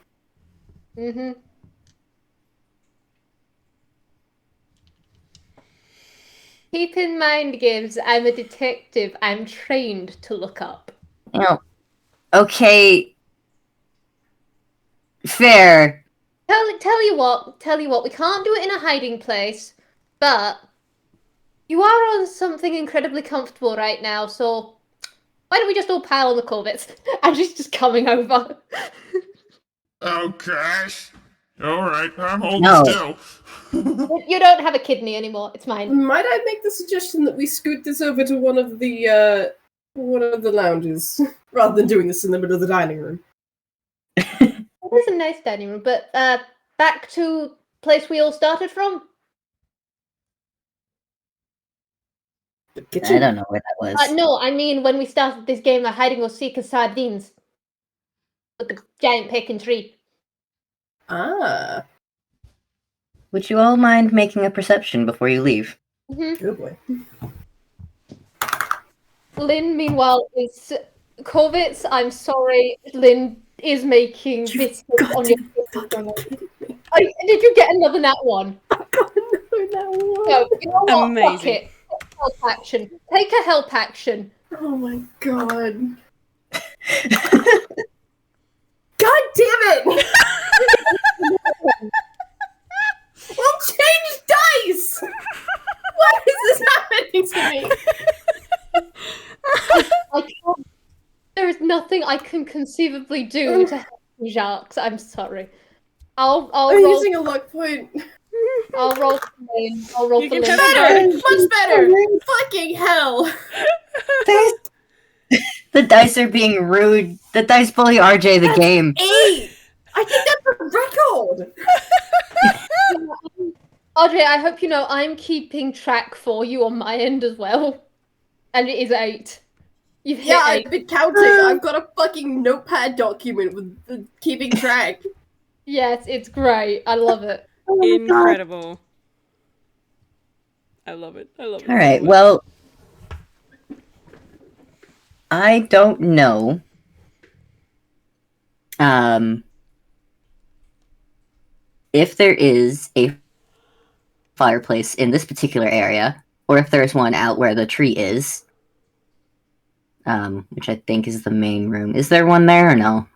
Keep in mind, Gibbs, I'm a detective. I'm trained to look up.
You know, okay, fair.
Tell you what, we can't do it in a hiding place, but you are on something incredibly comfortable right now, so why don't we just all pile on the Korvits? And she's just coming over.
Oh gosh. Alright, I'm holding
No.
still.
You don't have a kidney anymore. It's mine.
Might I make the suggestion that we scoot this over to one of the lounges rather than doing this in the middle of the dining room?
It is a nice dining room, but back to place we all started from.
The kitchen?
I don't know where that was.
No, I mean when we started this game of hiding or seek of sardines with the giant pecan tree.
Ah,
Would you all mind making a perception before you leave?
Mm-hmm.
good boy.
Lynn, meanwhile, is Korvits. I'm sorry, Lynn is making biscuits on your. Did you get another nat one?
I got another that one.
No, you know what?
Amazing.
Fuck it. Help action. Take a help action.
Oh my god. God damn it! We'll change dice! Why is this happening to me?
I can't. There is nothing I can conceivably do to help you, Jacques. I'm sorry. I'll
I'm
roll.
using a luck point.
I'll roll for Lynn. I'll roll
You
for
can
Lynn.
have
Better! Much better! Fucking hell!
The dice are being rude. The dice bully RJ the game.
8! I think that's a record!
Audrey, I hope you know I'm keeping track for you on my end as well. And it is 8. You've hit
Yeah,
8.
I've been counting. I've got a fucking notepad document with keeping track.
Yes, it's great. I love it.
Incredible. I love it. I love it.
All
so
right.
much.
Well, I don't know. If there is a fireplace in this particular area, or if there's one out where the tree is, which I think is the main room. Is there one there or no?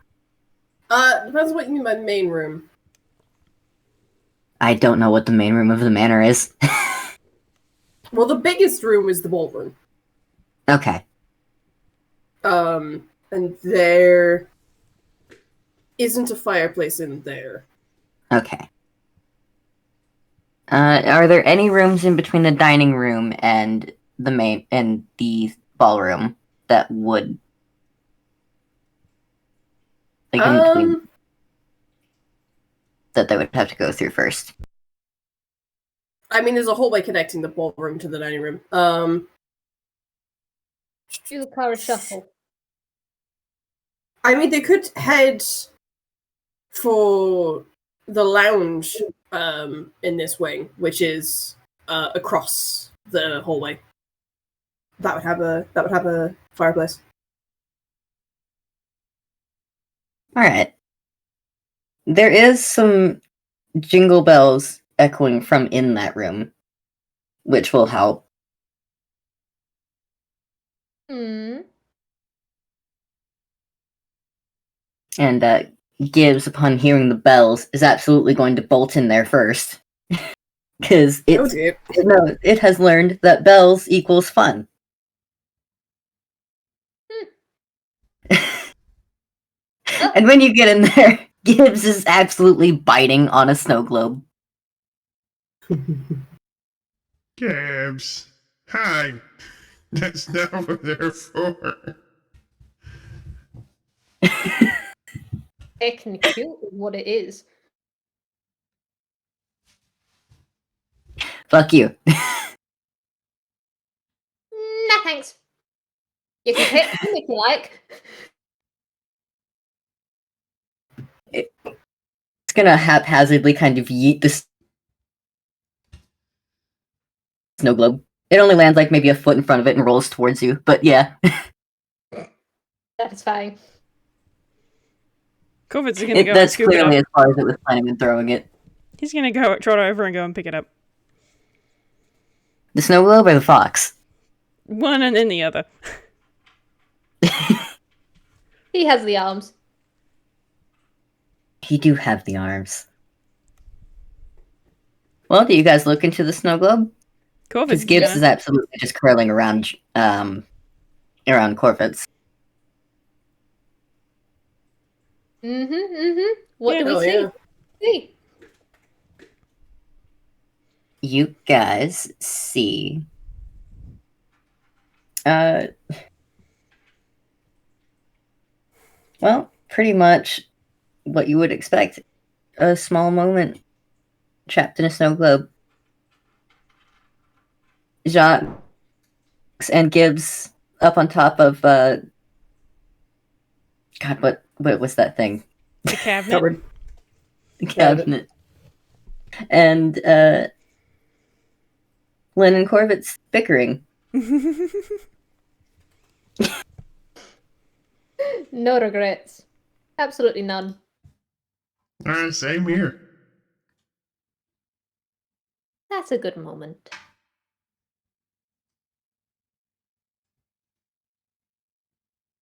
Depends on what you mean by main room.
I don't know what the main room of the manor is.
Well, the biggest room is the ballroom.
Okay.
And there isn't a fireplace in there.
Okay. Are there any rooms in between the dining room and the main and the ballroom that would like in between that they would have to go through first?
I mean, there's a hallway connecting the ballroom to the dining room.
Do the car shuffle.
I mean, they could head for the lounge in this wing, which is across the hallway. That would have a fireplace.
All right. There is some jingle bells echoing from in that room, which will help.
Hmm.
And Gibbs, upon hearing the bells, is absolutely going to bolt in there first. Because it has learned that bells equals fun. And when you get in there, Gibbs is absolutely biting on a snow globe.
Gibbs. Hi. That's not what they're for.
Heckin' cute is what it is.
Fuck you.
Nah, thanks. You can hit them if you like.
It's gonna haphazardly kind of yeet the snow globe. It only lands like maybe a foot in front of it and rolls towards you, but yeah.
That's fine.
Korvits is gonna go and
That's
scoop it
clearly
up.
as far as it was planning on throwing it.
He's gonna go trot over and go and pick it up.
The snow globe or the fox?
One and then the other.
He has the arms.
He do have the arms. Well, do you guys look into the snow globe? Because
Korvits,
Gibbs
yeah.
is absolutely just curling around Korvits.
What do we
Oh,
see?
yeah.
See.
You guys see well, pretty much what you would expect. A small moment trapped in a snow globe. Jacques and Gibbs up on top of God, what was that thing?
The cabinet.
Cupboard.
The cabinet. And Lynn and Korvits bickering.
No regrets. Absolutely none.
Same here.
That's a good moment.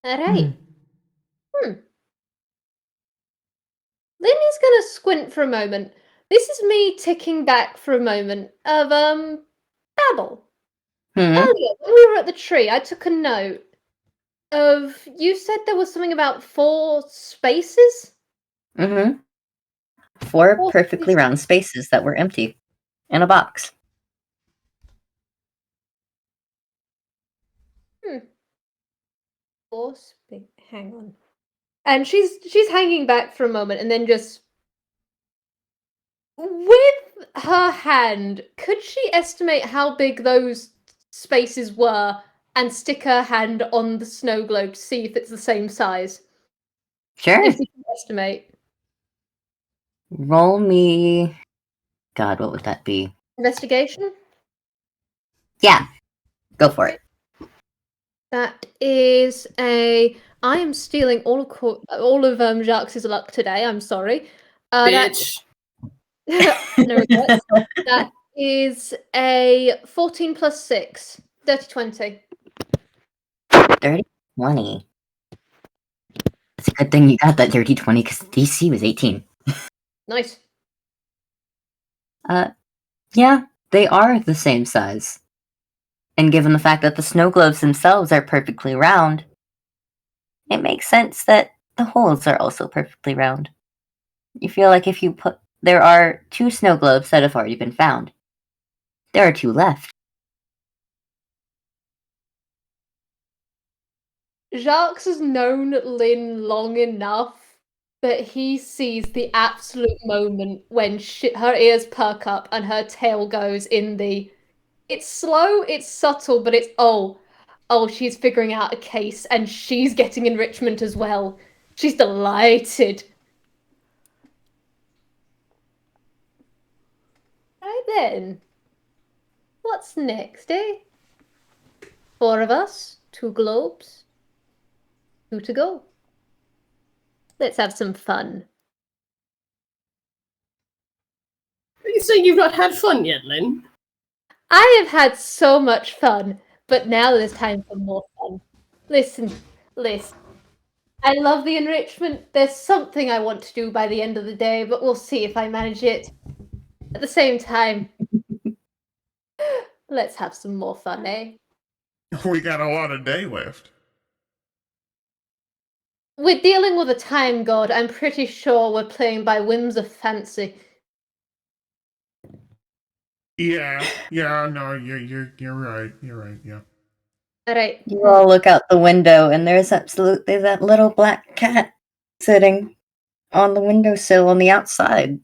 Alright. Lindy's gonna squint for a moment. This is me ticking back for a moment of Babble. Earlier, when we were at the tree, I took a note of you said there was something about 4 spaces?
Mm-hmm. 4
Four
perfectly
spaces.
round spaces that were empty in a box.
Hang on. And she's hanging back for a moment and then just with her hand, could she estimate how big those spaces were and stick her hand on the snow globe to see if it's the same size?
Sure.
If you can estimate.
Roll me. God, what would that be?
Investigation?
Yeah. Go for it.
That is a. I am stealing all of Jacques' luck today. I'm sorry.
Bitch.
No regrets. That is a 14 plus 6. Dirty 20.
30 20. It's a good thing you got that dirty 20 because DC was 18.
Nice.
Yeah, they are the same size. And given the fact that the snow globes themselves are perfectly round, it makes sense that the holes are also perfectly round. You feel like if you put. There are 2 snow globes that have already been found. There are 2 left.
Jacques has known Lynn long enough that he sees the absolute moment when her ears perk up and her tail goes in the. It's slow, it's subtle, but it's oh, she's figuring out a case and she's getting enrichment as well. She's delighted. Right then. What's next, eh? 4 of us, 2 globes, 2 to go. Let's have some fun.
Are you saying you've not had fun yet, Lynn?
I have had so much fun, but now there's time for more fun. Listen. I love the enrichment. There's something I want to do by the end of the day, but we'll see if I manage it. At the same time, let's have some more fun, eh?
We got a lot of day left.
We're dealing with a time god. I'm pretty sure we're playing by whims of fancy.
Yeah, no, you're right. You're right, yeah.
Alright.
You all look out the window, and there's absolutely that little black cat sitting on the windowsill on the outside.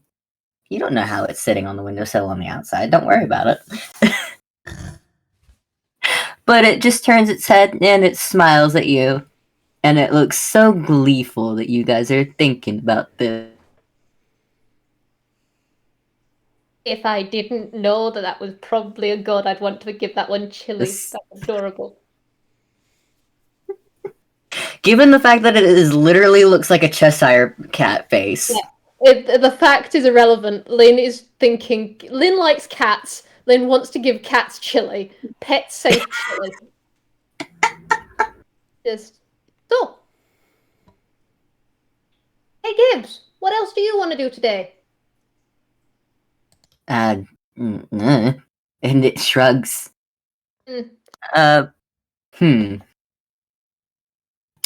You don't know how it's sitting on the windowsill on the outside. Don't worry about it. But it just turns its head and it smiles at you. And it looks so gleeful that you guys are thinking about this.
If I didn't know that was probably a god, I'd want to give that one chili.
This-
That's adorable.
Given the fact that it is literally looks like a Cheshire cat face.
Yeah. The fact is irrelevant. Lynn is thinking. Lynn likes cats. Lynn wants to give cats chili. Pet safe chili. Just so. Hey Gibbs, what else do you want to do today?
And it shrugs.
Mm.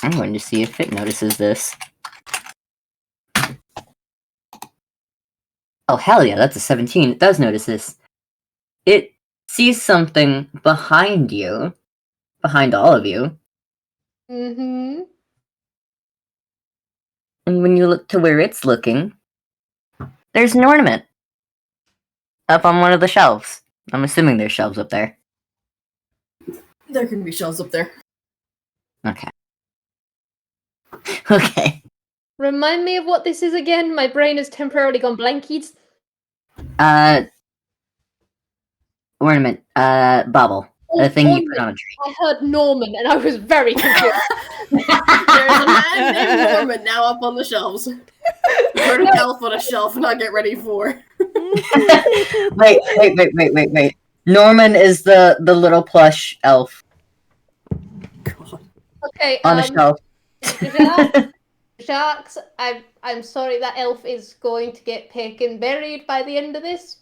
I'm going to see if it notices this. Oh, hell yeah, that's a 17. It does notice this. It sees something behind you. Behind all of you.
Mm-hmm.
And when you look to where it's looking, there's an ornament. Up on one of the shelves. I'm assuming there's shelves up there.
There can be shelves up there.
Okay. Okay.
Remind me of what this is again? My brain has temporarily gone blankied.
Ornament. Babble. The thing you put on a tree.
I heard Norman and I was very confused.
There's a man named Norman now up on the shelves. Put an elf on a shelf and I'll get ready for.
Wait. Norman is the little plush elf
God.
Okay,
on a shelf.
Jacques, I'm sorry that elf is going to get picked and buried by the end of this.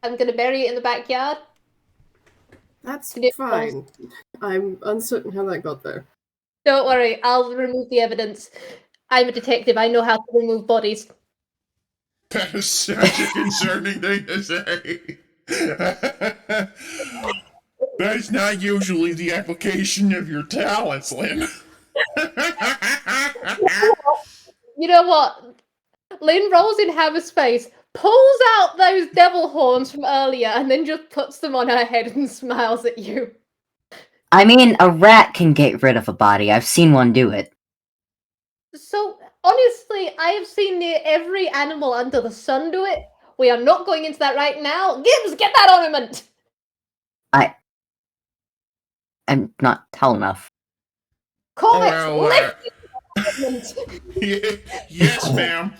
I'm gonna bury it in the backyard.
That's
It
fine. I'm uncertain how that got there.
Don't worry, I'll remove the evidence. I'm a detective, I know how to remove bodies.
That is such a concerning thing to say. That is not usually the application of your talents, Lynn.
You know what? Lynn rolls in Hammer's face, pulls out those devil horns from earlier, and then just puts them on her head and smiles at you.
I mean, a rat can get rid of a body. I've seen one do it.
So, honestly, I have seen near every animal under the sun do it. We are not going into that right now. Gibbs, get that ornament!
I'm not tall enough.
Korvits,
Well,
lift the ornament!
yes, ma'am.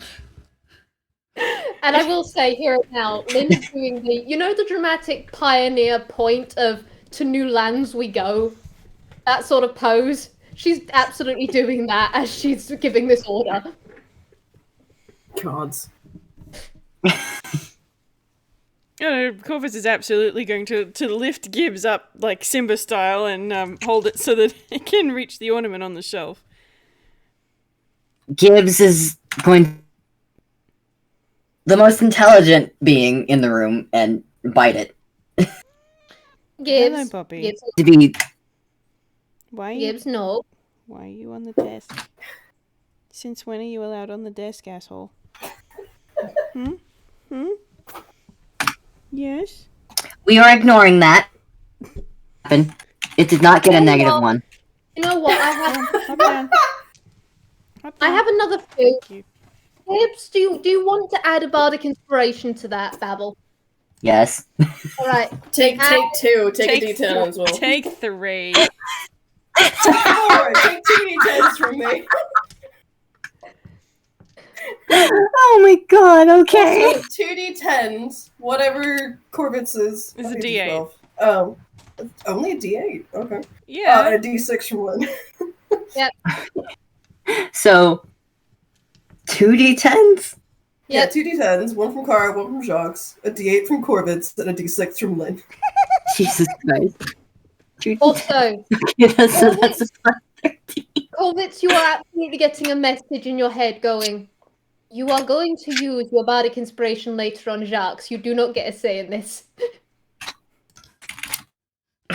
And I will say here and now, Lynn is doing the dramatic pioneer point of to new lands we go? That sort of pose. She's absolutely doing that as she's giving this order.
Gods.
Korvits is absolutely going to lift Gibbs up, like Simba style, and hold it so that it can reach the ornament on the shelf.
Gibbs is going the most intelligent being in the room and bite it.
Gibbs.
Hello, Poppy.
Gibbs,
To be
Why are you,
Gibbs, no.
why are you on the desk? Since when are you allowed on the desk, asshole? Hmm? Yes?
we are ignoring that. It did not get a negative one.
You know what?
Hop down.
I have another thing.
Thank you.
Gibbs, do you want to add a bardic inspiration to that, Babble?
Yes.
Alright.
Take two. Take a
Take
D10 as well.
Take 3.
Alright, take 2 D10s from me.
Oh my god, okay.
So 2 D10s, whatever Korvits is.
It's a
Okay,
D8.
12. Oh. Only a D8. Okay.
Yeah.
And a D6 from Lynn.
So 2d10s?
Yeah,
Yep.
2 D10s, one from Kara, one from Jacques, a D8 from Korvits, and a D6 from Lynn.
Jesus Christ. 2d10s.
Also,
that's a plus 13.
Korvits, you are absolutely getting a message in your head going, you are going to use your bardic inspiration later on, Jacques. You do not get a say in this.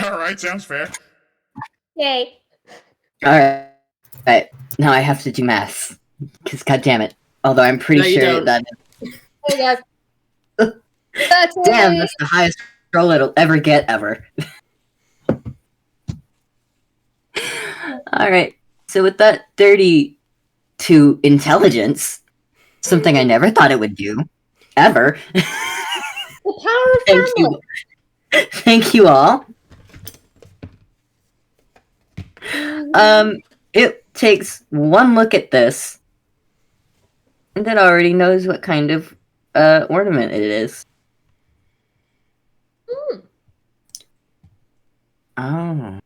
All right, sounds fair.
Yay.
Alright. Right. Now I have to do math. Because goddammit. Although I'm pretty
No, you
sure
don't.
that.
There you go. 13.
Damn, that's the highest roll it'll ever get ever. Alright. So with that 32 intelligence, something I never thought it would do. Ever.
The power of
Thank
family.
you. Thank you all. It takes one look at this, and it already knows what kind of ornament it is.
Hmm.
Oh.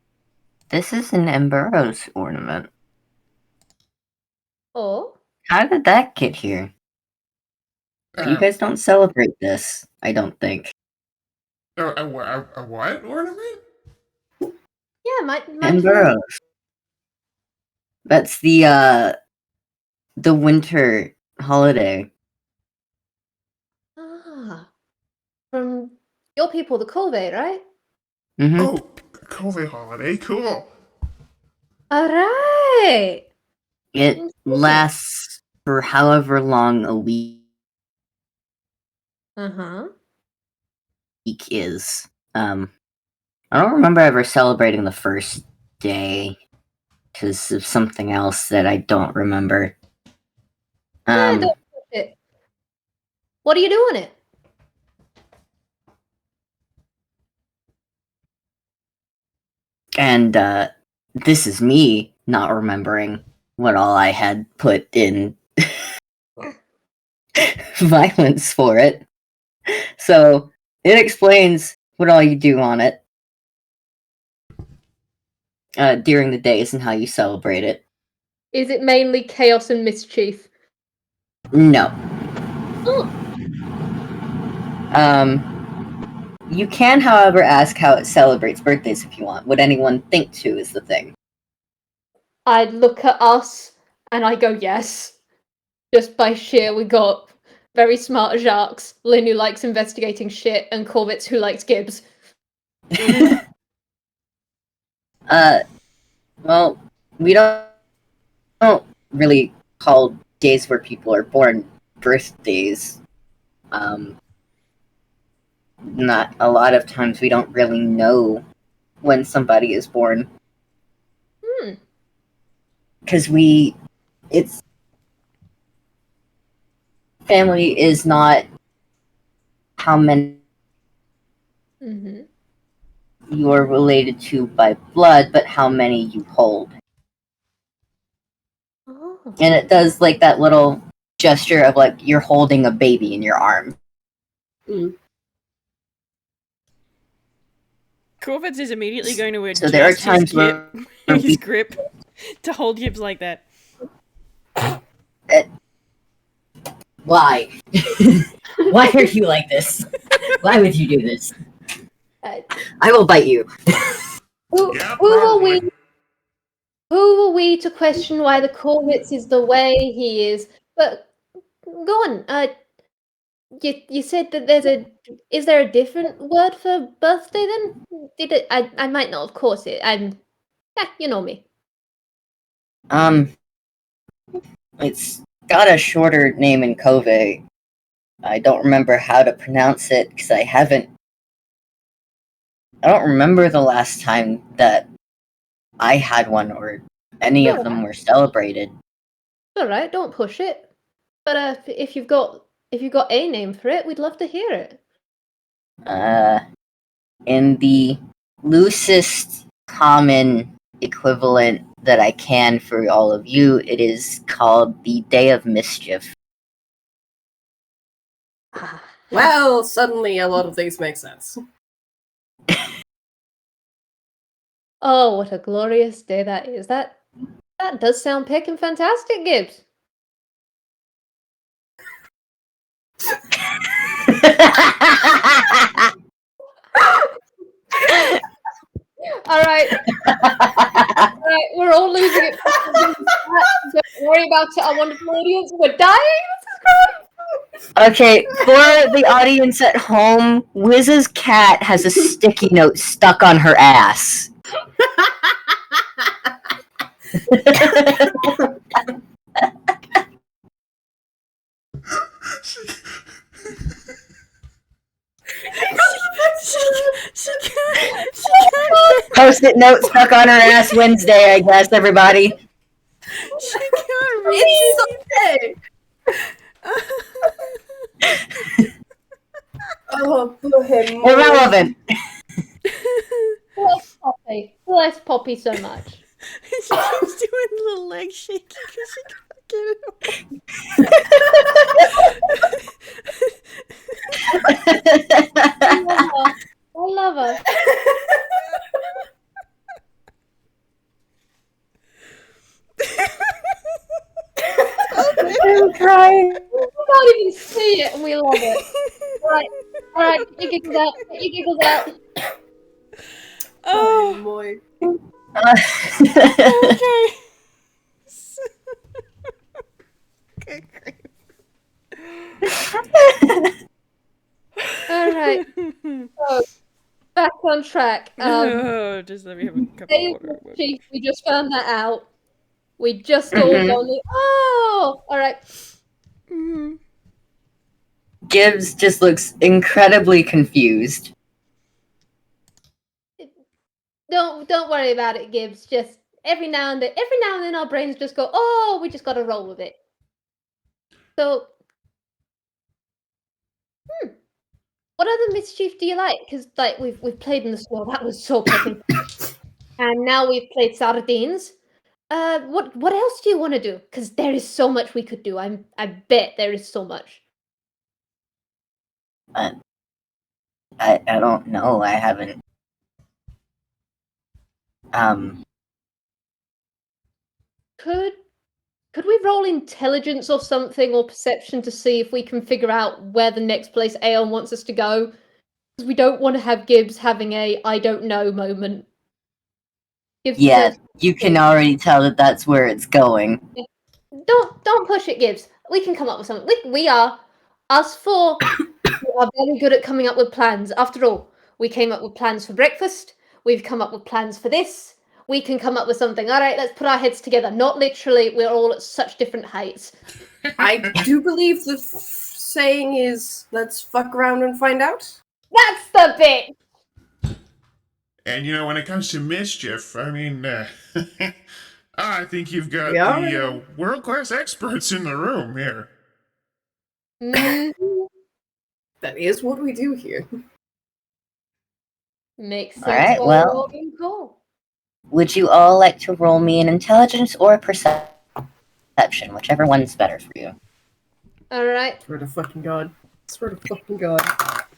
This is an Amberos ornament.
Oh.
How did that get here? You guys don't celebrate this, I don't think.
A what ornament?
Yeah, my
Amberos. That's the winter holiday.
Ah. From your people, the Corvette, right?
Mm-hmm.
Oh, COVID holiday, cool.
Alright.
It lasts for however long a week
Uh-huh.
is. I don't remember ever celebrating the first day because of something else that I don't remember.
Yeah, don't push it. What are you doing it?
And this is me not remembering what all I had put in violence for it. So it explains what all you do on it during the days and how you celebrate it.
Is it mainly chaos and mischief?
No.
Oh.
You can, however, ask how it celebrates birthdays if you want. Would anyone think to is the thing.
I look at us and I go yes. Just by sheer, we got very smart Jacques, Lynn who likes investigating shit, and Korvits who likes Gibbs.
Well, we don't really call days where people are born birthdays. Not a lot of times we don't really know when somebody is born. Because it's family is not how many you are related to by blood, but how many you hold.
Oh.
And it does like that little gesture of like you're holding a baby in your arm.
Korvits is immediately going to adjust
So there are times where
his grip to hold Gibbs like that.
Why? Why are you like this? Why would you do this? I will bite you.
Who
probably.
were we to question why the Korvits is the way he is? But go on. You said that is there a different word for birthday then? Did it? I might not. Of course it. You know me.
It's got a shorter name in Kove. I don't remember how to pronounce it because I don't remember the last time that I had one or any of them were celebrated.
All right, don't push it. But if you've got a name for it, we'd love to hear it.
In the loosest common equivalent that I can for all of you, it is called the Day of Mischief.
Well, suddenly a lot of things make sense.
Oh, what a glorious day that is. That does sound pickin' fantastic, Gibbs. All right. All right, we're all losing it. Don't worry about it, our wonderful audience. We're dying.
Okay, for the audience at home, Wiz's cat has a sticky note stuck on her ass.
She can't.
Post-it note stuck on her ass Wednesday, I guess, everybody.
She can't read.
It's okay. Oh, poor him.
Irrelevant.
Bless Poppy so much.
She keeps doing little leg shaking because she can't get it away.
I can't even see it, and we love it. Alright, get your giggles out. Get your giggles out.
Oh,
Oh,
boy.
okay. Okay, great.
Alright, so back on track.
Oh, just let me have a cup of
Dave
water.
Mischief, we just found that out. We just all gone. Oh, alright.
Mhm.
Gibbs just looks incredibly confused.
Don't worry about it, Gibbs. Just every now and then our brains just go, oh, we just gotta roll with it. So, what other mischief do you like? Because like we've played in the snow, that was so fucking and now we've played sardines. What else do you want to do? Because there is so much we could do. I bet there is so much.
I don't know. I haven't.
Could we roll intelligence or something, or perception, to see if we can figure out where the next place Aeon wants us to go? Because we don't want to have Gibbs having a I don't know moment. Gibbs
Yeah,
deserves
you can
to-
already tell that that's where it's going.
Don't push it, Gibbs. We can come up with something. We are us four. We are very good at coming up with plans. After all, we came up with plans for breakfast. We've come up with plans for this. We can come up with something. All right, let's put our heads together. Not literally. We're all at such different heights.
I do believe the saying is, let's fuck around and find out.
That's the bit.
And you know, when it comes to mischief, I mean, I think you've got
We are.
the world-class experts in the room here.
Mm,
That is what we do here.
makes sense.
Alright,
why
well.
we're all being cool.
Would you all like to roll me an intelligence or a perception? Whichever one's better for you.
All right,
Swear to fucking god. Swear to fucking god.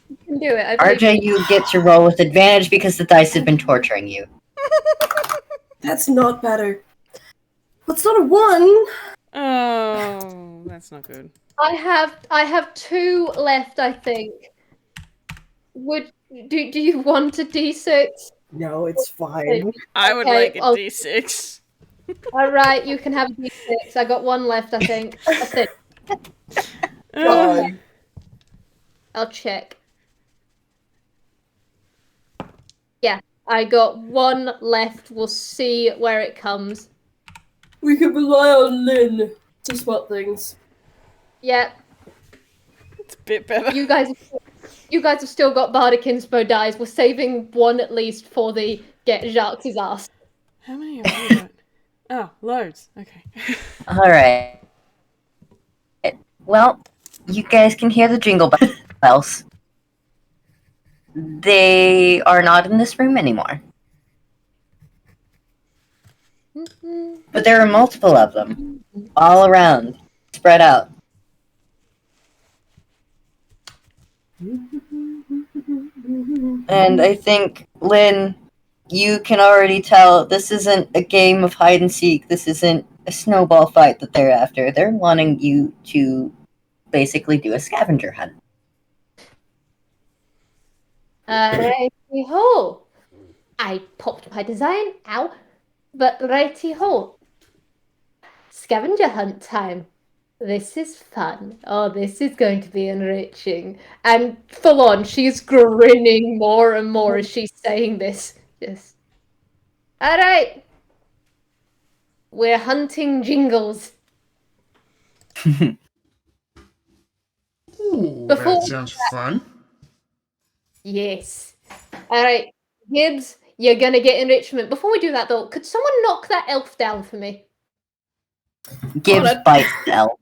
you can do it. I believe
RJ, you get to roll with advantage because the dice have been torturing you.
That's not better. What's not a 1?
Oh, that's not good.
I have 2 left. I think. Do you want a d6?
No, it's fine.
I would
Okay,
like a
I'll-
D6.
All right, you can have a d6. I got 1 left. I think. That's it.
God.
I'll check. Yeah, I got 1 left. We'll see where it comes.
We can rely on Lynn to spot things.
Yeah,
It's a bit better.
you guys have still got Bardic Inspo dice. We're saving 1 at least for the get Jacques' ass.
How many have we got? Oh, loads. Okay.
Alright. Well, you guys can hear the jingle bells. They are not in this room anymore. But there are multiple of them. All around. Spread out. And I think, Lynn, you can already tell this isn't a game of hide and seek. This isn't a snowball fight that they're after. They're wanting you to basically do a scavenger hunt.
Righty ho! I popped my design out, but righty ho! Scavenger hunt time. This is fun. Oh, this is going to be enriching. And full on, she's grinning more and more as she's saying this. Just. Alright! We're hunting jingles.
Ooh,
Before-
that sounds fun.
Yes. Alright, Gibbs, you're gonna get enrichment. Before we do that though, could someone knock that elf down for me?
Gibbs
Hold on.
bites L.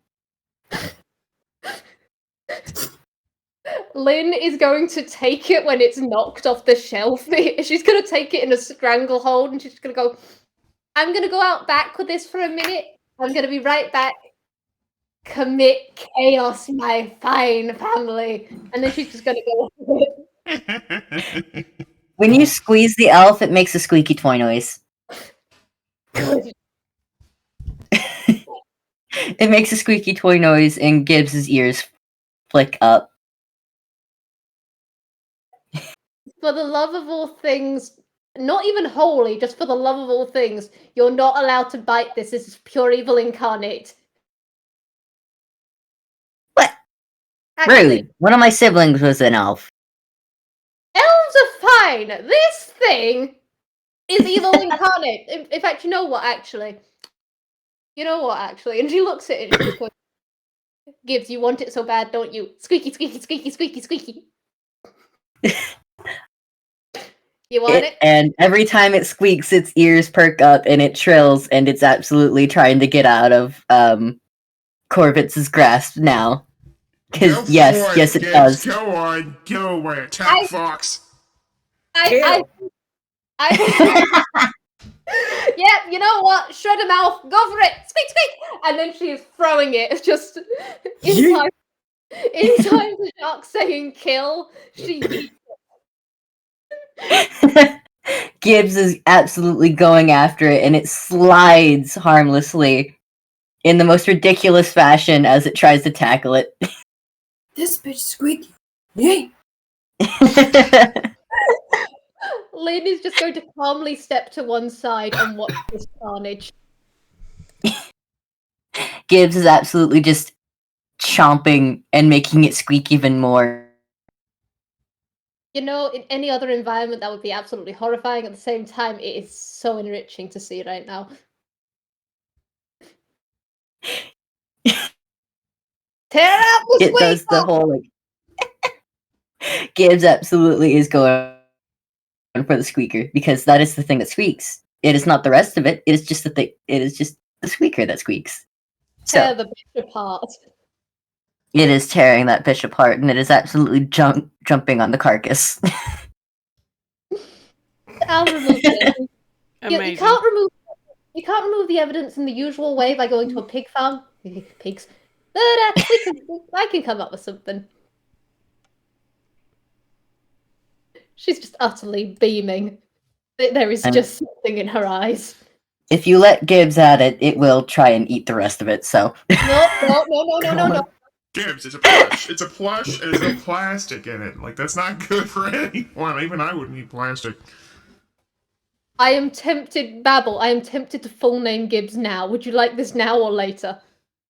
Lynn is going to take it when it's knocked off the shelf. She's going to take it in a stranglehold and she's going to go, I'm going to go out back with this for a minute. I'm going to be right back. Commit chaos, my fine family. And then she's just going to go with it.
When you squeeze the elf, it makes a squeaky toy noise.
Good.
It makes a squeaky toy noise, and Gibbs's ears flick up.
For the love of all things, not even holy, just for the love of all things, you're not allowed to bite this. This is pure evil incarnate.
What?
Actually,
Rude. One of my siblings was an elf.
elves are fine. This thing is evil incarnate. In fact, you know what? Actually, and she looks at it. And she goes, "Gibbs, you want it so bad, don't you? Squeaky, squeaky, squeaky, squeaky, squeaky. You want it?"
And every time it squeaks, its ears perk up and it trills, and it's absolutely trying to get out of Korvits' grasp now.
Go
Because
for
yes, it
Gibbs.
does.
Go on. Go away. Attack Fox.
I yeah, you know what? Shred a mouth, go for it! Squeak, squeak! And then she is throwing it just in time to Jacques saying kill. She
Gibbs is absolutely going after it, and it slides harmlessly in the most ridiculous fashion as it tries to tackle it.
This bitch squeaky. Yay!
Lady's just going to calmly step to one side and watch this carnage.
Gibbs is absolutely just chomping and making it squeak even more.
You know, in any other environment that would be absolutely horrifying. At the same time, it is so enriching to see right now. Tear out the
It does the whole like. Gibbs absolutely is going for the squeaker because that is the thing that squeaks. It is not the rest of it. It is just the thing. It is just the squeaker that squeaks.
Tear
So
the bitch apart.
it is tearing that bitch apart, and it is absolutely jumping on the carcass.
I'll remove it.
Amazing.
You can't remove the evidence in the usual way by going to a pig farm. Pigs. But I can come up with something. She's just utterly beaming. There is just something in her eyes.
If you let Gibbs at it, it will try and eat the rest of it. So
No.
Gibbs, it's a plush. It's a plush and there's no plastic in it. Like, that's not good for anyone. Even I wouldn't eat plastic.
I am tempted, Babble, I am tempted to full name Gibbs now. Would you like this now or later?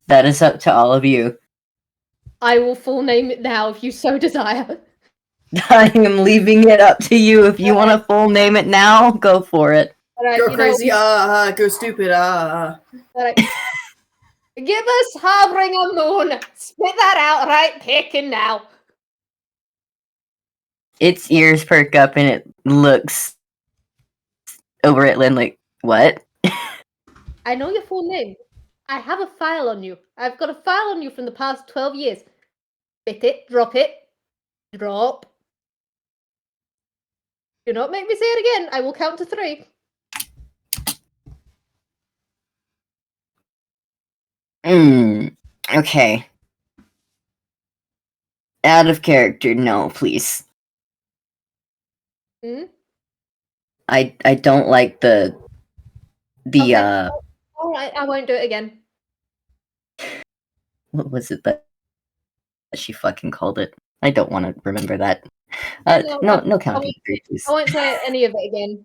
that is up to all of you.
I will full name it now if you so desire.
I am leaving it up to you. If you want to full name it now, go for it.
Alright,
Go crazy, go stupid,
Alright. Gibbous harboring a moon. Spit that out right picking now.
Its ears perk up and it looks over at Lynn like, what?
I know your full name. I have a file on you. I've got a file on you from the past 12 years. Spit it, drop it, drop. Do not make me say it again. I will count to 3.
Okay. Out of character, no, please. I don't like the
Okay. Alright, I won't do it again.
what was it that she fucking called it? I don't want to remember that. No counting to 3, please.
I won't say any of it again.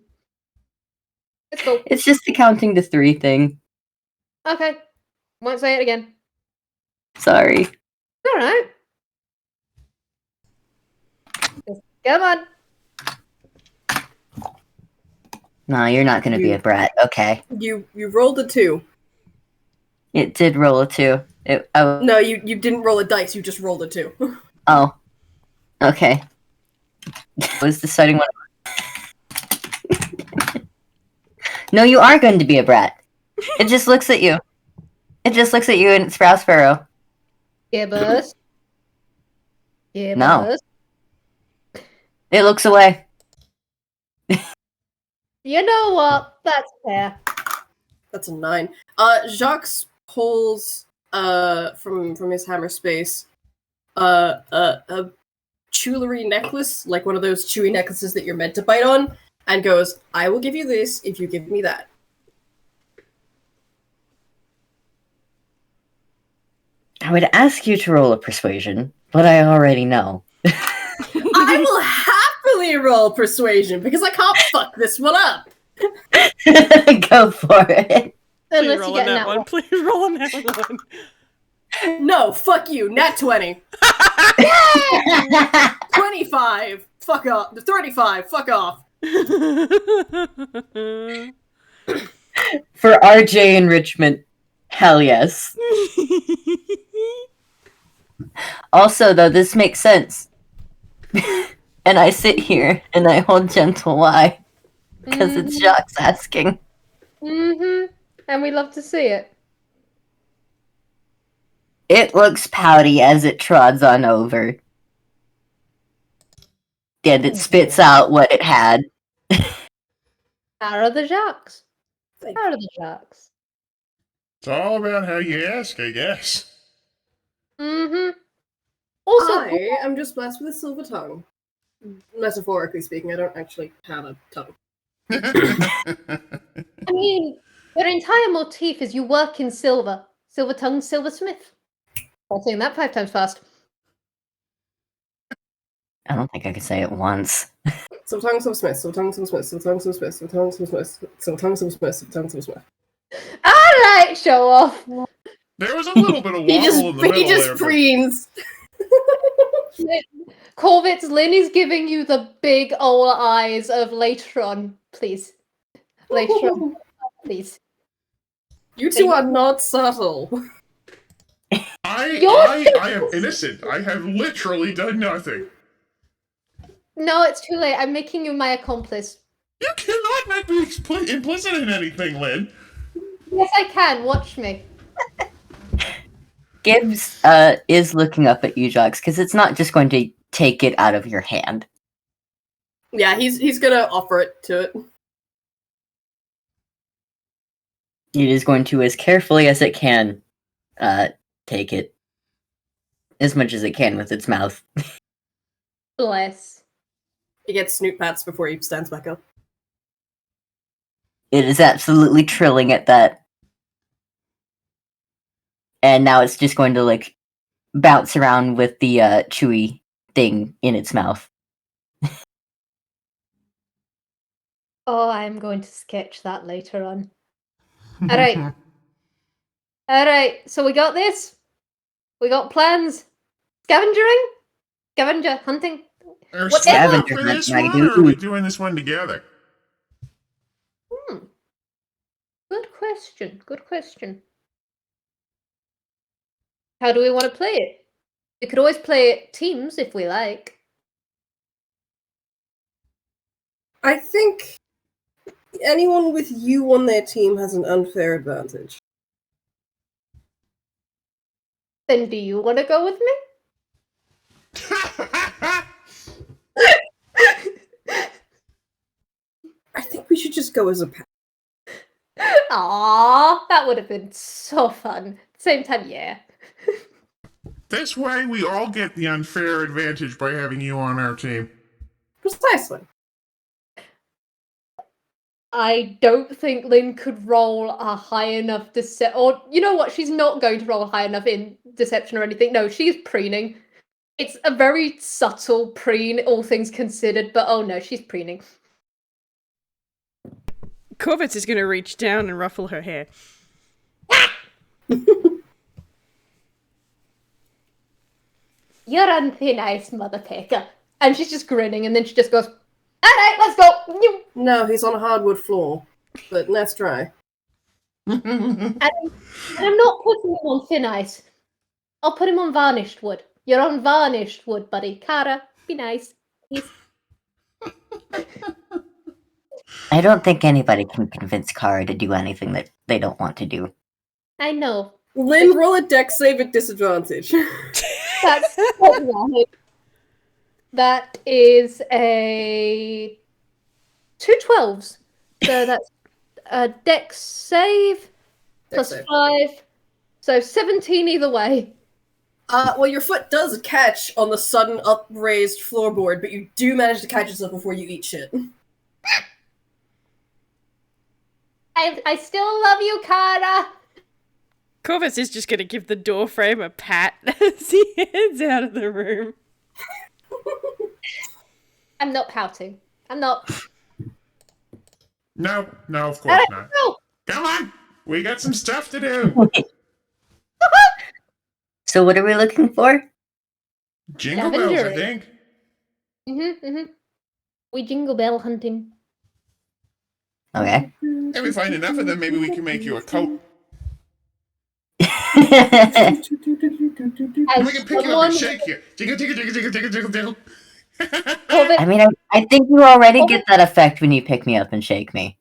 Let's go.
It's just the counting to 3 thing.
Okay. Won't say it again.
Sorry.
Alright. Come on.
No, you're not gonna be a brat. Okay.
You rolled a 2.
It did roll a 2.
No, you didn't roll a dice. You just rolled a 2.
Oh. Okay. Was deciding what. No, you are going to be a brat. It just looks at you. It just looks at you and it's Sprouse Sparrow.
Gibbous. Gibbous.
No. It looks away.
You know what? That's fair.
That's a 9. Jacques pulls from his hammer space a jewelry necklace, like one of those chewy necklaces that you're meant to bite on, and goes, I will give you this if you give me that.
I would ask you to roll a persuasion, but I already know.
I will happily roll persuasion because I can't fuck this one up.
Go for it.
Please
Unless
roll
you
on
get
that one. Please roll on that one.
No, fuck you. Nat 20. 25. Fuck off. 35. Fuck off.
For RJ enrichment, hell yes. Also, though, this makes sense. And I sit here and I hold gentle Y because it's Jacques asking.
Mm-hmm. And we love to see it.
It looks pouty as it trods on over. And it spits out what it had.
How are the Jacques?
Thank
How are the Jacques?
It's all about how you ask, I guess.
Mm-hmm. Also,
I am just blessed with a silver tongue. Metaphorically speaking, I don't actually have a tongue.
I mean, your entire motif is you work in silver. Silver tongue, silversmith. I'm saying that 5 times fast.
I don't think I could say it once.
Silver tongue, silversmith, silver tongue, silversmith, silver tongue, silversmith, silver tongue, silversmith, silver tongue, silversmith, silver tongue, silversmith.
Alright, show off.
There was a little bit of waddle in the middle
He just
there.
preens.
Korvits, Lynn is giving you the big old eyes of later on, please. Later on, please.
You two are not subtle.
I am innocent. I have literally done nothing.
No, it's too late. I'm making you my accomplice.
You cannot make me implicit in anything, Lynn.
Yes, I can. Watch me.
Gibbs is looking up at you, Jacques, because it's not just going to take it out of your hand.
Yeah, he's gonna offer it to it.
It is going to, as carefully as it can, take it. As much as it can with its mouth.
Bless.
He gets snoot pats before he stands back up.
It is absolutely trilling at that. And now it's just going to, like, bounce around with the chewy thing in its mouth.
Oh, I'm going to sketch that later on. Alright. Alright, so we got this. We got plans. Scavengering? Scavenger hunting?
Are
What
split up
scavenger
for
hunt
this
might
one,
do?
or are we doing this one together?
Good question. Good question. How do we want to play it? We could always play it teams if we like.
I think anyone with you on their team has an unfair advantage.
Then do you want to go with me?
I think we should just go as a pack.
Aww, that would have been so fun. Same time, yeah.
This way, we all get the unfair advantage by having you on our team.
Precisely.
I don't think Lynn could roll a high enough or you know what? She's not going to roll high enough in deception or anything. No, she's preening. It's a very subtle preen, all things considered, but oh no, she's preening.
Korvits is going to reach down and ruffle her hair.
You're on thin ice, mother pecker. And she's just grinning, and then she just goes, alright, let's go!
No, he's on a hardwood floor, but let's try.
And I'm not putting him on thin ice. I'll put him on varnished wood. You're on varnished wood, buddy. Kara, be nice. Please.
I don't think anybody can convince Kara to do anything that they don't want to do.
I know.
Lynn, roll a dex save at disadvantage.
That's right. That is a 2 12s. So that's a dex save plus
Dex save.
5. So 17 either way.
Well, your foot does catch on the sudden upraised floorboard, but you do manage to catch yourself before you eat shit.
I still love you, Kara.
Korvits is just going to give the door frame a pat as he heads out of the room.
I'm not pouting. I'm not.
No, of course not.
No.
Come on, we got some stuff to do.
So what are we looking for?
Jingle bells, I
Scavenger.
think.
We jingle bell hunting.
Okay.
If we find enough of them, maybe we can make you a coat.
As
And we can pick you up and
someone,
shake you. Jiggle, jiggle, jiggle, jiggle, jiggle, jiggle, jiggle.
Korvits,
I mean, I think you already get that effect when you pick me up and shake me.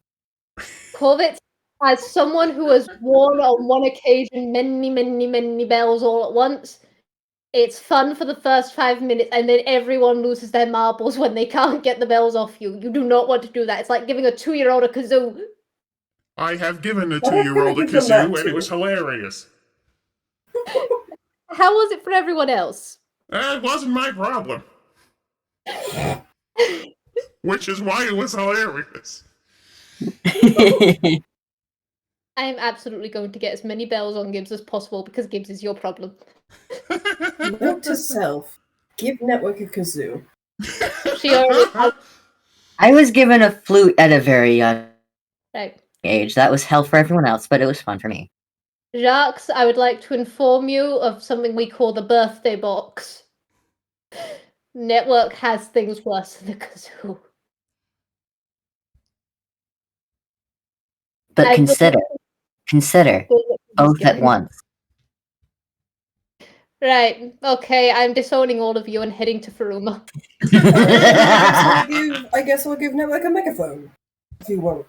Korvits, as someone who has worn on one occasion many bells all at once, it's fun for the first 5 minutes, and then everyone loses their marbles when they can't get the bells off you. You do not want to do that. It's like giving a 2-year-old a kazoo.
I have given a
I'm gonna
2-year-old a
give them that
kazoo, and
too.
it was hilarious.
How was it for everyone else?
That wasn't my problem. Which is why it was hilarious.
I am absolutely going to get as many bells on Gibbs as possible because Gibbs is your problem.
Note to self: give Network a kazoo.
She already has.
I was given a flute at a very young
Right.
age. That was hell for everyone else, but it was fun for me.
Jacques, I would like to inform you of something we call the birthday box. Network has things worse than the kazoo.
But
I
consider both at once.
Right. Okay, I'm disowning all of you and heading to Faruma.
I guess I'll give Network a megaphone. If you want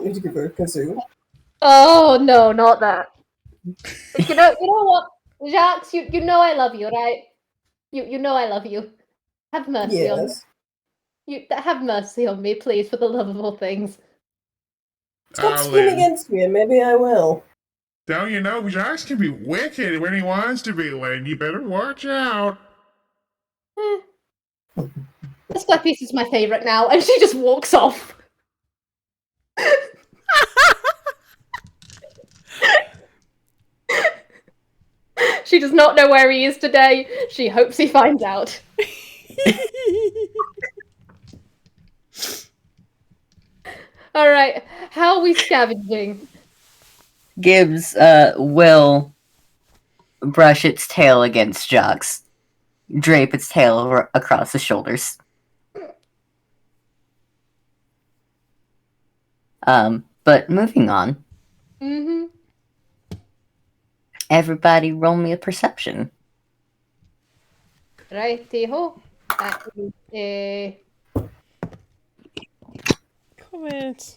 me to give her a kazoo.
Oh no, not that. You know what, Jacques? You know I love you, right? You know I love you. Have mercy on me.
Yes.
Have mercy on me, please, for the love of all things.
Stop scheming
Lynn.
against me, and maybe I will.
Don't you know, Jacques can be wicked when he wants to be, Lynn. You better watch out.
This black piece is my favorite now, and she just walks off. She does not know where he is today. She hopes he finds out. All right, how are we scavenging?
Gibbs will brush its tail against Jacques, drape its tail across the shoulders. But moving on.
Mm-hmm.
Everybody roll me a perception.
Righty-ho. That is a...
Korvits,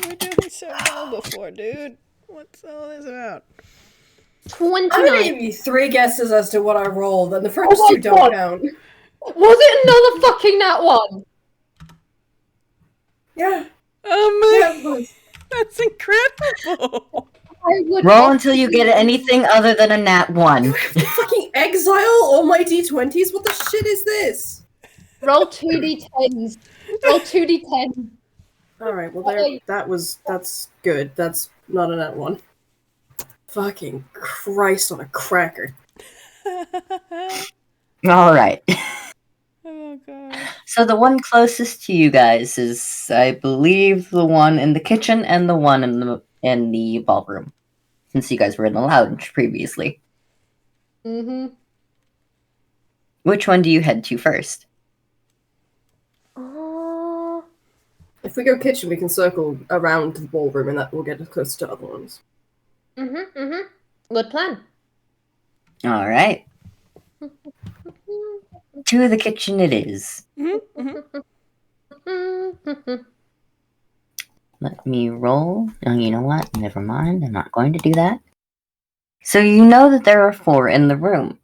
you were doing so well before, dude. What's all this about?
29.
I'm gonna give you 3 guesses as to what I rolled, and the first
Oh my
2 don't
God.
count.
Was it another fucking nat one?
Yeah.
Oh
Yeah,
my,
it was.
that's incredible.
I would
Roll
not-
until you get anything other than a nat 1.
Fucking exile all my d20s? What the shit is this?
Roll 2d10s. Roll 2d10s.
Alright, well that's good. That's not a nat 1. Fucking Christ on a cracker.
Alright.
Oh god.
So the one closest to you guys is, I believe, the one in the kitchen and the one in the ballroom. Since you guys were in the lounge previously.
Mm-hmm.
Which one do you head to first?
If we go kitchen, we can circle around to the ballroom, and that will get us close to other ones.
Good plan.
Alright. To the kitchen it is. Let me roll. Oh, you know what? Never mind. I'm not going to do that. So you know that there are 4 in the room.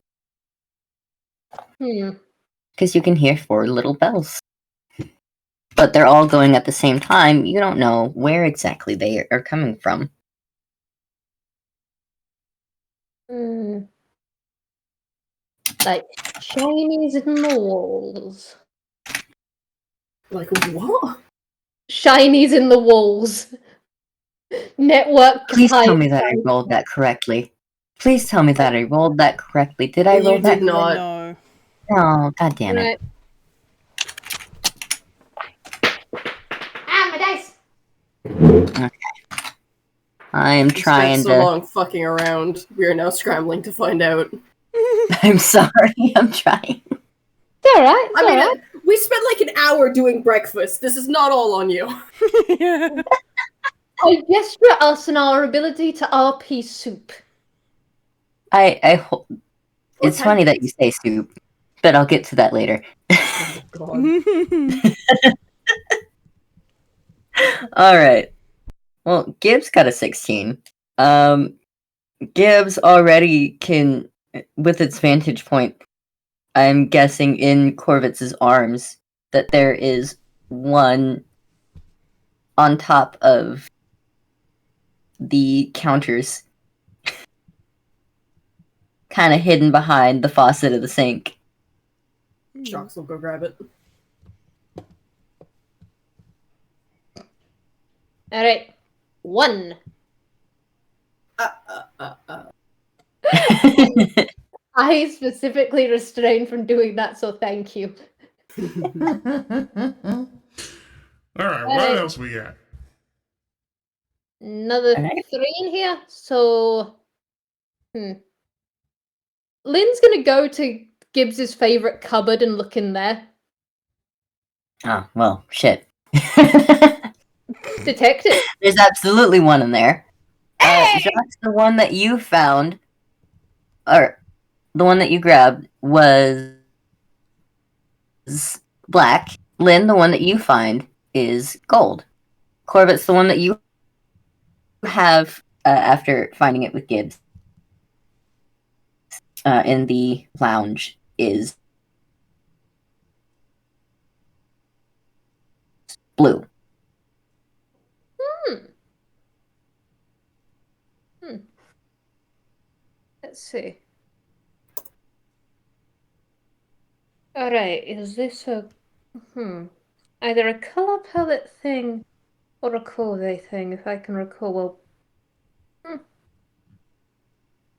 Because you can hear 4 little bells. But they're all going at the same time. You don't know where exactly they are coming from.
Like shinies in the walls.
Like, what?
Shinies in the walls. Network.
Please tell me
hype.
that I rolled that correctly. Please tell me that I rolled that correctly. Did I roll
You
that?
did not.
No.
Oh, god damn it.
Right. Ah, my dice.
I am
We spent
trying
so
to.
long fucking around. We are now scrambling to find out.
I'm sorry. I'm trying.
It's alright. It's
I mean,
alright.
we spent like an hour doing breakfast. This is not all on you.
Yeah.
I gesture us and our ability to RP soup.
It's
Or
funny that you say soup, but I'll get to that later.
Oh, God.
All right. Well, Gibbs got a 16. Gibbs already can, with its vantage point, I'm guessing in Korvits' arms, that there is one on top of the counters, kind of hidden behind the faucet of the sink.
Jacques will go grab it.
Alright. 1. I specifically restrained from doing that, so thank you.
Alright, what else we got?
Another
Alright.
3 in here. So, Lynn's gonna go to Gibbs's favorite cupboard and look in there.
Oh, well, shit.
Detective.
There's absolutely one in there. Jacques, the one that you found, or the one that you grabbed, was black. Lynn, the one that you find, is gold. Korvits, the one that you have after finding it with Gibbs in the lounge, is blue.
Let's see. Alright, is this a either a color palette thing or a corvée thing, if I can recall well.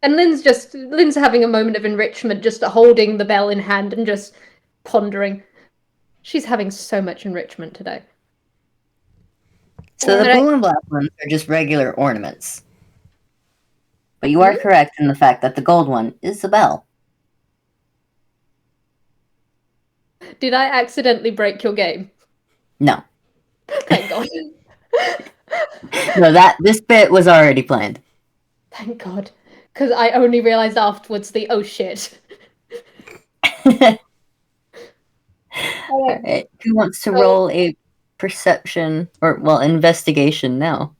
And Lynn's having a moment of enrichment, just holding the bell in hand and just pondering. She's having so much enrichment today.
So the
Alright.
blue and black ones are just regular ornaments. But you are correct in the fact that the gold one is the bell.
Did I accidentally break your game?
No.
Thank God.
No, this bit was already planned.
Thank God. Because I only realized afterwards oh shit.
Alright, who wants to roll a perception, or, well, investigation now?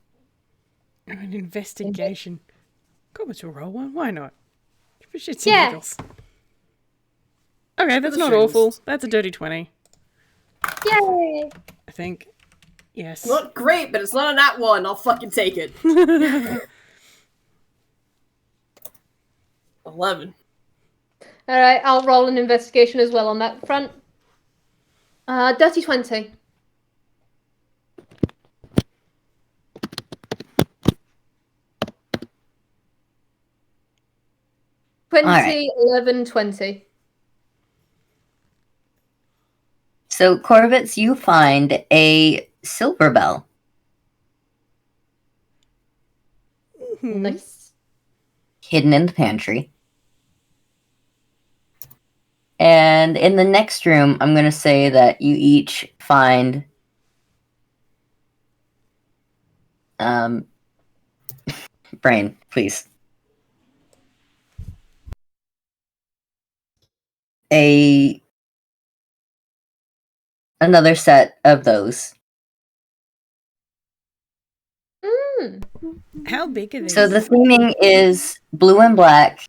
An investigation. Go to roll one. Why not? For shits and
Yeah.
giggles. Okay, that's
the
not
shins.
awful. That's a dirty 20.
Yay!
I think. Yes.
Not great, but it's not a nat 1. I'll fucking take it. 11.
Alright, I'll roll an investigation as well on that front. Dirty 20.
Alright.
11, 20.
So, Korvits, you find a silver bell.
Nice.
Hidden in the pantry. And in the next room, I'm going to say that you each find brain, please. Another set of those.
How big are these?
So the theming is blue and black,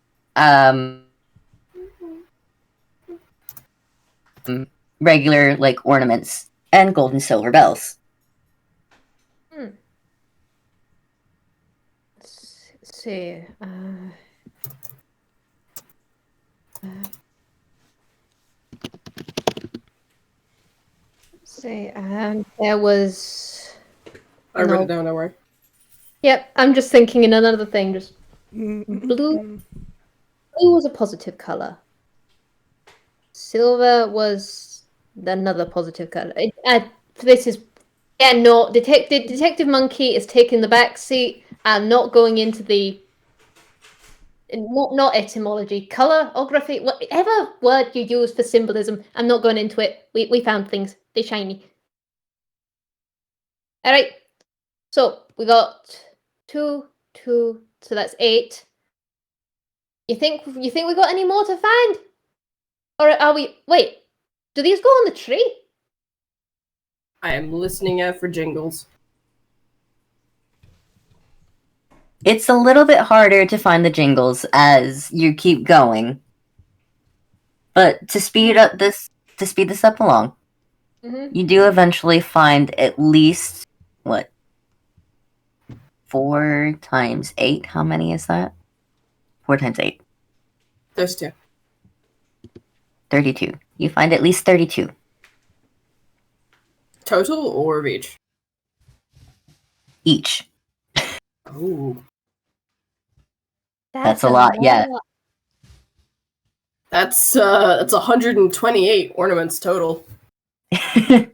regular like ornaments, and gold and silver bells.
Let's see. Let's see. There was.
I wrote it down, don't worry.
Yep, I'm just thinking in another thing. Just
Mm-hmm.
blue. Blue was a positive color. Silver was another positive color. This is no. Detective Monkey is taking the back seat. I'm not going into the not etymology, colorography, whatever word you use for symbolism. I'm not going into it. We found things. They're shiny. All right. So we got 2, 2. So that's 8. You think we got any more to find? Or are we... Wait, do these go on the tree?
I am listening out for jingles.
It's a little bit harder to find the jingles as you keep going. But to speed this up along,
Mm-hmm.
you do eventually find at least 4 times 8? How many is that? 4 times 8.
Those two.
32. You find at least 32.
Total or of each?
Each.
Oh.
That's a lot, yeah.
That's 128 ornaments total.
Man,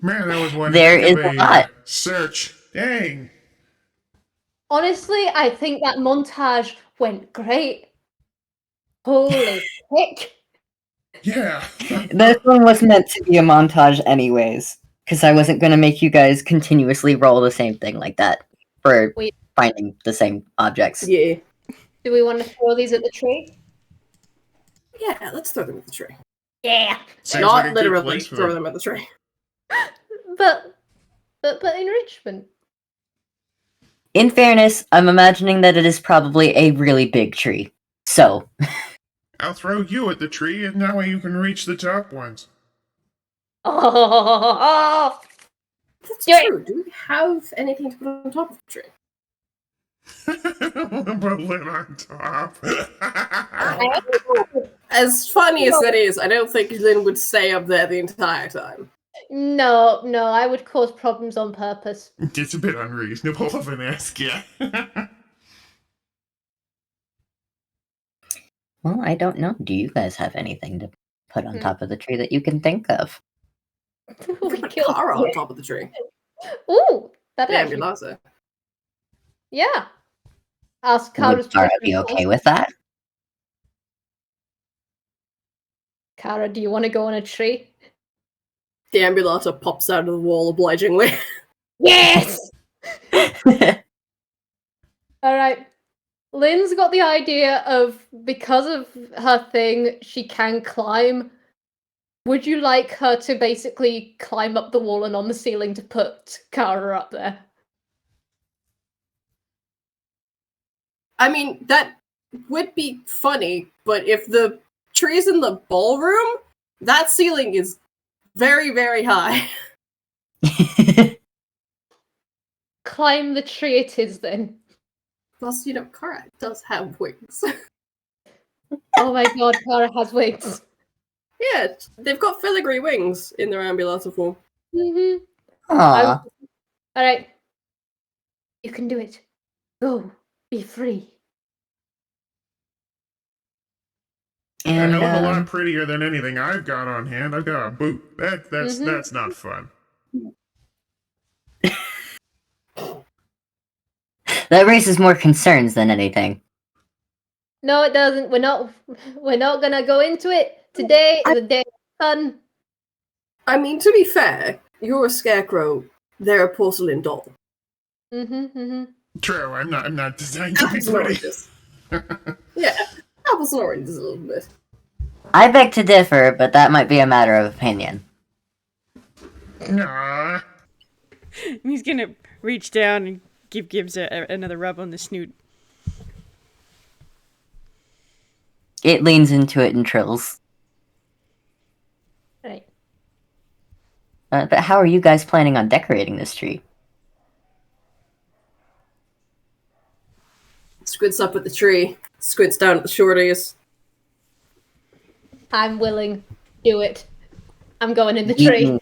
that was one
There
heck of
is a lot.
search. Dang.
Honestly, I think that montage went great. Holy heck.
Yeah.
This one was meant to be a montage anyways, because I wasn't going to make you guys continuously roll the same thing like that for
Wait.
finding the same objects.
Yeah.
Do we want to throw these at the tree?
Yeah, let's throw them at the tree.
Yeah.
Seems
Not
like a good
literally
place for
throw
them.
them at the tree.
But enrichment.
In fairness, I'm imagining that it is probably a really big tree. So,
I'll throw you at the tree, and that way you can reach the top ones.
Oh,
That's
Yeah.
true. Do we have anything to put on top of the tree?
But lit on top.
As funny as that is, I don't think Lynn would stay up there the entire time.
no, I would cause problems on purpose.
It's a bit unreasonable of an ask, yeah.
well, I don't know. Do you guys have anything to put on top of the tree that you can think of?
We
We
could put
killed
Kara on
it.
top of the tree.
Ooh, that
Yeah,
actually,
Ambulasa.
yeah. Ask Kara's
Would Kara
person
be okay
first.
with that?
Kara, do you want to go on a tree?
The Ambulata pops out of the wall obligingly.
Yes! Alright. Lynn's got the idea of, because of her thing, she can climb. Would you like her to basically climb up the wall and on the ceiling to put Kara up there?
I mean, that would be funny, but if the tree's in the ballroom, that ceiling is very, very high.
Climb the tree it is then.
Plus, Kara does have wings.
Oh my god, Kara has wings.
Yeah, they've got filigree wings in their Ambulata form.
Mm-hmm.
Aw.
Alright. You can do it. Go. Be free.
A
And,
hell of a lot prettier than anything I've got on hand. I've got a boot. That's not fun.
that raises more concerns than anything.
No, it doesn't. We're not gonna go into it. Today is a day of fun.
I mean, to be fair, you're a scarecrow, they're a porcelain doll.
True, I'm not designed to be
Apples and
pretty.
oranges. Yeah, apples and oranges a little bit.
I beg to differ, but that might be a matter of opinion.
Nah.
He's gonna reach down and give Gibbs another rub on the snoot.
It leans into it and trills.
Right.
But how are you guys planning on decorating this tree?
Squints up at the tree, squints down at the shorties.
I'm willing. Do it. I'm going in the tree.
You-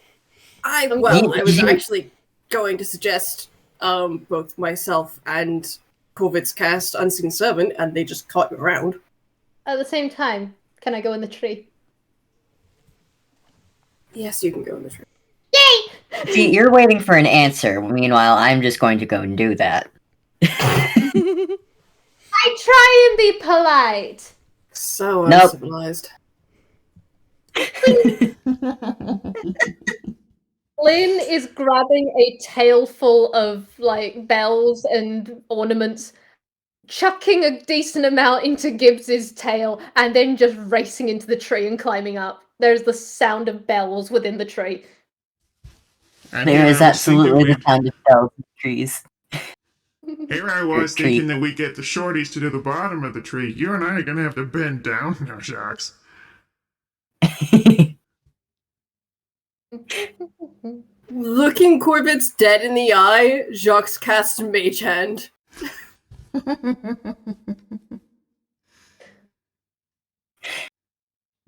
I
You-
was
you-
actually going to suggest both myself and Korvits cast Unseen Servant, and they just caught you around.
At the same time, can I go in the tree?
Yes, you can go in the tree.
Yay!
See, you're waiting for an answer. Meanwhile, I'm just going to go and do that.
I try and be polite.
So
Nope.
uncivilized.
Lynn is grabbing a tail full of like bells and ornaments, chucking a decent amount into Gibbs's tail, and then just racing into the tree and climbing up. There's the sound of bells within the tree.
And
There
here
is
I was thinking
absolutely the
we'd-
sound of bells in the trees.
Here I was
Tree.
thinking that we get the shorties to do the bottom of the tree. You and I are gonna have to bend down now, Jacques.
Looking Korvits dead in the eye, Jacques casts Mage Hand.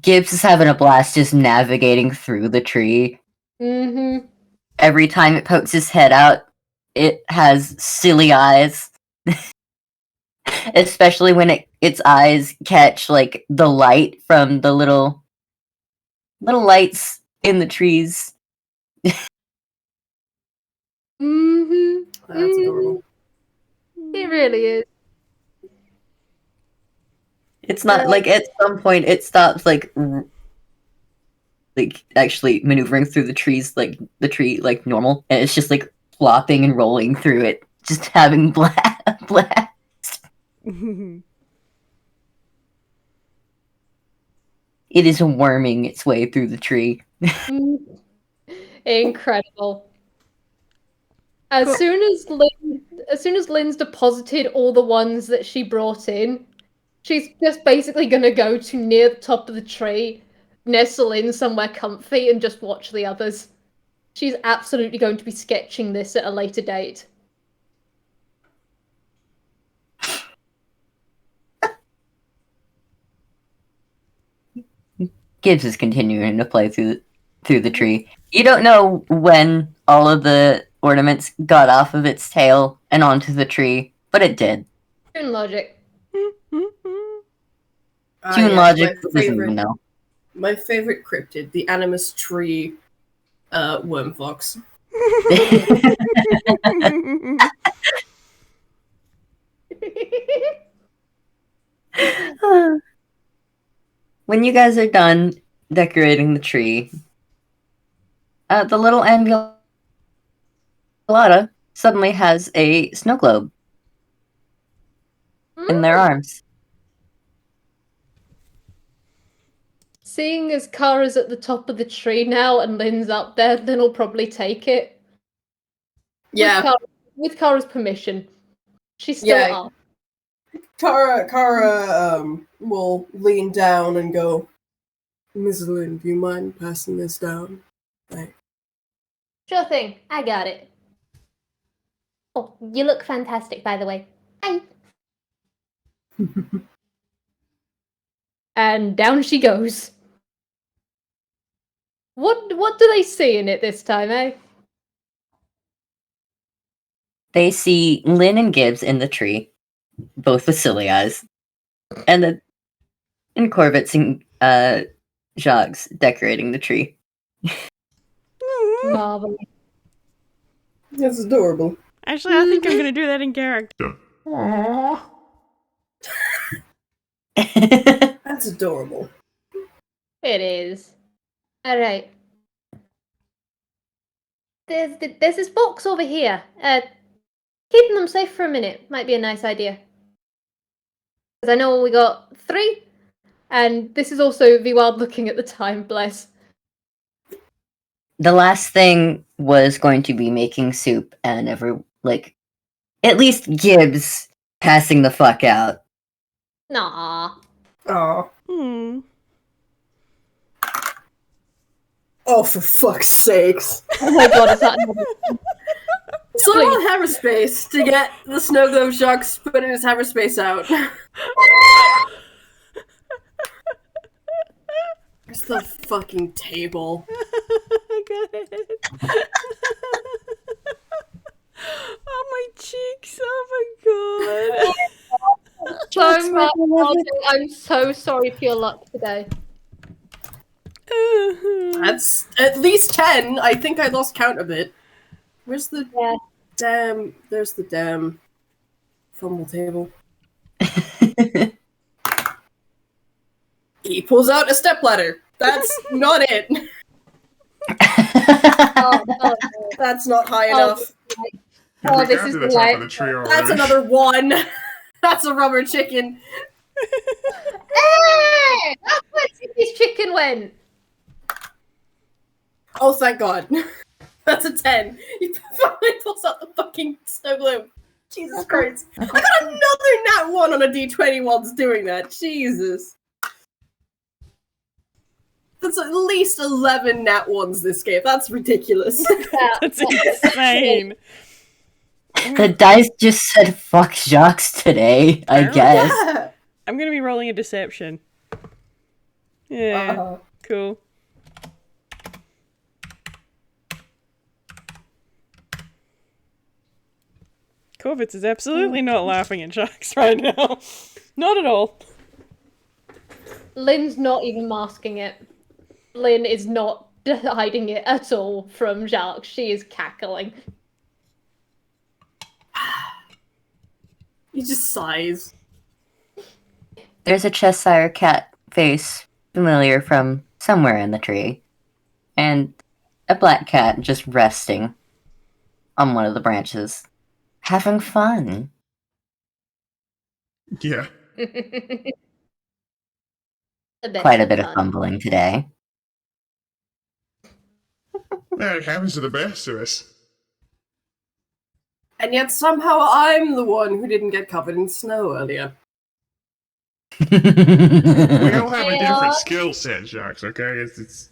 Gibbs is having a blast just navigating through the tree.
Mm-hmm.
Every time it pokes its head out, it has silly eyes. Especially when its eyes catch like the light from the little lights in the trees.
Mm-hmm.
That's adorable.
It really is.
It's not like at some point it stops like actually maneuvering through the trees like the tree like normal, and it's just like flopping and rolling through it, just having blast. It is worming its way through the tree.
Incredible. As soon as Lynn's deposited all the ones that she brought in, she's just basically gonna go to near the top of the tree, nestle in somewhere comfy, and just watch the others. She's absolutely going to be sketching this at a later date.
Gibbs is continuing to play through the tree. You don't know when all of the ornaments got off of its tail and onto the tree, but it did.
Toon logic.
Toon
Yes,
logic doesn't even know.
My favorite cryptid, the Animus tree worm fox.
When you guys are done decorating the tree, the little ambulata suddenly has a snow globe in their arms.
Seeing as Kara's at the top of the tree now and Lynn's up there, Lynn will probably take it.
Yeah,
With Kara's permission. She's still
Yeah.
up.
Kara will lean down and go, Miss Lynn, do you mind passing this down?
Sure thing. I got it. Oh, you look fantastic, by the way. Hi. And down she goes. What do they see in it this time, eh?
They see Lynn and Gibbs in the tree, both with silly eyes, and Korvits and Jacques decorating the tree.
Marvelous.
That's adorable.
Actually, I think I'm gonna do that in character.
Aww.
That's adorable.
It is. Alright. There's this box over here. Keeping them safe for a minute might be a nice idea. Because I know we got 3, and this is also Vwild looking at the time, bless.
The last thing was going to be making soup, and at least Gibbs passing the fuck out.
Nah.
Aw.
Hmm.
Oh, for fuck's sakes.
Oh my god, is that another...
Someone have space to get the snow globe Jacques putting his hyperspace out. Where's the fucking table?
I got it. Oh my cheeks. Oh my god.
So much. I'm so sorry for your luck today.
That's at least 10. I think I lost count a bit. Where's the damn... There's the damn fumble table. He pulls out a stepladder. That's not it.
Oh,
That's not high enough.
Oh,
we
this
got
is
to the top
like-
of the tree already.
That's another 1. That's a rubber chicken.
Hey! That's where Timmy's chicken went.
Oh, thank God. That's a 10. He finally pulls out the fucking snow globe. Jesus Christ. I got another nat 1 on a d20 while doing that. Jesus. That's at least 11 nat 1s this game. That's ridiculous.
That's insane.
The dice just said fuck Jacques today, I guess.
Yeah.
I'm gonna be rolling a deception. Yeah,
Uh-huh.
cool. Korvits is absolutely not laughing at Jacques right now. Not at all.
Lynn's not even masking it. Lynn is not hiding it at all from Jacques. She is cackling.
He just sighs.
There's a Cheshire cat face familiar from somewhere in the tree, and a black cat just resting on one of the branches, having fun.
Yeah.
Quite a bit of fumbling today.
That happens to the best of us.
And yet somehow I'm the one who didn't get covered in snow earlier.
We all have a
Hey,
different skill set, Jacques, okay? It's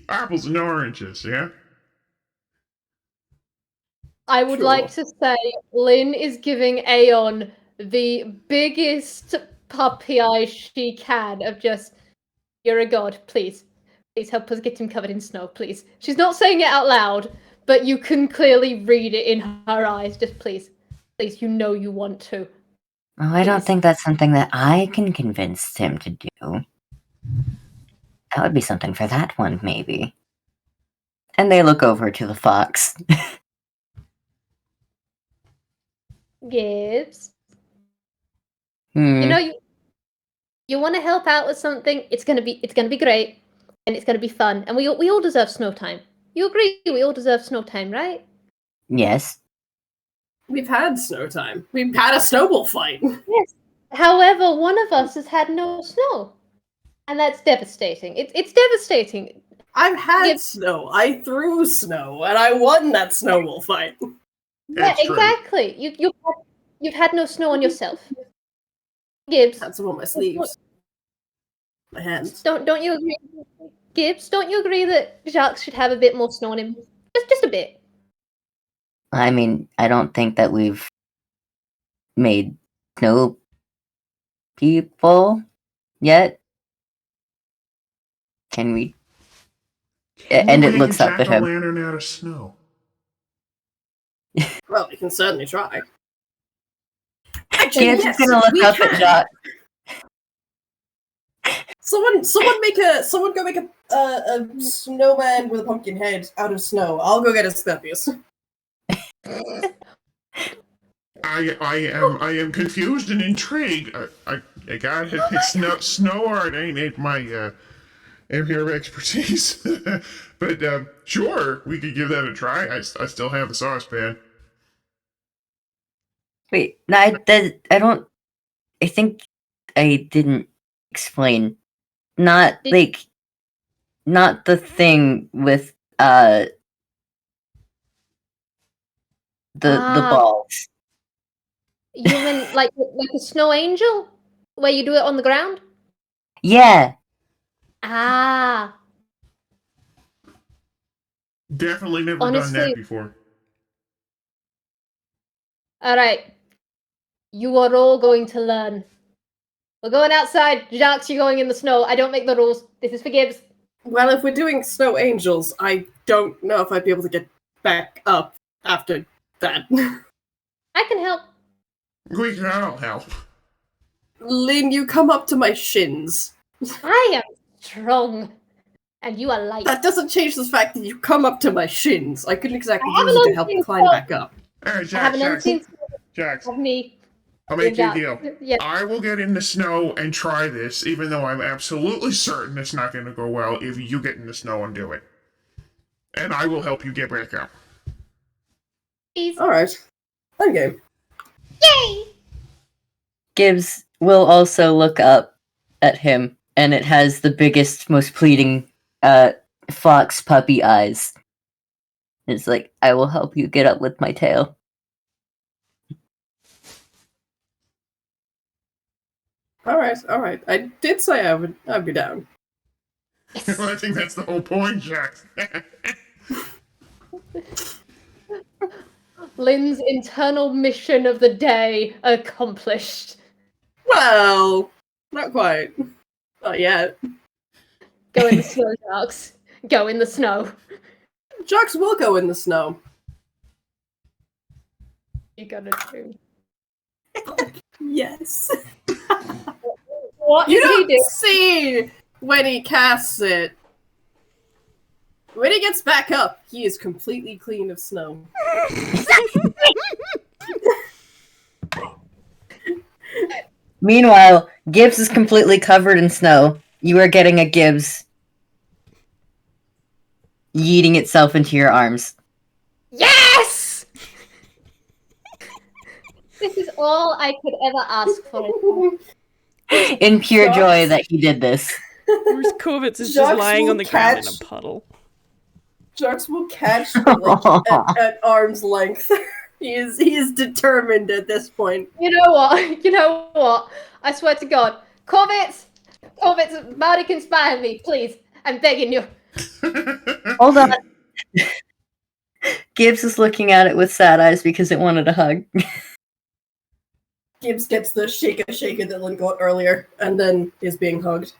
apples and oranges, yeah?
I would
Sure.
like to say Lynn is giving Aeon the biggest puppy eye she can of just, you're a god, please. Please help us get him covered in snow, please. She's not saying it out loud, but you can clearly read it in her eyes. Just please. Please, you know you want to.
Oh, I don't
Please.
think that's something that I can convince him to do. That would be something for that one, maybe. And they look over to the fox.
Gibbs.
Hmm.
You know you want to help out with something, it's gonna be great. And it's gonna be fun. And we all deserve snow time. You agree we all deserve snow time, right?
Yes.
We've had snow time. We've had a snowball fight.
Yes. However, one of us has had no snow. And that's devastating. It's devastating.
I've had
Yep.
snow. I threw snow, and I won that snowball fight.
Yeah,
That's true.
exactly. You've had no snow on yourself. Gibbs,
Had some on my sleeves. My hands.
don't you agree? Gibbs, don't you agree that Jacques should have a bit more snow on him? Just a bit.
I mean, I don't think that we've made snow people yet. Can we? And
We'll
it
make
looks
a
up at him.
jack-o'-lantern out of snow.
Well, we can certainly try.
Gibbs is gonna look
we
up
can.
at Jacques.
Someone go make a snowman with a pumpkin head out of snow. I'll go get Asclepius.
I am confused and intrigued. I got it. It's snow art ain't my area of expertise. But sure, we could give that a try. I still have the saucepan.
Wait, no, I don't. I think I didn't explain. Not the thing with the
Ah.
balls.
You mean like a snow angel? Where you do it on the ground?
Yeah.
Ah.
Definitely never done
Honestly-
that before.
Alright. You are all going to learn. We're going outside. Jacques, you're going in the snow. I don't make the rules. This is for Gibbs.
Well, if we're doing snow angels, I don't know if I'd be able to get back up after that.
I can help.
We can all help.
Lynn, you come up to my shins.
I am strong, and you are light.
That doesn't change the fact that you come up to my shins. I couldn't exactly
I have
use
an
you to help
unseen
climb
spell.
back up.
Alright,
I have an
Jacques,
unseen spell
Jacques,
of me.
I'll make you a
Jack.
deal.
Yeah.
I will get in the snow and try this, even though I'm absolutely certain it's not going to go well if you get in the snow and do it. And I will help you get back up.
Please.
Alright. Okay.
Yay!
Gibbs will also look up at him, and it has the biggest, most pleading fox puppy eyes. It's like, I will help you get up with my tail.
Alright. I did say I'd be down.
Well, I think that's the whole point, Jacques.
Lynn's internal mission of the day accomplished.
Well, not quite. Not yet.
Go in the snow, Jacques. Go in the snow.
Jacques will go in the snow.
You gonna do?
Yes.
What
You
is he
don't
doing?
see when he casts it. When he gets back up, he is completely clean of snow.
Meanwhile, Gibbs is completely covered in snow. You are getting a Gibbs yeeting itself into your arms.
Yes! This is all I could ever ask for.
In pure
Jacques?
joy that he did this.
Whereas Korvits is just
Jacques
lying
will
on the ground in
catch-
a puddle.
Jacques will catch like, at arm's length. He is determined at this point.
You know what? You know what? I swear to God. Korvits! Marty can spy on me, please. I'm begging you.
Hold on. Gibbs is looking at it with sad eyes because it wanted a hug.
Gibbs gets the shaker that Lynn got earlier, and then is being hugged.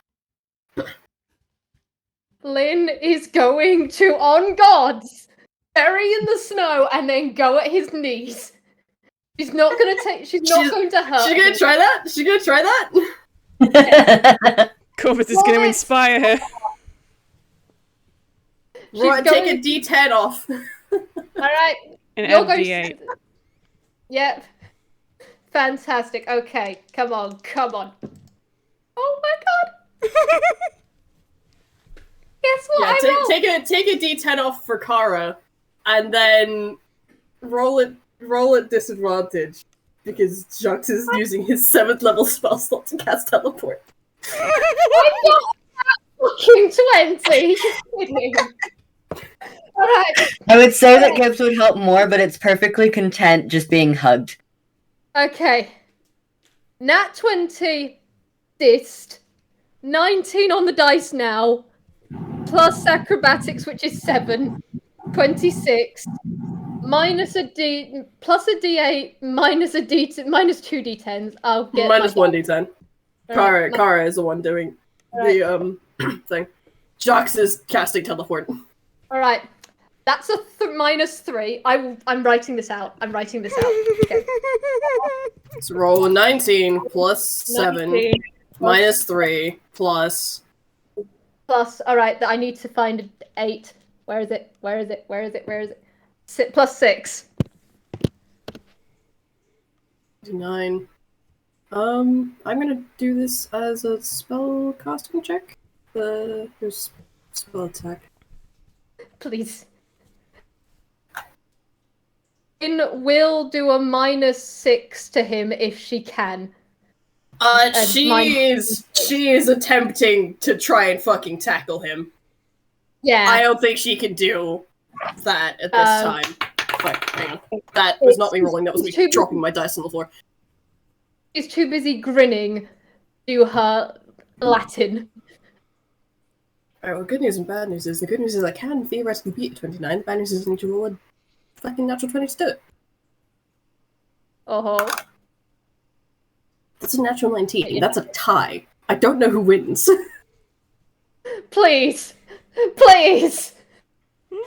Lynn is going to, on gods, bury in the snow and then go at his knees. She's not going to take. She's not going to hurt.
She's gonna
him.
try that? She's gonna try that?
Korvits is going to inspire her.
Right,
going-
take a D10 off.
All right.
And
You're
add
going
D8.
to. Yep. Fantastic. Okay. Come on. Oh my God. Guess what?
Yeah,
I rolled.
take a D10 off for Kara, and then roll at disadvantage because Jacques is using his 7th level spell slot to cast teleport.
I got fucking 20. Just kidding. All right.
I would say that Gibbs would help more, but it's perfectly content just being hugged.
Okay. Nat 20 dist. 19 on the dice now. Plus acrobatics, which is 7. 26. Minus a D. Plus a D8. Minus a D. Minus 2 D10s. I'll get
Minus
my
1 D10.
Alright,
Kara is the one doing the thing. Jacques is casting teleport.
Alright. That's a minus 3. I'm writing this out. Okay.
So roll a 19 plus 7
19
minus 3 plus.
Plus, alright, I need to find an 8. Where is it? Plus 6.
9. I'm gonna do this as a spell casting check. Here's spell attack.
Please. Will do a minus 6 to him if she can.
She is attempting to try and fucking tackle him.
Yeah.
I don't think she can do that at this time. But hang on. That was not me rolling, that was me
Too-
dropping my dice on the floor.
She's too busy grinning to her Latin.
Alright, well, good news and bad news is the good news is I can theoretically beat a 29. The bad news is I need to roll a fucking natural 20 to do it.
Oh.
That's a natural 19. That's a tie. I don't know who wins.
Please. Please.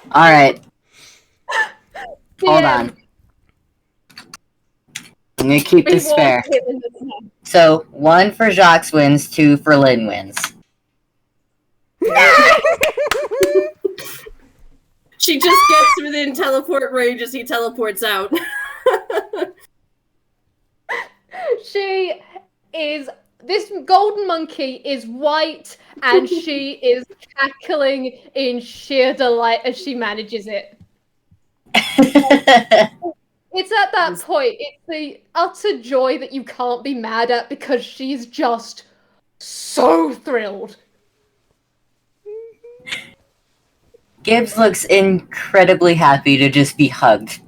Alright, hold
DM.
on. I'm gonna keep
We
this
want
fair.
him in the snow.
So 1 for Jacques wins, 2 for Lynn wins.
She just gets within teleport range as he teleports out.
She is. This golden monkey is white, and she is cackling in sheer delight as she manages it. It's at that point, it's the utter joy that you can't be mad at because she's just so thrilled.
Gibbs looks incredibly happy to just be hugged.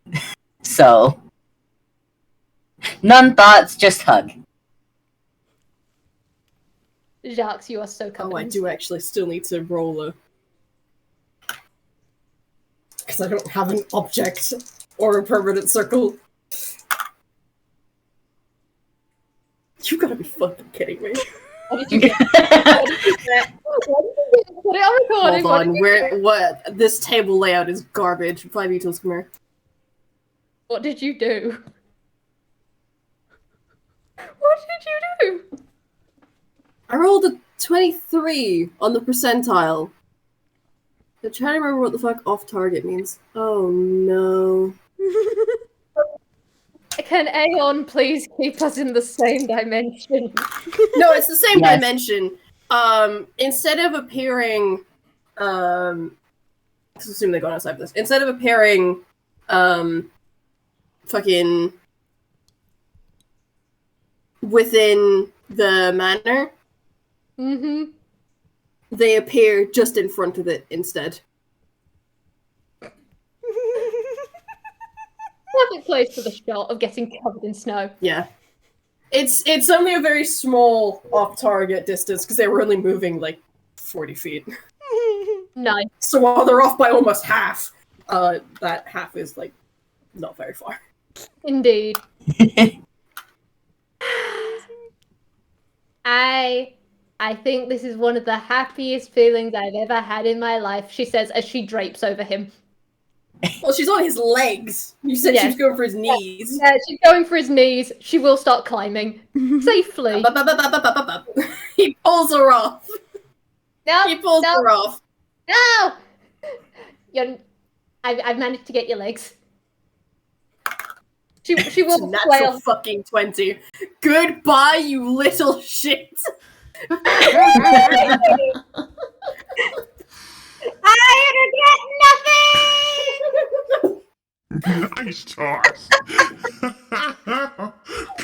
So, none thoughts, just hug.
Jacques, you are so
Oh,
kind.
I do actually still need to roll a... Because I don't have an object or a permanent circle. You gotta be fucking kidding me.
What did you get? What did you get? Put it on recording.
Hold on, what? This table layout is garbage. 5 Beatles, come here.
What did you do? What did you do?
I rolled a 23 on the percentile. I'm trying to remember what the fuck off target means. Oh no.
Can Aeon please keep us in the same dimension?
No, it's the same
Yes.
dimension. Instead of appearing, let's assume they're going outside for this. Instead of appearing, fucking within the manor,
Mm-hmm.
they appear just in front of it instead.
Perfect place for the shot of getting covered in snow.
Yeah. It's only a very small off-target distance because they were only moving like 40 feet.
Nice.
So while they're off by almost half, that half is like not very far.
Indeed. I think this is one of the happiest feelings I've ever had in my life, she says as she drapes over him.
Well, she's on his legs. You said she
Yeah.
was going for his knees.
Yeah, she's going for his knees. She will start climbing. Safely.
He pulls her off.
No,
He pulls
no,
her off.
no! I've managed to get your legs. She
It's a
will
natural
flail.
fucking 20. Goodbye, you little shit.
I regret nothing!
Nice toss.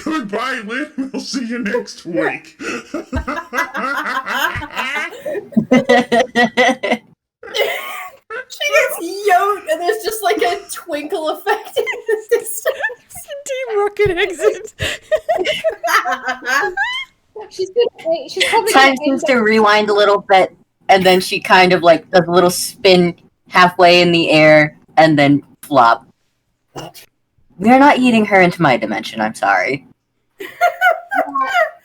Goodbye, Lynn. We'll see you next week.
She gets yoked, and there's just like a twinkle effect in the distance.
Team Rocket exit.
She's probably
Time
gonna
seems
end
to
up-
rewind a little bit, and then she kind of like does a little spin halfway in the air, and then flop. We're not eating her into my dimension, I'm sorry.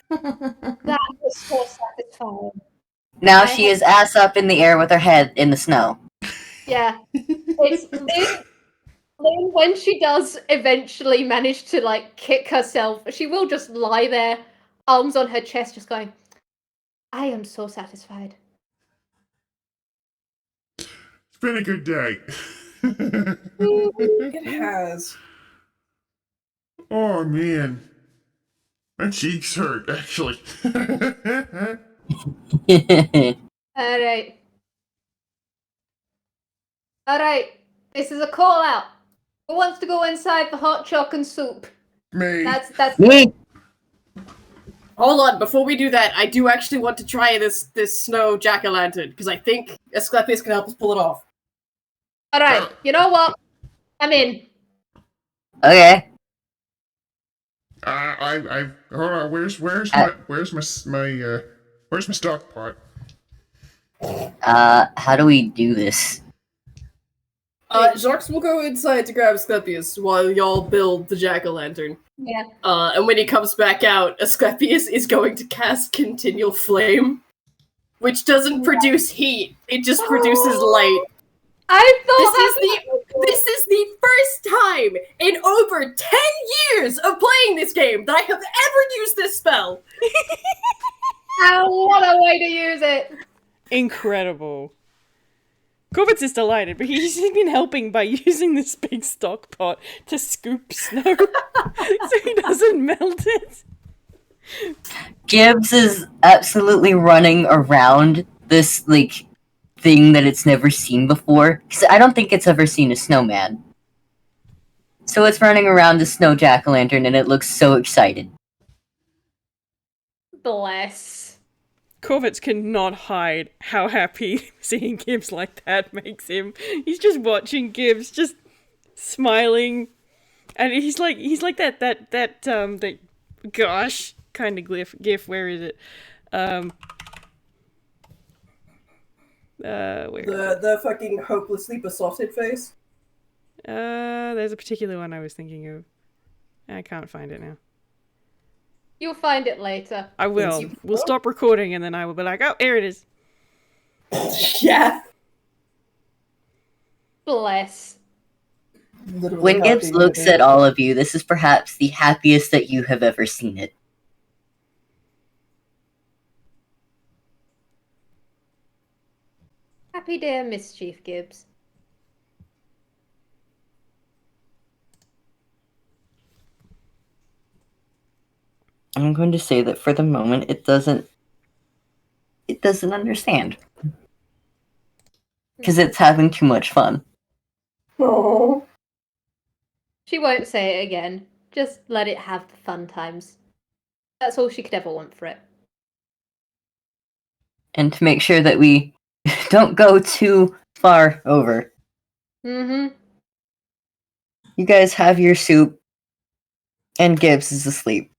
That was so satisfying.
Now she is ass up in the air with her head in the snow.
Yeah. It's Lynn, when she does eventually manage to like kick herself, she will just lie there, arms on her chest, just going, I am so satisfied.
It's been a good day.
It has.
Oh, man. My cheeks hurt, actually.
Alright. Alright. This is a call out. Who wants to go inside for hot choc and soup?
Me.
That's
Me?
Hold on, before we do that, I do actually want to try this snow jack-o'-lantern, because I think Asclepius can help us pull it off.
alright. You know what? I'm in.
Okay.
I hold on. Where's my stock pot?
How do we do this?
Jacques will go inside to grab Asclepius while y'all build the jack-o'-lantern.
Yeah.
And when he comes back out, Asclepius is going to cast Continual Flame, which doesn't produce heat, it just produces light.
I
This
thought
is This is the first time in over 10 years of playing this game that I have ever used this spell.
Oh, what a way to use it!
Incredible. Korvits is delighted, but he's been helping by using this big stock pot to scoop snow so he doesn't melt it.
Gibbs is absolutely running around this, like, thing that it's never seen before. Because I don't think it's ever seen a snowman. So it's running around the snow jack-o'-lantern, and it looks so excited.
Bless.
Korvits cannot hide how happy seeing Gibbs like that makes him. He's just watching Gibbs, just smiling, and he's like that gosh kind of gif. Where is it? Where?
The fucking hopelessly besotted face.
There's a particular one I was thinking of. I can't find it now.
You'll find it later.
I will. We'll stop recording and then I will be like, oh, here it is.
Yeah.
Bless.
Literally
When Gibbs
happy
looks
with it.
at all of you, this is perhaps the happiest that you have ever seen it.
Happy day, Mischief, Gibbs.
I'm going to say that for the moment, it doesn't understand. Because it's having too much fun.
Aw.
She won't say it again. Just let it have the fun times. That's all she could ever want for it.
And to make sure that we don't go too far over,
Mm-hmm.
you guys have your soup, and Gibbs is asleep.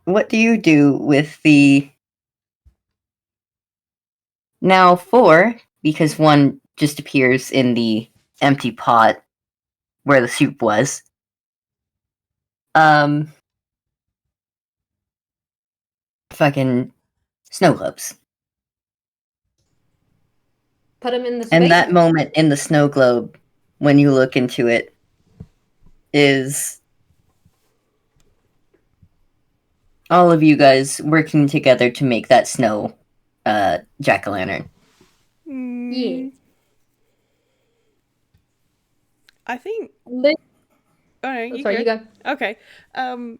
What do you do with the now 4, because 1 just appears in the empty pot where the soup was? Fucking snow globes.
Put them in the space.
And that moment in the snow globe, when you look into it, is all of you guys working together to make that snow jack-o'-lantern.
Yeah.
I think.
Lin-
Oh, no,
Sorry, you go.
Okay.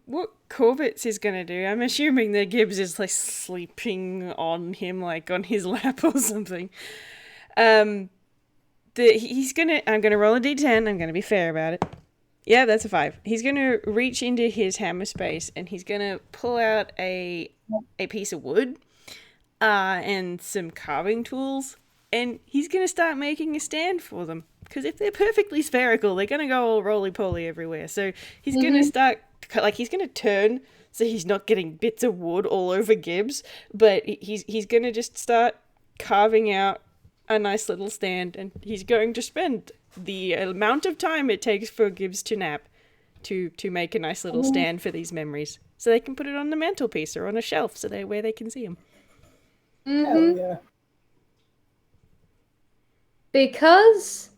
What Korvits is gonna do? I'm assuming that Gibbs is like sleeping on him, like on his lap or something. He's gonna. I'm gonna roll a d10. I'm gonna be fair about it. Yeah, that's a 5. He's gonna reach into his hammer space and he's gonna pull out a piece of wood, and some carving tools, and he's gonna start making a stand for them. Because if they're perfectly spherical, they're gonna go all roly-poly everywhere. So he's gonna start, like, he's gonna turn so he's not getting bits of wood all over Gibbs, but he's gonna just start carving out a nice little stand, and he's going to spend the amount of time it takes for Gibbs to nap to make a nice little stand for these memories, so they can put it on the mantelpiece or on a shelf so where they can see them.
Hell yeah.
Because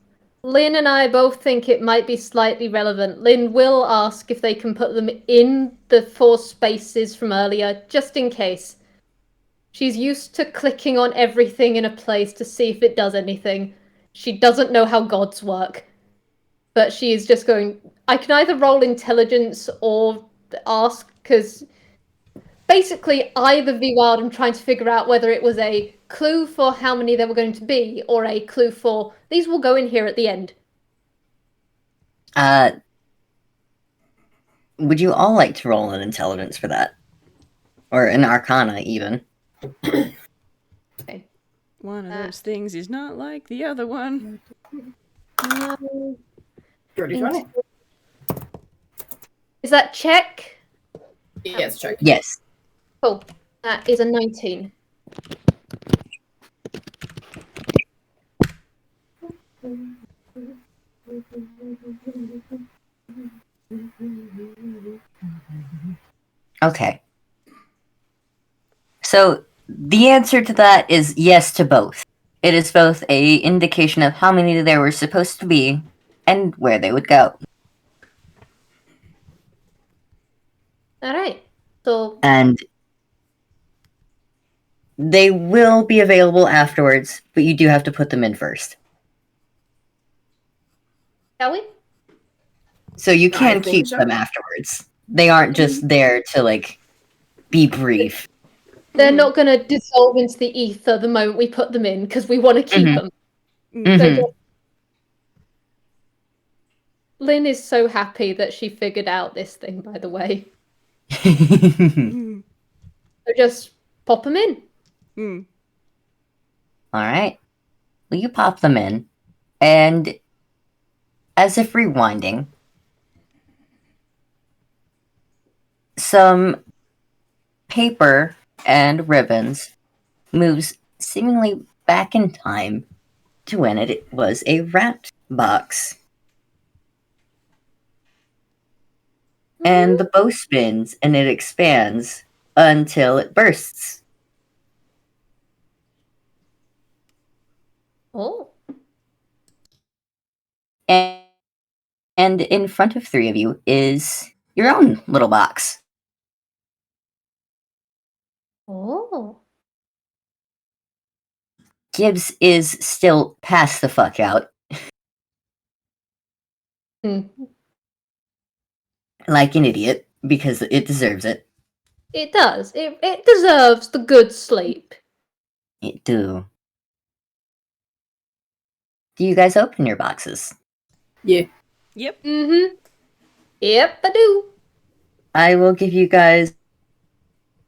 Lynn and I both think it might be slightly relevant, Lynn will ask if they can put them in the 4 spaces from earlier, just in case. She's used to clicking on everything in a place to see if it does anything. She doesn't know how gods work. But she is just going... I can either roll intelligence or ask, because basically I, the Vwild, am trying to figure out whether it was a clue for how many there were going to be, or a clue for, these will go in here at the end.
Would you all like to roll an intelligence for that? Or an arcana, even?
Okay.
One of those things is not like the other one.
Dirty 20.
Is that check?
Yes, check.
Yes.
Cool. That is a 19.
Okay. So, the answer to that is yes to both. It is both a indication of how many there were supposed to be, and where they would go.
Alright. So,
And they will be available afterwards, but you do have to put them in first.
shall we?
So you
I
can
think
keep
so.
them afterwards. They aren't just there to, like, be brief.
They're not going to dissolve into the ether the moment we put them in because we want to keep
Mhm.
them.
Mhm.
So Lynn is so happy that she figured out this thing, by the way.
Mm.
So just pop them in.
Mm.
Alright. Well, you pop them in, and as if rewinding, some paper and ribbons moves seemingly back in time to when it was a wrapped box. And the bow spins and it expands until it bursts.
Oh.
And in front of three of you is your own little box.
Oh.
Gibbs is still passed the fuck out,
Hmm.
like an idiot, because it deserves it.
It does. It deserves the good sleep.
It do. Do you guys open your boxes?
Yeah.
Yep.
Mm-hmm. Yep, I do.
I will give you guys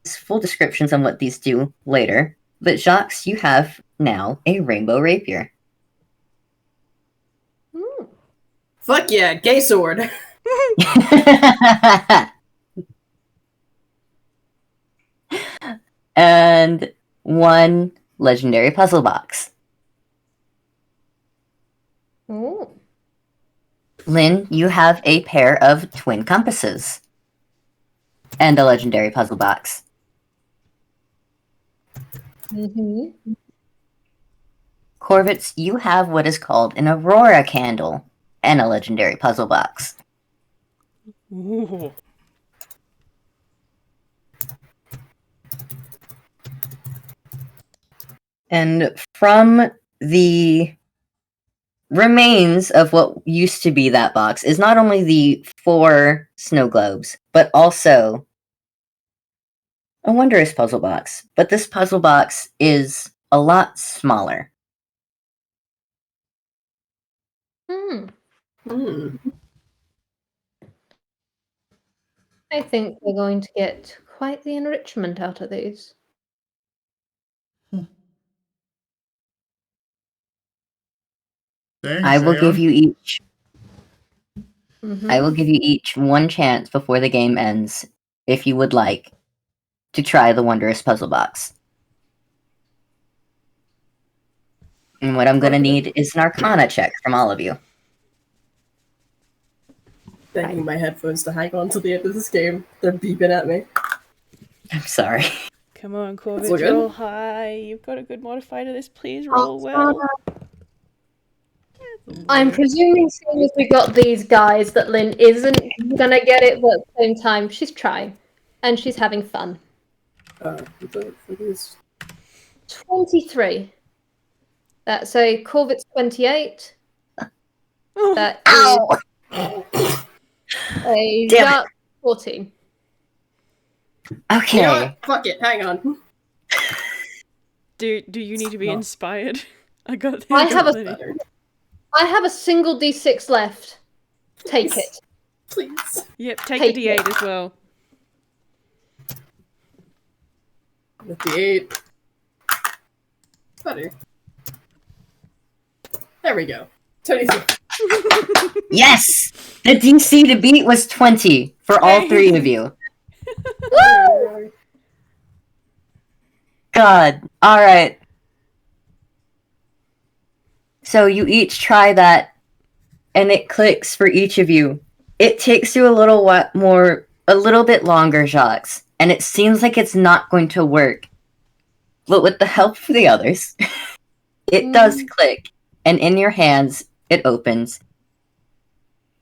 full descriptions on what these do later, but Jacques, you have now a rainbow rapier.
Mm.
Fuck yeah, gay sword.
And one legendary puzzle box.
Oh.
Lynn, you have a pair of twin compasses. And a legendary puzzle box.
Mm-hmm.
Korvits, you have what is called an aurora candle and a legendary puzzle box.
Ooh.
And from the remains of what used to be that box is not only the 4 snow globes, but also a wondrous puzzle box. But this puzzle box is a lot smaller.
Hmm.
Hmm.
I think we're going to get quite the enrichment out of these.
Thanks,
I will give
Aeon.
you each
Mm-hmm.
I will give you each one chance before the game ends, if you would like, to try the wondrous puzzle box. And what I'm gonna
Okay.
need is an arcana check from all of you.
Begging my headphones to hang on till the end of this game. They're beeping at me.
I'm sorry.
Come on,
That's all
Korvits,
good.
roll high. You've got a good modifier to this. Please roll well.
I'm presuming, seeing as we got these guys, that Lynn isn't gonna get it, but at the same time, she's trying. And she's having fun.
What the fuck is...
23. That's a Korvits 28.
Oh,
That is
Ow!
a
Damn it.
Jacques 14.
Okay.
You know what? Fuck it, hang on.
do you need to be
Oh.
inspired? I got
I have a-
ability.
Better.
I have a single D6 left. Take it.
Please.
Yep, take
Take
the D8 as well.
With the 8. Better. There we go. 23.
Yes! The DC to beat was 20 for all 3 of you.
Woo!
God. Alright. So you each try that, and it clicks for each of you. It takes you a little bit longer, Jacques, and it seems like it's not going to work. But with the help of the others, it does click, and in your hands, it opens.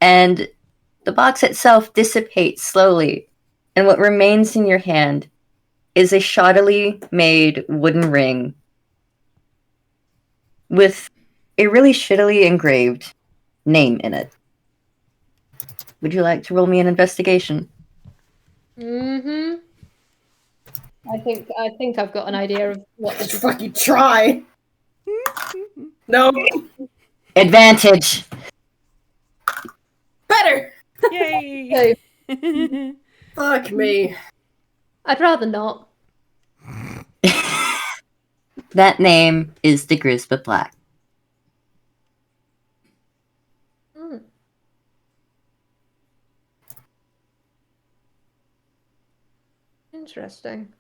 and the box itself dissipates slowly, and what remains in your hand is a shoddily made wooden ring with a really shittily engraved name in it. Would you like to roll me an investigation?
Mm-hmm. I think I've got an idea of what this
Just
is.
fucking try. No.
Advantage!
Better.
Yay!
Fuck me.
I'd rather not.
That name is the Grisba Black.
Mm. Interesting.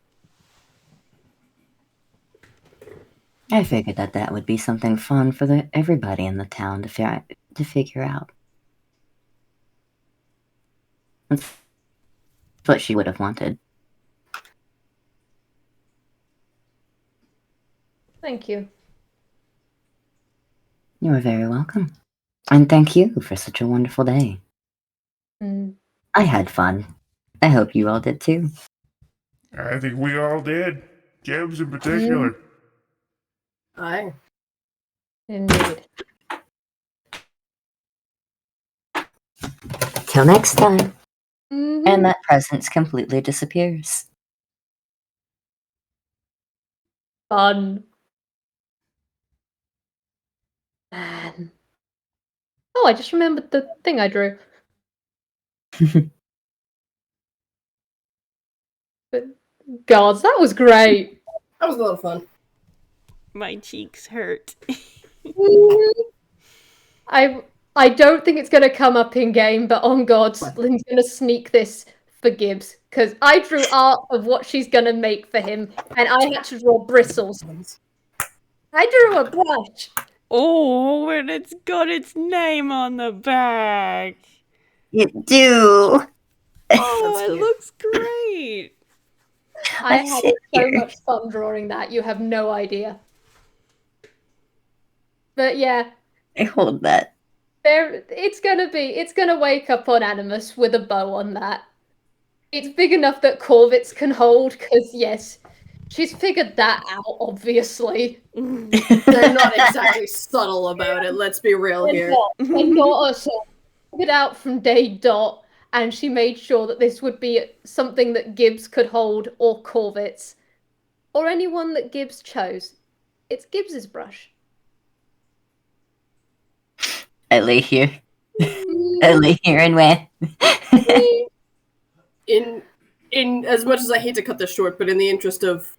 I figured that would be something fun for everybody in the town to figure out. That's what she would have wanted.
Thank you.
You are very welcome. And thank you for such a wonderful day.
Mm.
I had fun. I hope you all did too.
I think we all did. Gibbs in particular.
Aye.
Indeed.
Till next time.
Mhm.
And that presence completely disappears.
Fun. Man. Oh, I just remembered the thing I drew. But gods, that was great.
That was a lot of fun.
My cheeks hurt.
I don't think it's gonna come up in game, but on God, Lynn's gonna sneak this for Gibbs because I drew art of what she's gonna make for him, and I had to draw bristles. I drew a brush.
Oh, and it's got its name on the back.
You do.
Oh, it looks great.
I
I
had
sit
so
here.
much fun drawing that. You have no idea. But yeah,
I hold that.
it's gonna wake up on Animus with a bow on that. It's big enough that Korvits can hold, because yes, she's figured that out, obviously.
They're not exactly subtle about it, let's be real here.
They're not at all. Figured out from day dot, and she made sure that this would be something that Gibbs could hold, or Korvits, or anyone that Gibbs chose. It's Gibbs's brush.
I lay here. I lay here and wait.
In as much as I hate to cut this short, but in the interest of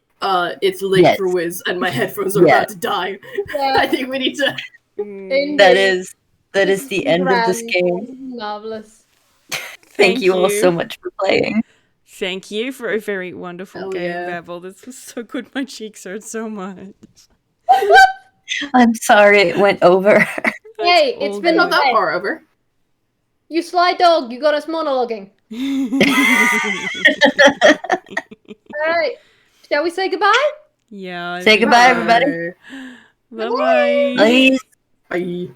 it's late
Yes.
for Whis and my headphones are about to die, I think we need to.
That is the end of this game.
Marvelous.
Thank you all so much for playing.
Thank you for a very wonderful
Hell
game,
yeah.
Babble. This was so good. My cheeks hurt so much.
I'm sorry it went over.
Hey, it's
all
been
Not that
okay.
far over.
You sly dog, you got us monologuing. Alright, shall we say goodbye?
Yeah. I
Say
think
goodbye,
so.
everybody.
Bye-bye.
Please.
Bye.